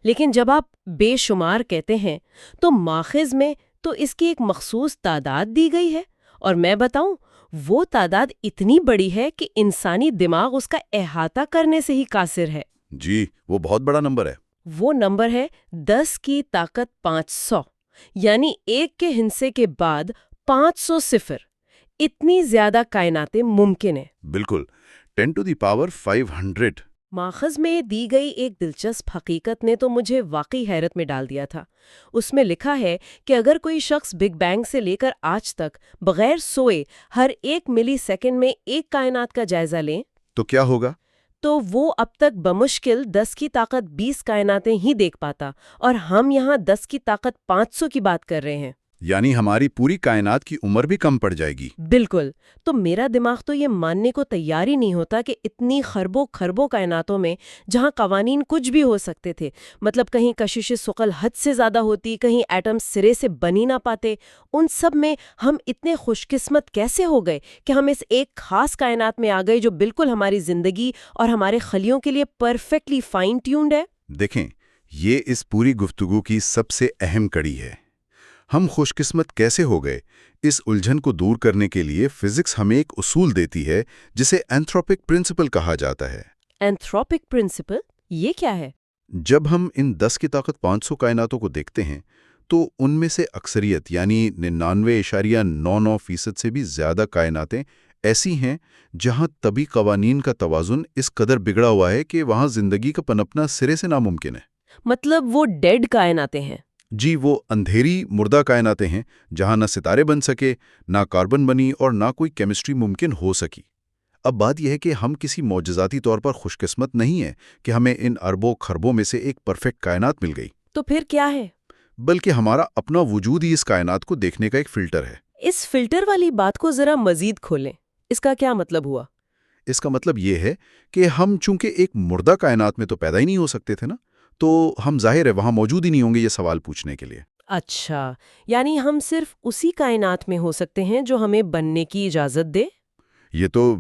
لیکن جب آپ بے شمار کہتے ہیں تو ماخذ میں تو اس کی ایک مخصوص تعداد دی گئی ہے، اور میں بتاؤں وہ تعداد اتنی بڑی ہے کہ انسانی دماغ اس کا احاطہ کرنے سے ہی قاصر ہے۔ جی، وہ بہت بڑا نمبر ہے۔ وہ نمبر ہے 10 کی طاقت 500، یعنی ایک کے ہندسے کے بعد 500 صفر۔ اتنی زیادہ کائناتیں ممکن ہیں۔ بالکل، 10 to the power 500۔ ماخذ میں دی گئی ایک دلچسپ حقیقت نے تو مجھے واقعی حیرت میں ڈال دیا تھا۔ اس میں لکھا ہے کہ اگر کوئی شخص بگ بینگ سے لے کر آج تک بغیر سوئے ہر 1 ملی سیکنڈ میں ایک کائنات کا جائزہ لیں تو کیا ہوگا؟ تو وہ اب تک بمشکل 10 کی طاقت 20 کائناتیں ہی دیکھ پاتا، اور ہم یہاں 10 کی طاقت 500 کی بات کر رہے ہیں۔ یعنی ہماری پوری کائنات کی عمر بھی کم پڑ جائے گی۔ بالکل۔ تو میرا دماغ تو یہ ماننے کو تیار ہی نہیں ہوتا کہ اتنی خربوں خربوں کائناتوں میں جہاں قوانین کچھ بھی ہو سکتے تھے، مطلب کہیں کشش ثقل حد سے زیادہ ہوتی، کہیں ایٹم سرے سے بن ہی نہ پاتے، ان سب میں ہم اتنے خوش قسمت کیسے ہو گئے کہ ہم اس ایک خاص کائنات میں آ گئے جو بالکل ہماری زندگی اور ہمارے خلیوں کے لیے پرفیکٹلی فائن ٹیونڈ ہے۔ دیکھیں، یہ اس پوری گفتگو کی سب سے اہم کڑی ہے۔ ہم خوش قسمت کیسے ہو گئے؟ اس الجھن کو دور کرنے کے لیے فزکس ہمیں ایک اصول دیتی ہے جسے اینتھروپک پرنسپل کہا جاتا ہے۔ اینتھروپک پرنسپل یہ کیا ہے؟ جب ہم ان 10 کی طاقت 500 کائناتوں کو دیکھتے ہیں تو ان میں سے اکثریت یعنی 99.99% سے بھی زیادہ کائناتیں ایسی ہیں جہاں طبی قوانین کا توازن اس قدر بگڑا ہوا ہے کہ وہاں زندگی کا پنپنا سرے سے ناممکن ہے۔ مطلب وہ ڈیڈ کائناتیں ہیں؟ جی، وہ اندھیری مردہ کائناتیں ہیں جہاں نہ ستارے بن سکے، نہ کاربن بنی اور نہ کوئی کیمسٹری ممکن ہو سکی۔ اب بات یہ ہے کہ ہم کسی معجزاتی طور پر خوش قسمت نہیں ہیں کہ ہمیں ان اربوں خربوں میں سے ایک پرفیکٹ کائنات مل گئی، تو پھر کیا ہے؟ بلکہ ہمارا اپنا وجود ہی اس کائنات کو دیکھنے کا ایک فلٹر ہے۔ اس فلٹر والی بات کو ذرا مزید کھولیں، اس کا کیا مطلب ہوا؟ اس کا مطلب یہ ہے کہ ہم چونکہ ایک مردہ کائنات میں تو پیدا ہی نہیں ہو سکتے تھے نا، تو ہم ظاہر ہے وہاں موجود ہی نہیں ہوں گے یہ سوال پوچھنے کے لیے۔ اچھا، یعنی ہم صرف اسی کائنات میں ہو سکتے ہیں جو ہمیں بننے کی اجازت دے؟ یہ تو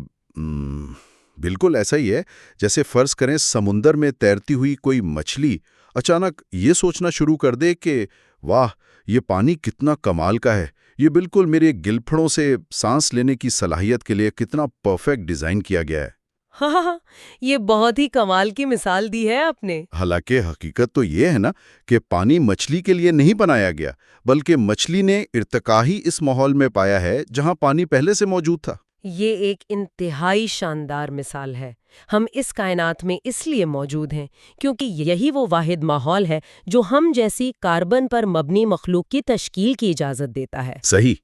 بالکل ایسا ہی ہے جیسے فرض کریں سمندر میں تیرتی ہوئی کوئی مچھلی اچانک یہ سوچنا شروع کر دے کہ واہ، یہ پانی کتنا کمال کا ہے، یہ بالکل میرے گلپھڑوں سے سانس لینے کی صلاحیت کے لیے کتنا پرفیکٹ ڈیزائن کیا گیا ہے۔ ہاں ہاں ہاں، یہ بہت ہی کمال کی مثال دی ہے آپ نے۔ حالانکہ حقیقت تو یہ ہے نا کہ پانی مچھلی کے لیے نہیں بنایا گیا، بلکہ مچھلی نے ارتقا ہی اس ماحول میں پایا ہے جہاں پانی پہلے سے موجود تھا۔ یہ ایک انتہائی شاندار مثال ہے۔ ہم اس کائنات میں اس لیے موجود ہیں کیونکہ یہی وہ واحد ماحول ہے جو ہم جیسی کاربن پر مبنی مخلوق کی تشکیل کی اجازت دیتا ہے۔ صحیح۔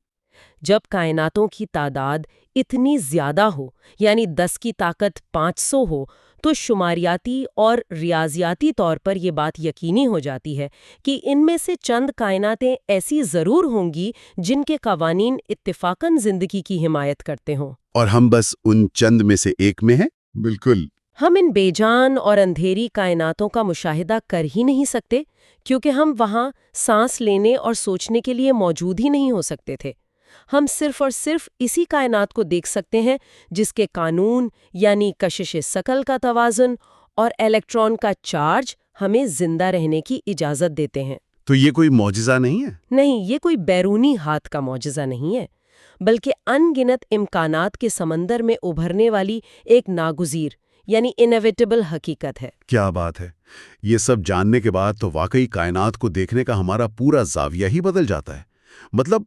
جب کائناتوں کی تعداد اتنی زیادہ ہو، یعنی 10 کی طاقت 500 ہو، تو شماریاتی اور ریاضیاتی طور پر یہ بات یقینی ہو جاتی ہے کہ ان میں سے چند کائناتیں ایسی ضرور ہوں گی جن کے قوانین اتفاقاً زندگی کی حمایت کرتے ہوں۔ اور ہم بس ان چند میں سے ایک میں ہیں؟ بالکل۔ ہم ان بے جان اور اندھیری کائناتوں کا مشاہدہ کر ہی نہیں سکتے کیونکہ ہم وہاں سانس لینے اور سوچنے کے لیے موجود ہی نہیں ہو سکتے تھے۔ ہم صرف اور صرف اسی کائنات کو دیکھ سکتے ہیں جس کے قانون یعنی کشش ثقل کا توازن اور الیکٹران کا چارج ہمیں زندہ رہنے کی اجازت دیتے ہیں۔ تو یہ کوئی معجزہ نہیں ہے؟ نہیں، یہ کوئی بیرونی ہاتھ کا معجزہ نہیں ہے، بلکہ ان گنت امکانات کے سمندر میں ابھرنے والی ایک ناگزیر یعنی انیویٹیبل حقیقت ہے۔ کیا بات ہے! یہ سب جاننے کے بعد تو واقعی کائنات کو دیکھنے کا ہمارا پورا زاویہ ہی بدل جاتا ہے۔ مطلب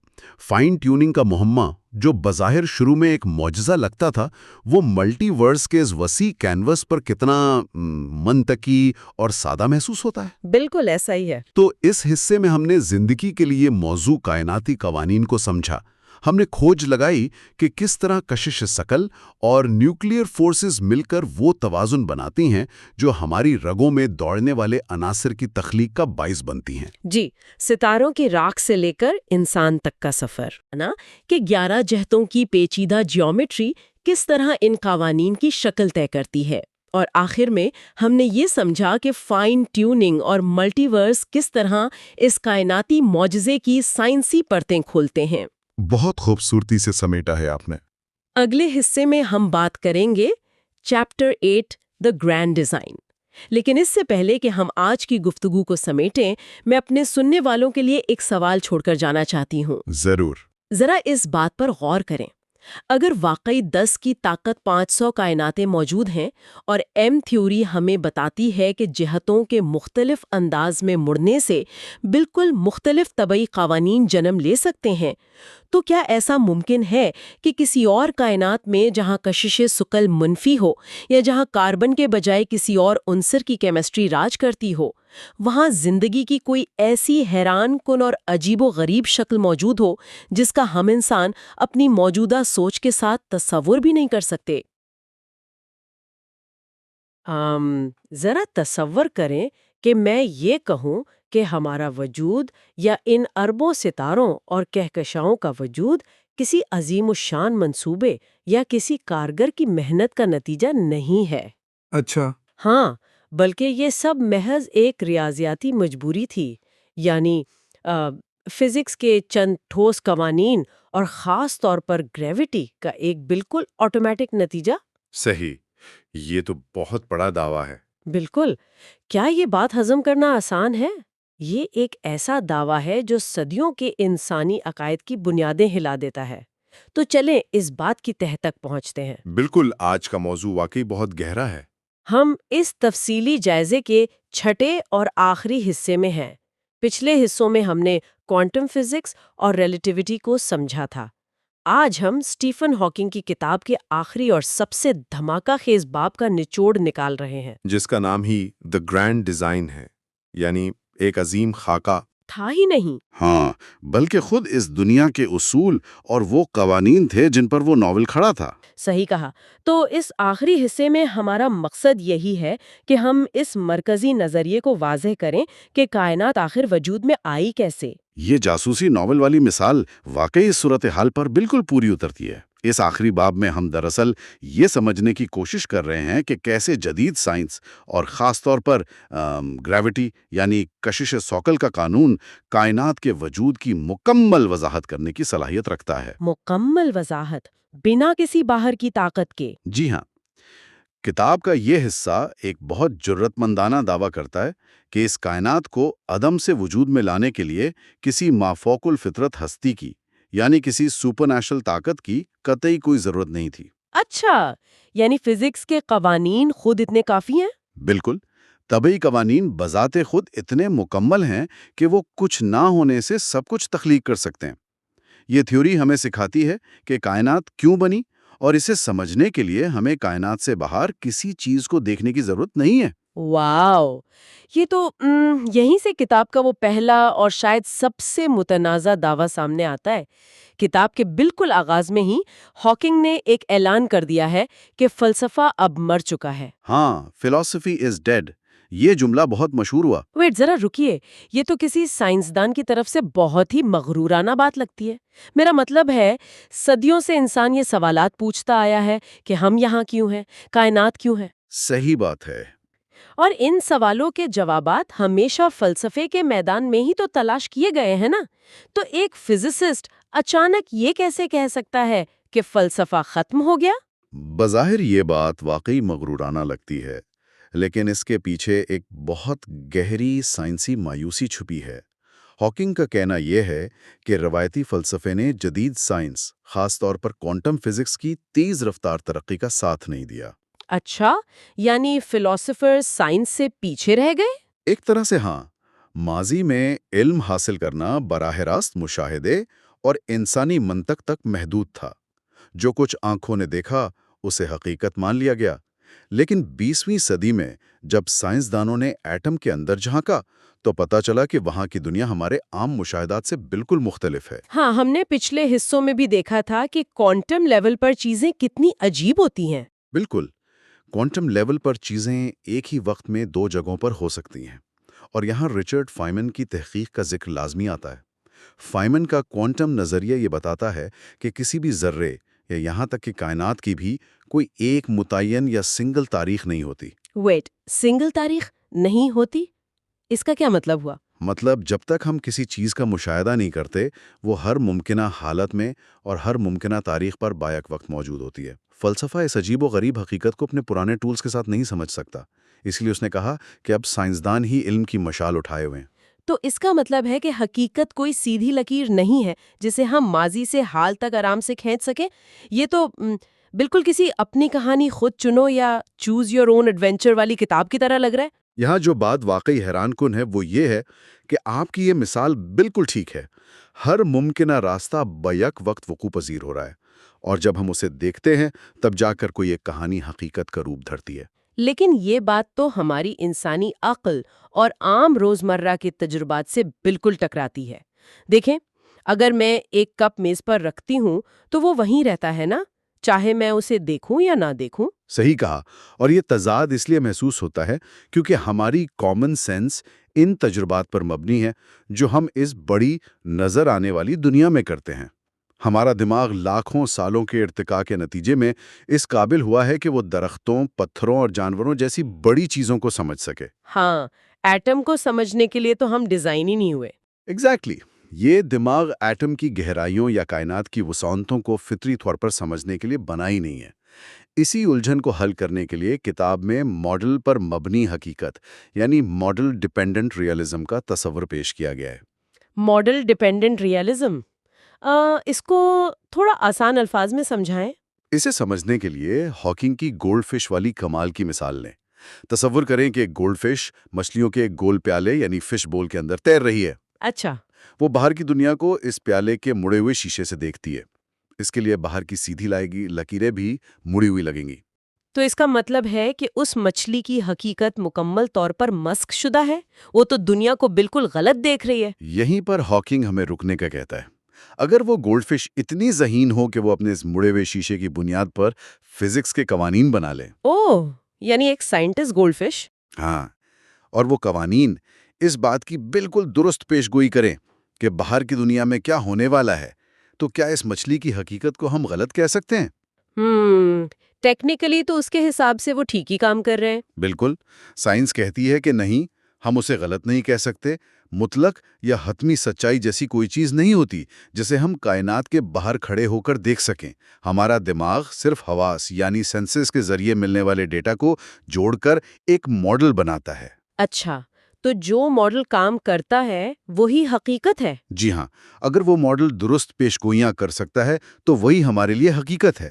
فائن ٹیوننگ کا مہمہ جو بظاہر شروع میں ایک معجزہ لگتا تھا، وہ ملٹی ورس کے اس وسیع کینوس پر کتنا منطقی اور سادہ محسوس ہوتا ہے۔ بالکل ایسا ہی ہے۔ تو اس حصے میں ہم نے زندگی کے لیے موزوں کائناتی قوانین کو سمجھا۔ ہم نے کھوج لگائی کہ کس طرح کشش ثقل اور نیوکلیئر فورسز مل کر وہ توازن بناتی ہیں جو ہماری رگوں میں دوڑنے والے عناصر کی تخلیق کا باعث بنتی ہیں۔ جی، ستاروں کی راکھ سے لے کر انسان تک کا سفر نا، کہ 11 جہتوں کی پیچیدہ جیومیٹری کس طرح ان قوانین کی شکل طے کرتی ہے، اور آخر میں ہم نے یہ سمجھا کہ فائن ٹیوننگ اور ملٹی ورس کس طرح اس کائناتی معجزے کی سائنسی پرتیں کھولتے ہیں۔ بہت خوبصورتی سے سمیٹا ہے آپ نے۔ اگلے حصے میں ہم بات کریں گے چیپٹر 8 دا گرینڈ ڈیزائن۔ لیکن اس سے پہلے کہ ہم آج کی گفتگو کو سمیٹیں، میں اپنے سننے والوں کے لیے ایک سوال چھوڑ کر جانا چاہتی ہوں۔ ضرور۔ ذرا اس بات پر غور کریں، اگر واقعی 10 کی طاقت 500 کائناتیں موجود ہیں اور ایم تھیوری ہمیں بتاتی ہے کہ جہتوں کے مختلف انداز میں مڑنے سے بالکل مختلف طبعی قوانین جنم لے سکتے ہیں، تو کیا ایسا ممکن ہے کہ کسی اور کائنات میں جہاں کشش ثقل منفی ہو یا جہاں کاربن کے بجائے کسی اور عنصر کی کیمسٹری راج کرتی ہو، وہاں زندگی کی کوئی ایسی حیران کن اور عجیب و غریب شکل موجود ہو جس کا ہم انسان اپنی موجودہ سوچ کے ساتھ تصور بھی نہیں کر سکتے؟ ذرا تصور کریں کہ میں یہ کہوں کہ ہمارا وجود یا ان اربوں ستاروں اور کہکشاؤں کا وجود کسی عظیم الشان منصوبے یا کسی کارگر کی محنت کا نتیجہ نہیں ہے۔ اچھا۔ ہاں، بلکہ یہ سب محض ایک ریاضیاتی مجبوری تھی، یعنی فزکس کے چند ٹھوس قوانین اور خاص طور پر گریوٹی کا ایک بالکل آٹومیٹک نتیجہ۔ صحیح، یہ تو بہت بڑا دعویٰ ہے۔ بالکل۔ کیا یہ بات ہضم کرنا آسان ہے؟ یہ ایک ایسا دعویٰ ہے جو صدیوں کے انسانی عقائد کی بنیادیں ہلا دیتا ہے۔ تو چلیں اس بات کی تہہ تک پہنچتے ہیں۔ بالکل، آج کا موضوع واقعی بہت گہرا ہے۔ ہم اس تفصیلی جائزے کے چھٹے اور آخری حصے میں ہیں۔ پچھلے حصوں میں ہم نے کوانٹم فزکس اور ریلیٹیوٹی کو سمجھا تھا۔ آج ہم اسٹیفن ہاکنگ کی کتاب کے آخری اور سب سے دھماکہ خیز باب کا نچوڑ نکال رہے ہیں۔ جس کا نام ہی دی گرینڈ ڈیزائن ہے، یعنی ایک عظیم خاکہ۔ تھا ہی نہیں۔ ہاں، بلکہ خود اس دنیا کے اصول اور وہ قوانین تھے جن پر وہ ناول کھڑا تھا۔ صحیح کہا۔ تو اس آخری حصے میں ہمارا مقصد یہی ہے کہ ہم اس مرکزی نظریے کو واضح کریں کہ کائنات آخر وجود میں آئی کیسے۔ یہ جاسوسی ناول والی مثال واقعی اس صورتحال پر بالکل پوری اترتی ہے۔ اس آخری باب میں ہم دراصل یہ سمجھنے کی کوشش کر رہے ہیں کہ کیسے جدید سائنس اور خاص طور پر گریوٹی یعنی کشش ثقل کا قانون کائنات کے وجود کی مکمل وضاحت کرنے کی صلاحیت رکھتا ہے۔ مکمل وضاحت، بنا کسی باہر کی طاقت کے۔ جی ہاں، کتاب کا یہ حصہ ایک بہت جرت مندانہ دعویٰ کرتا ہے کہ اس کائنات کو عدم سے وجود میں لانے کے لیے کسی مافوق الفطرت ہستی کی یعنی کسی سپر نیچرل طاقت کی قطعی کوئی ضرورت نہیں تھی۔ اچھا، یعنی فزکس کے قوانین خود اتنے کافی ہیں؟ بالکل، طبعی قوانین بذات خود اتنے مکمل ہیں کہ وہ کچھ نہ ہونے سے سب کچھ تخلیق کر سکتے ہیں۔ یہ تھیوری ہمیں سکھاتی ہے کہ کائنات کیوں بنی، اور اسے سمجھنے کے لیے ہمیں کائنات سے باہر کسی چیز کو دیکھنے کی ضرورت نہیں ہے۔ واو! یہ تو یہیں سے کتاب کا وہ پہلا اور شاید سب سے متنازع دعویٰ سامنے آتا ہے۔ کتاب کے بالکل آغاز میں ہی ہاکنگ نے ایک اعلان کر دیا ہے کہ فلسفہ اب مر چکا ہے۔ ہاں، فلسفی از ڈیڈ، یہ جملہ بہت مشہور ہوا۔ ویٹ، ذرا رکیے، یہ تو کسی سائنسدان کی طرف سے بہت ہی مغرورانہ بات لگتی ہے۔ میرا مطلب ہے، صدیوں سے انسان یہ سوالات پوچھتا آیا ہے کہ ہم یہاں کیوں ہیں، کائنات کیوں ہے؟ صحیح بات ہے۔ اور ان سوالوں کے جوابات ہمیشہ فلسفے کے میدان میں ہی تو تلاش کیے گئے ہیں نا۔ تو ایک فزسسٹ اچانک یہ کیسے کہہ سکتا ہے کہ فلسفہ ختم ہو گیا؟ بظاہر یہ بات واقعی مغرورانہ لگتی ہے، لیکن اس کے پیچھے ایک بہت گہری سائنسی مایوسی چھپی ہے۔ ہاکنگ کا کہنا یہ ہے کہ روایتی فلسفے نے جدید سائنس، خاص طور پر کوانٹم فزکس کی تیز رفتار ترقی کا ساتھ نہیں دیا۔ اچھا، یعنی فلاسفر سائنس سے پیچھے رہ گئے؟ ایک طرح سے ہاں، ماضی میں علم حاصل کرنا براہ راست مشاہدے اور انسانی منطق تک محدود تھا۔ جو کچھ آنکھوں نے دیکھا اسے حقیقت مان لیا گیا۔ لیکن 20ویں صدی میں جب سائنسدانوں نے ایٹم کے اندر جھانکا تو پتہ چلا کہ وہاں کی دنیا ہمارے عام مشاہدات سے بالکل مختلف ہے۔ ہاں، ہم نے پچھلے حصوں میں بھی دیکھا تھا کہ کوانٹم لیول پر چیزیں کتنی عجیب ہوتی ہیں۔ بالکل، کوانٹم لیول پر چیزیں ایک ہی وقت میں دو جگہوں پر ہو سکتی ہیں، اور یہاں رچرڈ فائمن کی تحقیق کا ذکر لازمی آتا ہے۔ فائمن کا کوانٹم نظریہ یہ بتاتا ہے کہ کسی بھی ذرے یا یہاں تک کہ کائنات کی بھی کوئی ایک متعین یا سنگل تاریخ نہیں ہوتی۔ ویٹ، سنگل تاریخ نہیں ہوتی؟ اس کا کیا مطلب ہوا؟ مطلب جب تک ہم کسی چیز کا مشاہدہ نہیں کرتے وہ ہر ممکنہ حالت میں اور ہر ممکنہ تاریخ پر بائک وقت موجود ہوتی ہے۔ فلسفہ اس عجیب و غریب حقیقت کو اپنے پرانے ٹولز کے ساتھ نہیں سمجھ سکتا، اس لیے اس نے کہا کہ اب سائنسدان ہی علم کی مشال اٹھائے ہوئے ہیں۔ تو اس کا مطلب ہے کہ حقیقت کوئی سیدھی لکیر نہیں ہے جسے ہم ماضی سے حال تک آرام سے کھینچ سکیں۔ یہ تو بالکل کسی اپنی کہانی خود چنو یا چوز یور اون ایڈونچر والی کتاب کی طرح لگ رہا ہے۔ یہاں جو بات واقعی حیران کن ہے وہ یہ ہے کہ آپ کی یہ مثال بالکل ٹھیک ہے۔ ہر ممکنہ راستہ بیک وقت وقوع پذیر ہو رہا ہے، اور جب ہم اسے دیکھتے ہیں تب جا کر کوئی ایک کہانی حقیقت کا روپ دھرتی ہے۔ لیکن یہ بات تو ہماری انسانی عقل اور عام روزمرہ کے تجربات سے بالکل ٹکراتی ہے۔ دیکھیں، اگر میں ایک کپ میز پر رکھتی ہوں تو وہ وہیں رہتا ہے نا، چاہے میں اسے دیکھوں یا نہ دیکھوں۔ صحیح کہا، اور یہ تضاد اس لیے محسوس ہوتا ہے کیونکہ ہماری کامن سینس ان تجربات پر مبنی ہے جو ہم اس بڑی نظر آنے والی دنیا میں کرتے ہیں۔ ہمارا دماغ لاکھوں سالوں کے ارتقاء کے نتیجے میں اس قابل ہوا ہے کہ وہ درختوں، پتھروں اور جانوروں جیسی بڑی چیزوں کو سمجھ سکے۔ ہاں، ایٹم کو سمجھنے کے لیے تو ہم ڈیزائن ہی نہیں ہوئے۔ ایگزیکٹلی، یہ دماغ ایٹم کی گہرائیوں یا کائنات کی وسعتوں کو فطری طور پر سمجھنے کے لیے بنا ہی نہیں ہے۔ اسی الجھن کو حل کرنے کے لیے کتاب میں ماڈل پر مبنی حقیقت یعنی ماڈل ڈیپینڈنٹ ریئلزم کا تصور پیش کیا گیا ہے۔ ماڈل ڈیپینڈنٹ ریئلزم، اس کو تھوڑا آسان الفاظ میں سمجھائیں۔ اسے سمجھنے کے لیے ہاکنگ کی گولڈ فش والی کمال کی مثال لیں۔ تصور کریں کہ ایک گولڈ فش مچھلیوں کے ایک گول پیالے یعنی فش بول کے اندر تیر رہی ہے۔ اچھا، وہ باہر کی دنیا کو اس پیالے کے مڑے ہوئے شیشے سے دیکھتی ہے۔ اس کے لیے باہر کی سیدھی لکیریں بھی مڑی ہوئی لگیں گی۔ تو اس کا مطلب ہے کہ اس مچھلی کی حقیقت مکمل طور پر مسخ شدہ ہے، وہ تو دنیا کو بالکل غلط دیکھ رہی ہے۔ یہیں پر ہاکنگ ہمیں رکنے کا کہتا ہے۔ اگر وہ گولڈ فش اتنی ذہین ہو کہ وہ اپنے اس مڑے ہوئے شیشے کی بنیاد پر فزکس کے قوانین بنا لے۔ اوہ، یعنی ایک سائنٹسٹ گولڈ فش؟ ہاں، اور وہ قوانین اس بات کی بالکل درست پیش گوئی کریں کہ باہر کی دنیا میں کیا ہونے والا ہے، تو کیا اس مچھلی کی حقیقت کو ہم غلط کہہ سکتے ہیں؟ ٹیکنیکلی تو اس کے حساب سے وہ ٹھیک ہی کام کر رہے ہیں۔ بالکل، سائنس کہتی ہے کہ نہیں، ہم اسے غلط نہیں کہہ سکتے۔ مطلق یا حتمی سچائی جیسی کوئی چیز نہیں ہوتی جسے ہم کائنات کے باہر کھڑے ہو کر دیکھ سکیں۔ ہمارا دماغ صرف حواس یعنی سینسز کے ذریعے ملنے والے ڈیٹا کو جوڑ کر ایک ماڈل بناتا ہے۔ اچھا، تو جو ماڈل کام کرتا ہے وہی حقیقت ہے؟ جی ہاں، اگر وہ ماڈل درست پیشگوئیاں کر سکتا ہے تو وہی ہمارے لیے حقیقت ہے۔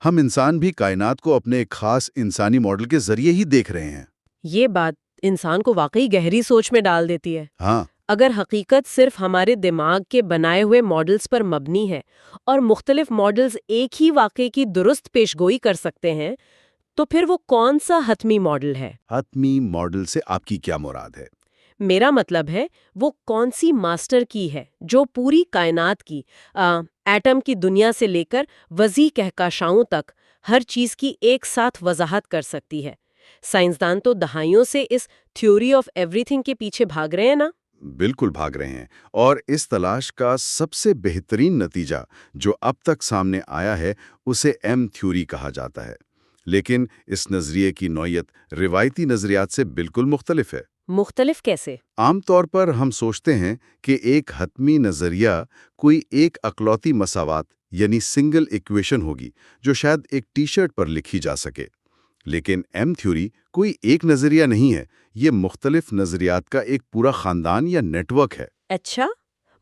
ہم انسان بھی کائنات کو اپنے ایک خاص انسانی ماڈل کے ذریعے ہی دیکھ رہے ہیں۔ یہ بات انسان کو واقعی گہری سوچ میں ڈال دیتی ہے۔ ہاں، اگر حقیقت صرف ہمارے دماغ کے بنائے ہوئے ماڈلز پر مبنی ہے اور مختلف ماڈلز ایک ہی واقعے کی درست پیشگوئی کر سکتے ہیں، تو پھر وہ کون سا حتمی ماڈل ہے؟ حتمی ماڈل سے آپ کی کیا مراد ہے؟ میرا مطلب ہے وہ کون سی ماسٹر کی ہے جو پوری کائنات کی ایٹم کی دنیا سے لے کر وسیع کہکشاؤں تک ہر چیز کی ایک ساتھ وضاحت کر سکتی ہے۔ سائنسدان تو دہائیوں سے اس تھیوری آف ایوری تھنگ کے پیچھے بھاگ رہے ہیں نا؟ بالکل بھاگ رہے ہیں، اور اس تلاش کا سب سے بہترین نتیجہ جو اب تک سامنے آیا ہے اسے ایم تھیوری کہا جاتا ہے۔ لیکن اس نظریے کی نوعیت روایتی نظریات سے بالکل مختلف ہے۔ مختلف کیسے؟ عام طور پر ہم سوچتے ہیں کہ ایک حتمی نظریہ کوئی ایک اکلوتی مساوات یعنی سنگل ایکویشن ہوگی جو شاید ایک ٹی شرٹ پر لکھی جا سکے۔ لیکن ایم تھیوری کوئی ایک نظریہ نہیں ہے، یہ مختلف نظریات کا ایک پورا خاندان یا نیٹ ورک ہے۔ اچھا،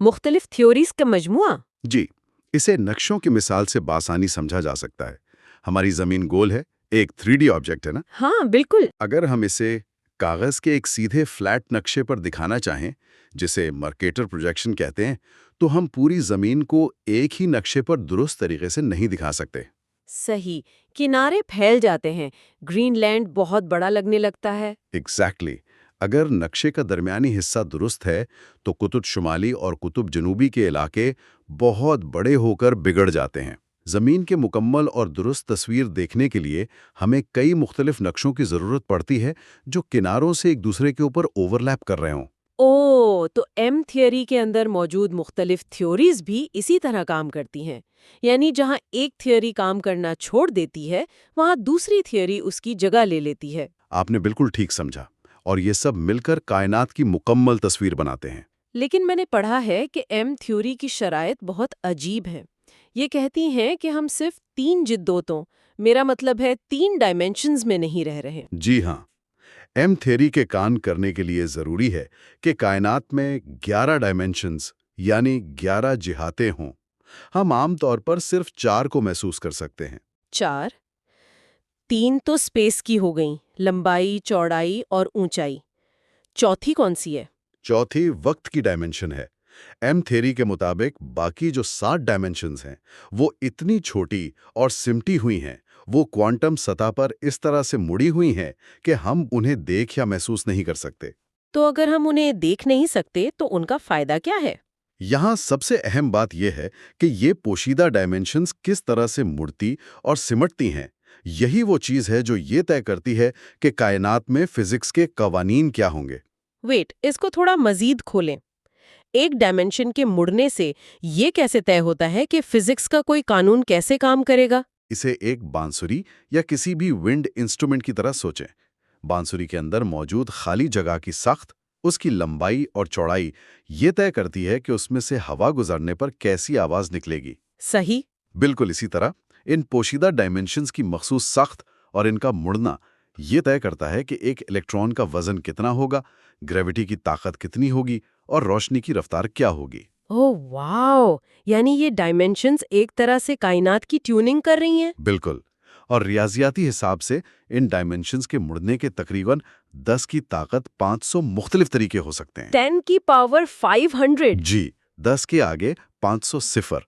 مختلف تھیوریز کا مجموعہ؟ جی، اسے نقشوں کی مثال سے بآسانی سمجھا جا سکتا ہے۔ ہماری زمین گول ہے، ایک 3D آبجیکٹ ہے نا؟ ہاں بالکل۔ اگر ہم اسے کاغذ کے ایک سیدھے فلیٹ نقشے پر دکھانا چاہیں، جسے مرکیٹر پروجیکشن کہتے ہیں، تو ہم پوری زمین کو ایک ہی نقشے پر درست طریقے سے نہیں دکھا سکتے۔ صحیح، کنارے پھیل جاتے ہیں، گرین لینڈ بہت بڑا لگنے لگتا ہے۔ ایگزیکٹلی، اگر نقشے کا درمیانی حصہ درست ہے تو قطب شمالی اور قطب جنوبی کے علاقے بہت بڑے ہو کر بگڑ جاتے ہیں۔ زمین کے مکمل اور درست تصویر دیکھنے کے لیے ہمیں کئی مختلف نقشوں کی ضرورت پڑتی ہے جو کناروں سے ایک دوسرے کے اوپر اوورلیپ کر رہے ہوں۔ تو ایم تھیوری کے اندر موجود مختلف تھیوریز بھی اسی طرح کام کرتی ہیں، یعنی جہاں ایک تھیوری کام کرنا چھوڑ دیتی ہے وہاں دوسری تھیوری اس کی جگہ لے لیتی ہے۔ آپ نے بالکل ٹھیک سمجھا، اور یہ سب مل کر کائنات کی مکمل تصویر بناتے ہیں۔ لیکن میں نے پڑھا ہے کہ ایم تھیوری کی شرائط بہت عجیب ہیں۔ یہ کہتی ہیں کہ ہم صرف 3 جدوتوں، میرا مطلب ہے 3 ڈائمینشنز میں نہیں رہ رہے۔ جی ہاں، ایم تھیوری کے کام کرنے کے لیے ضروری ہے کہ کائنات میں 11 ڈائمینشنز یعنی 11 جہاتیں ہوں۔ ہم عام طور پر صرف 4 کو محسوس کر سکتے ہیں۔ 4؟ 3 تو اسپیس کی ہو گئیں، لمبائی، چوڑائی اور اونچائی۔ چوتھی کون سی ہے؟ چوتھی وقت کی ڈائمینشن ہے۔ ایم تھیوری کے مطابق باقی جو 7 ڈائمینشنز ہیں وہ اتنی چھوٹی اور سمٹی ہوئی ہیں، وہ کوانٹم سطح پر اس طرح سے مڑی ہوئی ہیں کہ ہم انہیں دیکھ یا محسوس نہیں کر سکتے۔ تو اگر ہم انہیں دیکھ نہیں سکتے تو ان کا فائدہ کیا ہے؟ یہاں سب سے اہم بات یہ ہے کہ یہ پوشیدہ ڈائمینشنز کس طرح سے مڑتی اور سمٹتی ہیں۔ یہی وہ چیز ہے جو یہ طے کرتی ہے کہ کائنات میں فزکس کے قوانین کیا ہوں گے۔ ویٹ، اس کو تھوڑا مزید کھولیں۔ ایک ڈائمینشن کے مڑنے سے یہ کیسے طے ہوتا ہے کہ فزکس کا کوئی قانون کیسے کام کرے گا؟ اسے ایک بانسری یا کسی بھی ونڈ انسٹرومنٹ کی طرح سوچیں۔ بانسری کے اندر موجود خالی جگہ کی ساخت، اس کی لمبائی اور چوڑائی یہ طے کرتی ہے کہ اس میں سے ہوا گزرنے پر کیسی آواز نکلے گی۔ صحیح۔ بالکل اسی طرح ان پوشیدہ ڈائمینشنز کی مخصوص ساخت اور ان کا مڑنا یہ طے کرتا ہے کہ ایک الیکٹران کا وزن کتنا ہوگا، گریوٹی کی طاقت کتنی ہوگی اور روشنی کی رفتار کیا ہوگی۔ اوہ واو، یعنی یہ ڈائمینشنز ایک طرح سے کائنات کی ٹیوننگ کر رہی ہیں۔ بالکل، اور ریاضیاتی حساب سے ان ڈائمینشنز کے مڑنے کے تقریباً 10 کی طاقت 500 مختلف طریقے ہو سکتے ہیں۔ 10 کی پاور 500۔ جی، 10 کے آگے 500 صفر،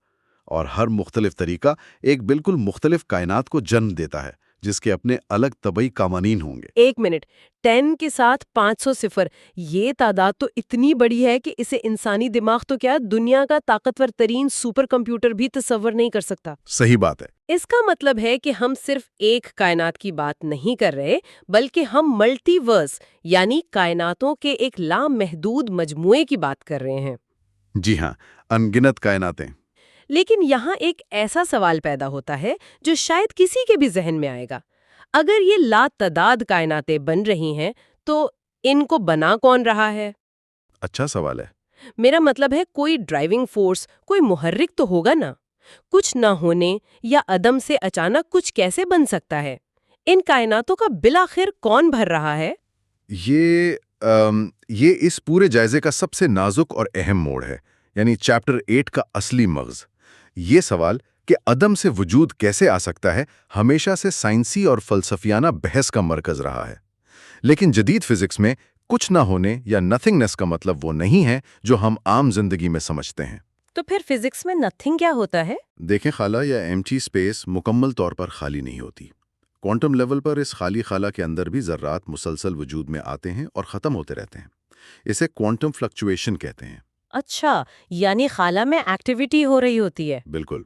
اور ہر مختلف طریقہ ایک بالکل مختلف کائنات کو جنم دیتا ہے جس کے اپنے الگ طبعی قوانین ہوں گے۔ ایک منٹ، 10 کے ساتھ 500 صفر، یہ تعداد تو اتنی بڑی ہے کہ اسے انسانی دماغ تو کیا دنیا کا طاقتور ترین سپر کمپیوٹر بھی تصور نہیں کر سکتا۔ صحیح بات ہے۔ اس کا مطلب ہے کہ ہم صرف ایک کائنات کی بات نہیں کر رہے، بلکہ ہم ملٹی ورس یعنی کائناتوں کے ایک لامحدود مجموعے کی بات کر رہے ہیں۔ جی ہاں، انگنت کائناتیں۔ لیکن یہاں ایک ایسا سوال پیدا ہوتا ہے جو شاید کسی کے بھی ذہن میں آئے گا۔ اگر یہ لاتعداد کائناتیں بن رہی ہیں تو ان کو بنا کون رہا ہے؟ اچھا سوال ہے۔ میرا مطلب ہے کوئی ڈرائیونگ فورس، کوئی محرک تو ہوگا نا۔ کچھ نہ ہونے یا عدم سے اچانک کچھ کیسے بن سکتا ہے؟ ان کائناتوں کا بالآخر کون بھر رہا ہے؟ یہ اس پورے جائزے کا سب سے نازک اور اہم موڑ ہے، یعنی چیپٹر 8 کا اصلی مغز۔ یہ سوال کہ عدم سے وجود کیسے آ سکتا ہے ہمیشہ سے سائنسی اور فلسفیانہ بحث کا مرکز رہا ہے۔ لیکن جدید فزکس میں کچھ نہ ہونے یا نتھنگنس کا مطلب وہ نہیں ہے جو ہم عام زندگی میں سمجھتے ہیں۔ تو پھر فزکس میں نتھنگ کیا ہوتا ہے؟ دیکھیں، خلا یا ایمٹی اسپیس مکمل طور پر خالی نہیں ہوتی۔ کوانٹم لیول پر اس خالی خلا کے اندر بھی ذرات مسلسل وجود میں آتے ہیں اور ختم ہوتے رہتے ہیں۔ اسے کوانٹم فلکچویشن کہتے ہیں۔ اچھا، یعنی خلا میں ایکٹیویٹی ہو رہی ہوتی ہے۔ بالکل،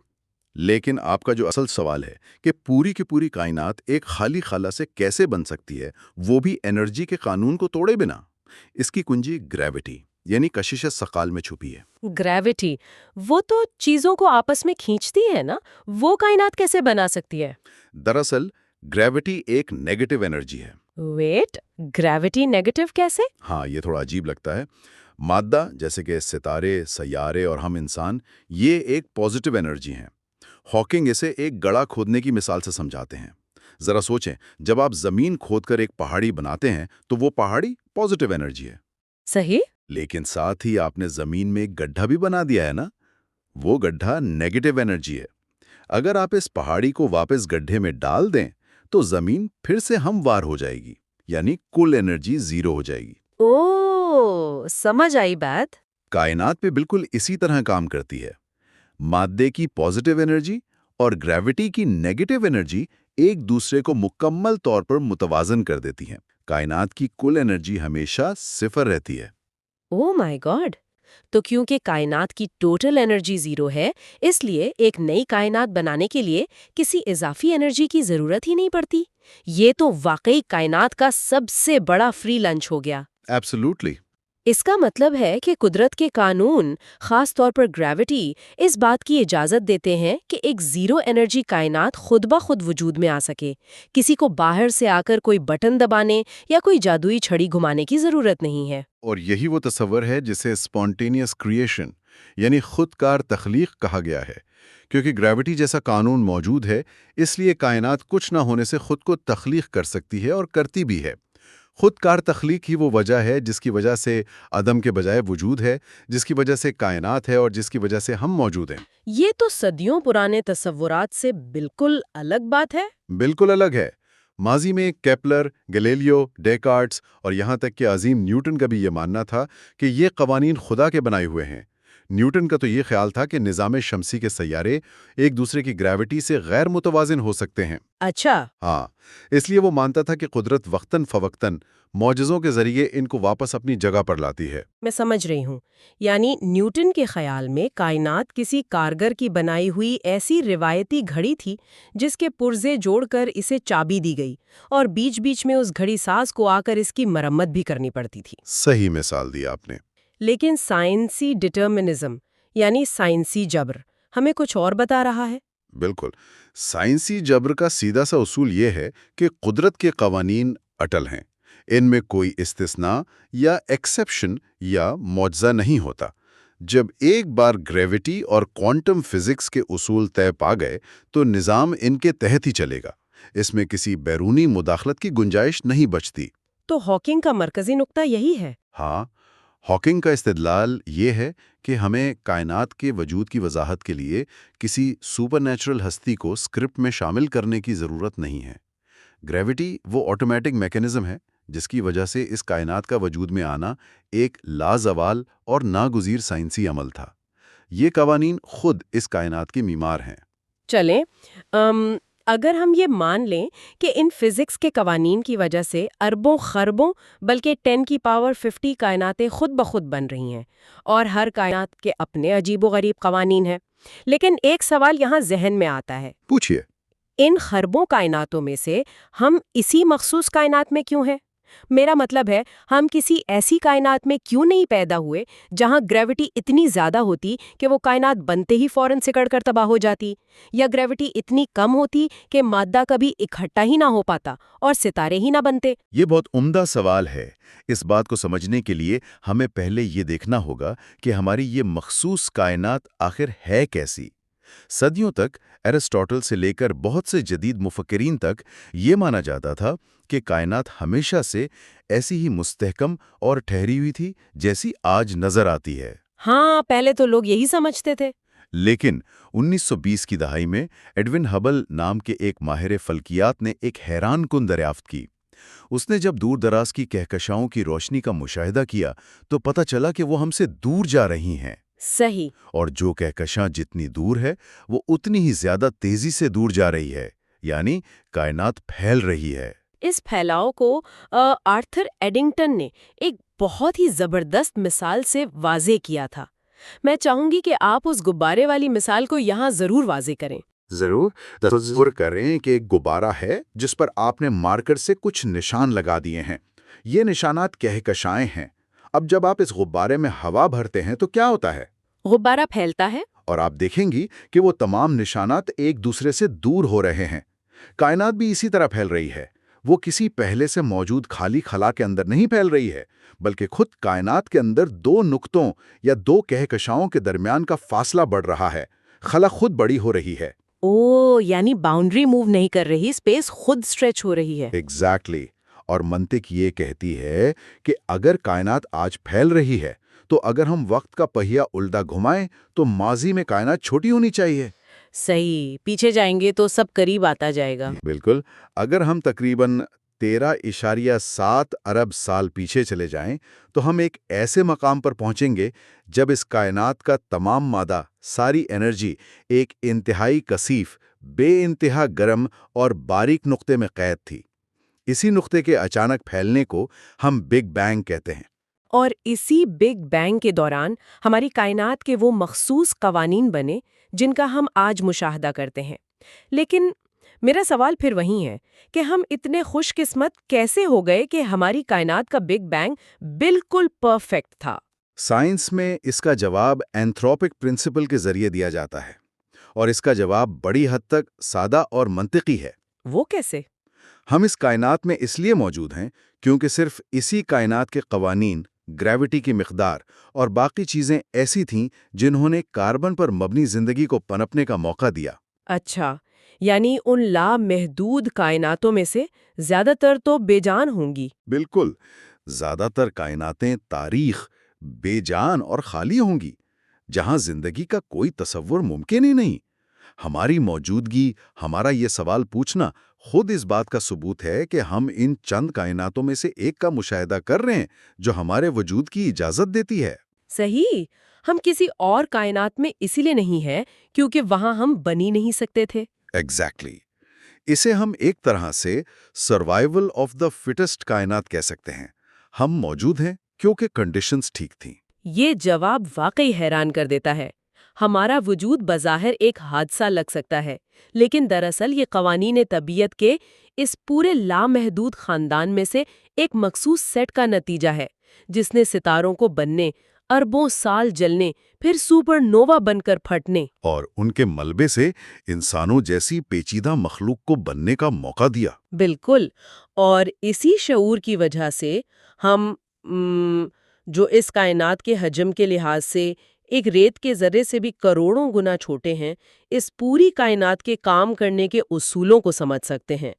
لیکن آپ کا جو اصل سوال ہے کہ پوری کی پوری کائنات ایک خالی خلا سے کیسے بن سکتی ہے، وہ بھی انرجی کے قانون کو توڑے بنا، اس کی کنجی گریوٹی یعنی کشش ثقال میں چھپی ہے۔ گریوٹی، وہ تو چیزوں کو آپس میں کھینچتی ہے نا، وہ کائنات کیسے بنا سکتی ہے؟ دراصل گریوٹی ایک نیگیٹو انرجی ہے۔ ویٹ، گریوٹی نیگیٹو کیسے؟ ہاں، یہ تھوڑا عجیب لگتا ہے۔ مادہ جیسے کہ ستارے، سیارے اور ہم انسان، یہ ایک پازیٹیو انرجی ہیں۔ ہاکنگ اسے ایک گڑھا کھودنے کی مثال سے سمجھاتے ہیں۔ ذرا سوچیں، جب آپ زمین کھود کر ایک پہاڑی بناتے ہیں تو وہ پہاڑی پازیٹیو انرجی ہے۔ صحیح۔ لیکن ساتھ ہی آپ نے زمین میں ایک گڈھا بھی بنا دیا ہے نا، وہ گڈھا نیگیٹو انرجی ہے۔ اگر آپ اس پہاڑی کو واپس گڈھے میں ڈال دیں تو زمین پھر سے ہموار ہو جائے گی، یعنی کل انرجی زیرو ہو جائے گی۔ اوہ، سمجھ آئی بات۔ کائنات پہ بالکل اسی طرح کام کرتی ہے۔ مادے کی پازیٹیو انرجی اور گریوٹی کی نیگیٹو انرجی ایک دوسرے کو مکمل طور پر متوازن کر دیتی ہیں۔ کائنات کی کل انرجی ہمیشہ صفر رہتی ہے۔ اوہ مائی گاڈ! تو کیونکہ کائنات کی ٹوٹل انرجی زیرو ہے، اس لیے ایک نئی کائنات بنانے کے لیے کسی اضافی انرجی کی ضرورت ہی نہیں پڑتی۔ یہ تو واقعی کائنات کا سب سے بڑا فری لنچ ہو گیا۔ ایبسولوٹلی۔ اس کا مطلب ہے کہ قدرت کے قانون، خاص طور پر گریوٹی، اس بات کی اجازت دیتے ہیں کہ ایک زیرو انرجی کائنات خود بخود وجود میں آ سکے۔ کسی کو باہر سے آ کر کوئی بٹن دبانے یا کوئی جادوئی چھڑی گھمانے کی ضرورت نہیں ہے۔ اور یہی وہ تصور ہے جسے اسپونٹینیس کریشن یعنی خود کار تخلیق کہا گیا ہے۔ کیونکہ گریوٹی جیسا قانون موجود ہے، اس لیے کائنات کچھ نہ ہونے سے خود کو تخلیق کر سکتی ہے اور کرتی بھی ہے۔ خود کار تخلیق ہی وہ وجہ ہے جس کی وجہ سے عدم کے بجائے وجود ہے، جس کی وجہ سے کائنات ہے اور جس کی وجہ سے ہم موجود ہیں۔ یہ تو صدیوں پرانے تصورات سے بالکل الگ بات ہے۔ بالکل الگ ہے۔ ماضی میں کیپلر، گلیلیو، ڈیکارٹس اور یہاں تک کہ عظیم نیوٹن کا بھی یہ ماننا تھا کہ یہ قوانین خدا کے بنائے ہوئے ہیں۔ نیوٹن کا تو یہ خیال تھا کہ نظام شمسی کے سیارے ایک دوسرے کی گریوٹی سے غیر متوازن ہو سکتے ہیں۔ اچھا۔ ہاں، اس لیے وہ مانتا تھا کہ قدرت وقتاً فوقتاً معجزوں کے ذریعے ان کو واپس اپنی جگہ پر لاتی ہے۔ میں سمجھ رہی ہوں، یعنی نیوٹن کے خیال میں کائنات کسی کارگر کی بنائی ہوئی ایسی روایتی گھڑی تھی جس کے پرزے جوڑ کر اسے چابی دی گئی اور بیچ بیچ میں اس گھڑی ساز کو آ کر اس کی مرمت بھی کرنی پڑتی تھی۔ صحیح مثال دی آپ نے۔ لیکن سائنسی ڈٹرمنزم یعنی سائنسی جبر ہمیں کچھ اور بتا رہا ہے۔ بالکل، سائنسی جبر کا سیدھا سا اصول یہ ہے کہ قدرت کے قوانین اٹل ہیں، ان میں کوئی استثناء یا ایکسیپشن یا معجزہ نہیں ہوتا۔ جب ایک بار گریوٹی اور کوانٹم فزکس کے اصول طے پا گئے تو نظام ان کے تحت ہی چلے گا، اس میں کسی بیرونی مداخلت کی گنجائش نہیں بچتی۔ تو ہاکنگ کا مرکزی نقطہ یہی ہے۔ ہاں، ہاکنگ کا استدلال یہ ہے کہ ہمیں کائنات کے وجود کی وضاحت کے لیے کسی سپر نیچرل ہستی کو اسکرپٹ میں شامل کرنے کی ضرورت نہیں ہے۔ گریوٹی وہ آٹومیٹک میکینزم ہے جس کی وجہ سے اس کائنات کا وجود میں آنا ایک لازوال اور ناگزیر سائنسی عمل تھا۔ یہ قوانین خود اس کائنات کے معمار ہیں۔ چلیں اگر ہم یہ مان لیں کہ ان فزکس کے قوانین کی وجہ سے اربوں خربوں بلکہ 10⁻50 کائناتیں خود بخود بن رہی ہیں اور ہر کائنات کے اپنے عجیب و غریب قوانین ہیں، لیکن ایک سوال یہاں ذہن میں آتا ہے، پوچھئے۔ ان خربوں کائناتوں میں سے ہم اسی مخصوص کائنات میں کیوں ہیں؟ میرا مطلب ہے ہم کسی ایسی کائنات میں کیوں نہیں پیدا ہوئے جہاں گریوٹی اتنی زیادہ ہوتی کہ وہ کائنات بنتے ہی فوراً سکڑ کر تباہ ہو جاتی، یا گریوٹی اتنی کم ہوتی کہ مادہ کبھی اکٹھا ہی نہ ہو پاتا اور ستارے ہی نہ بنتے؟ یہ بہت عمدہ سوال ہے۔ اس بات کو سمجھنے کے لیے ہمیں پہلے یہ دیکھنا ہوگا کہ ہماری یہ مخصوص کائنات آخر ہے کیسی۔ صدیوں تک ایرسٹوٹل سے لے کر بہت سے جدید مفکرین تک یہ مانا جاتا تھا کہ کائنات ہمیشہ سے ایسی ہی مستحکم اور ٹھہری ہوئی تھی جیسی آج نظر آتی ہے۔ ہاں، پہلے تو لوگ یہی سمجھتے تھے۔ لیکن 1920 کی دہائی میں ایڈون ہبل نام کے ایک ماہر فلکیات نے ایک حیران کن دریافت کی۔ اس نے جب دور دراز کی کہکشاؤں کی روشنی کا مشاہدہ کیا تو پتہ چلا کہ وہ ہم سے دور جا رہی ہیں۔ صحیح۔ اور جو کہکشاں جتنی دور ہے وہ اتنی ہی زیادہ تیزی سے دور جا رہی ہے، یعنی کائنات پھیل رہی ہے۔ اس پھیلاؤ کو آرتھر ایڈنگٹن نے ایک بہت ہی زبردست مثال سے واضح کیا تھا۔ میں چاہوں گی کہ آپ اس غبارے والی مثال کو یہاں ضرور واضح کریں۔ ضرور۔ تصور کریں کہ ایک غبارہ ہے جس پر آپ نے مارکر سے کچھ نشان لگا دیے ہیں۔ یہ نشانات کہکشائیں ہیں۔ اب جب آپ اس غبارے میں ہوا بھرتے ہیں تو کیا ہوتا ہے؟ غبارہ پھیلتا ہے اور آپ دیکھیں گی کہ وہ تمام نشانات ایک دوسرے سے دور ہو رہے ہیں۔ کائنات بھی اسی طرح پھیل رہی ہے۔ وہ کسی پہلے سے موجود خالی خلا کے اندر نہیں پھیل رہی ہے، بلکہ خود کائنات کے اندر دو نقطوں یا دو کہکشاؤں کے درمیان کا فاصلہ بڑھ رہا ہے۔ خلا خود بڑی ہو رہی ہے۔ یعنی باؤنڈری موو نہیں کر رہی، اسپیس خود سٹریچ ہو رہی ہے۔ ایگزیکٹلی۔ اور منطق یہ کہتی ہے کہ اگر کائنات آج پھیل رہی ہے تو اگر ہم وقت کا پہیہ الٹا گھمائیں تو ماضی میں کائنات چھوٹی ہونی چاہیے۔ صحیح، پیچھے جائیں گے تو سب قریب آتا جائے گا۔ بالکل۔ اگر ہم تقریباً 13.7 ارب سال پیچھے چلے جائیں تو ہم ایک ایسے مقام پر پہنچیں گے جب اس کائنات کا تمام مادہ، ساری انرجی ایک انتہائی کثیف، بے انتہا گرم اور باریک نقطے میں قید تھی۔ اسی نقطے کے اچانک پھیلنے کو ہم بگ بینگ کہتے ہیں۔ اور اسی بگ بینگ کے دوران ہماری کائنات کے وہ مخصوص قوانین بنے جن کا ہم آج مشاہدہ کرتے ہیں۔ لیکن میرا سوال پھر وہی ہے کہ ہم اتنے خوش قسمت کیسے ہو گئے کہ ہماری کائنات کا بگ بینگ بالکل پرفیکٹ تھا؟ سائنس میں اس کا جواب اینتھروپک پرنسپل کے ذریعے دیا جاتا ہے، اور اس کا جواب بڑی حد تک سادہ اور منطقی ہے۔ وہ کیسے؟ ہم اس کائنات میں اس لیے موجود ہیں کیونکہ صرف اسی کائنات کے قوانین، گریوٹی کی مقدار اور باقی چیزیں ایسی تھیں جنہوں نے کاربن پر مبنی زندگی کو پنپنے کا موقع دیا۔ اچھا، یعنی ان لامحدود کائناتوں میں سے زیادہ تر تو بے جان ہوں گی۔ بالکل، زیادہ تر کائناتیں تاریخ، بے جان اور خالی ہوں گی، جہاں زندگی کا کوئی تصور ممکن ہی نہیں۔ ہماری موجودگی، ہمارا یہ سوال پوچھنا خود اس بات کا ثبوت ہے کہ ہم ان چند کائناتوں میں سے ایک کا مشاہدہ کر رہے ہیں جو ہمارے وجود کی اجازت دیتی ہے۔ صحیح، ہم کسی اور کائنات میں اسی لیے نہیں ہیں کیونکہ وہاں ہم بنی نہیں سکتے تھے۔ ایگزیکٹلی۔ اسے ہم ایک طرح سے سروائیول آف دا فٹسٹ کائنات کہہ سکتے ہیں۔ ہم موجود ہیں کیونکہ کنڈیشنز ٹھیک تھیں۔ یہ جواب واقعی حیران کر دیتا ہے۔ ہمارا وجود بظاہر ایک حادثہ لگ سکتا ہے، لیکن دراصل یہ قوانین طبیعت کے اس پورے لامحدود خاندان میں سے ایک مخصوص سیٹ کا نتیجہ ہے، جس نے ستاروں کو بننے، اربوں سال جلنے، پھر سپر نووا بن کر پھٹنے اور ان کے ملبے سے انسانوں جیسی پیچیدہ مخلوق کو بننے کا موقع دیا۔ بالکل، اور اسی شعور کی وجہ سے ہم جو اس کائنات کے حجم کے لحاظ سے ایک ریت کے ذرے سے بھی کروڑوں گنا چھوٹے ہیں، اس پوری کائنات کے کام کرنے کے اصولوں کو سمجھ سکتے ہیں۔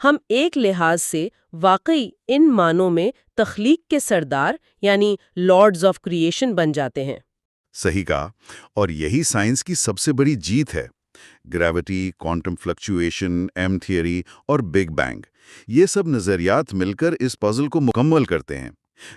ہم ایک لحاظ سے واقعی ان معنوں میں تخلیق کے سردار یعنی لارڈز آف کریشن بن جاتے ہیں۔ صحیح کہا، اور یہی سائنس کی سب سے بڑی جیت ہے۔ Gravity, quantum fluctuation, M theory اور بگ بینگ، یہ سب نظریات مل کر اس پزل کو مکمل کرتے ہیں،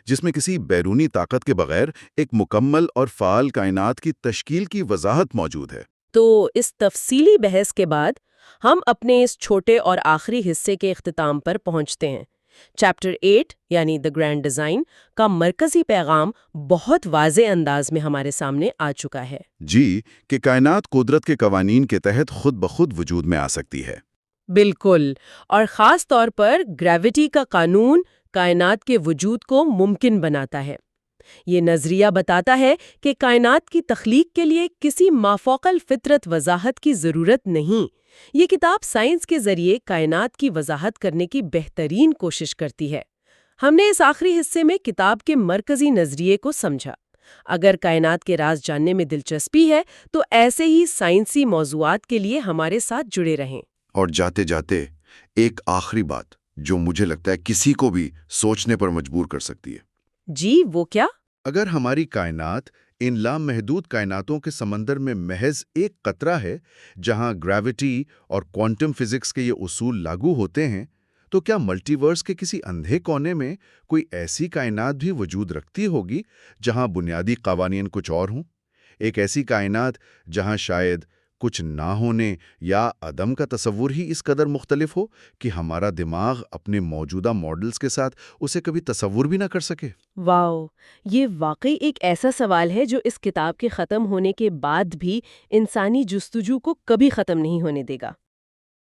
جس میں کسی بیرونی طاقت کے بغیر ایک مکمل اور فعال کائنات کی تشکیل کی وضاحت موجود ہے۔ تو اس تفصیلی بحث کے بعد ہم اپنے اس چھوٹے اور آخری حصے کے اختتام پر پہنچتے ہیں۔ چیپٹر 8 یعنی دی گرینڈ ڈیزائن کا مرکزی پیغام بہت واضح انداز میں ہمارے سامنے آ چکا ہے۔ جی، کہ کائنات قدرت کے قوانین کے تحت خود بخود وجود میں آ سکتی ہے۔ بالکل، اور خاص طور پر گریوٹی کا قانون کائنات کے وجود کو ممکن بناتا ہے۔ یہ نظریہ بتاتا ہے کہ کائنات کی تخلیق کے لیے کسی مافوق الفطرت وضاحت کی ضرورت نہیں۔ یہ کتاب سائنس کے ذریعے کائنات کی وضاحت کرنے کی بہترین کوشش کرتی ہے۔ ہم نے اس آخری حصے میں کتاب کے مرکزی نظریے کو سمجھا۔ اگر کائنات کے راز جاننے میں دلچسپی ہے تو ایسے ہی سائنسی موضوعات کے لیے ہمارے ساتھ جڑے رہیں۔ اور جاتے جاتے ایک آخری بات جو مجھے لگتا ہے کسی کو بھی سوچنے پر مجبور کر سکتی ہے۔ جی، وہ کیا؟ اگر ہماری کائنات ان لامحدود کائناتوں کے سمندر میں محض ایک قطرہ ہے جہاں گریوٹی اور کوانٹم فزکس کے یہ اصول لاگو ہوتے ہیں، تو کیا ملٹی ورس کے کسی اندھے کونے میں کوئی ایسی کائنات بھی وجود رکھتی ہوگی جہاں بنیادی قوانین کچھ اور ہوں؟ ایک ایسی کائنات جہاں شاید کچھ نہ ہونے یا عدم کا تصور ہی اس قدر مختلف ہو کہ ہمارا دماغ اپنے موجودہ ماڈلز کے ساتھ اسے کبھی تصور بھی نہ کر سکے۔ واو، یہ واقعی ایک ایسا سوال ہے جو اس کتاب کے ختم ہونے کے بعد بھی انسانی جستجو کو کبھی ختم نہیں ہونے دے گا۔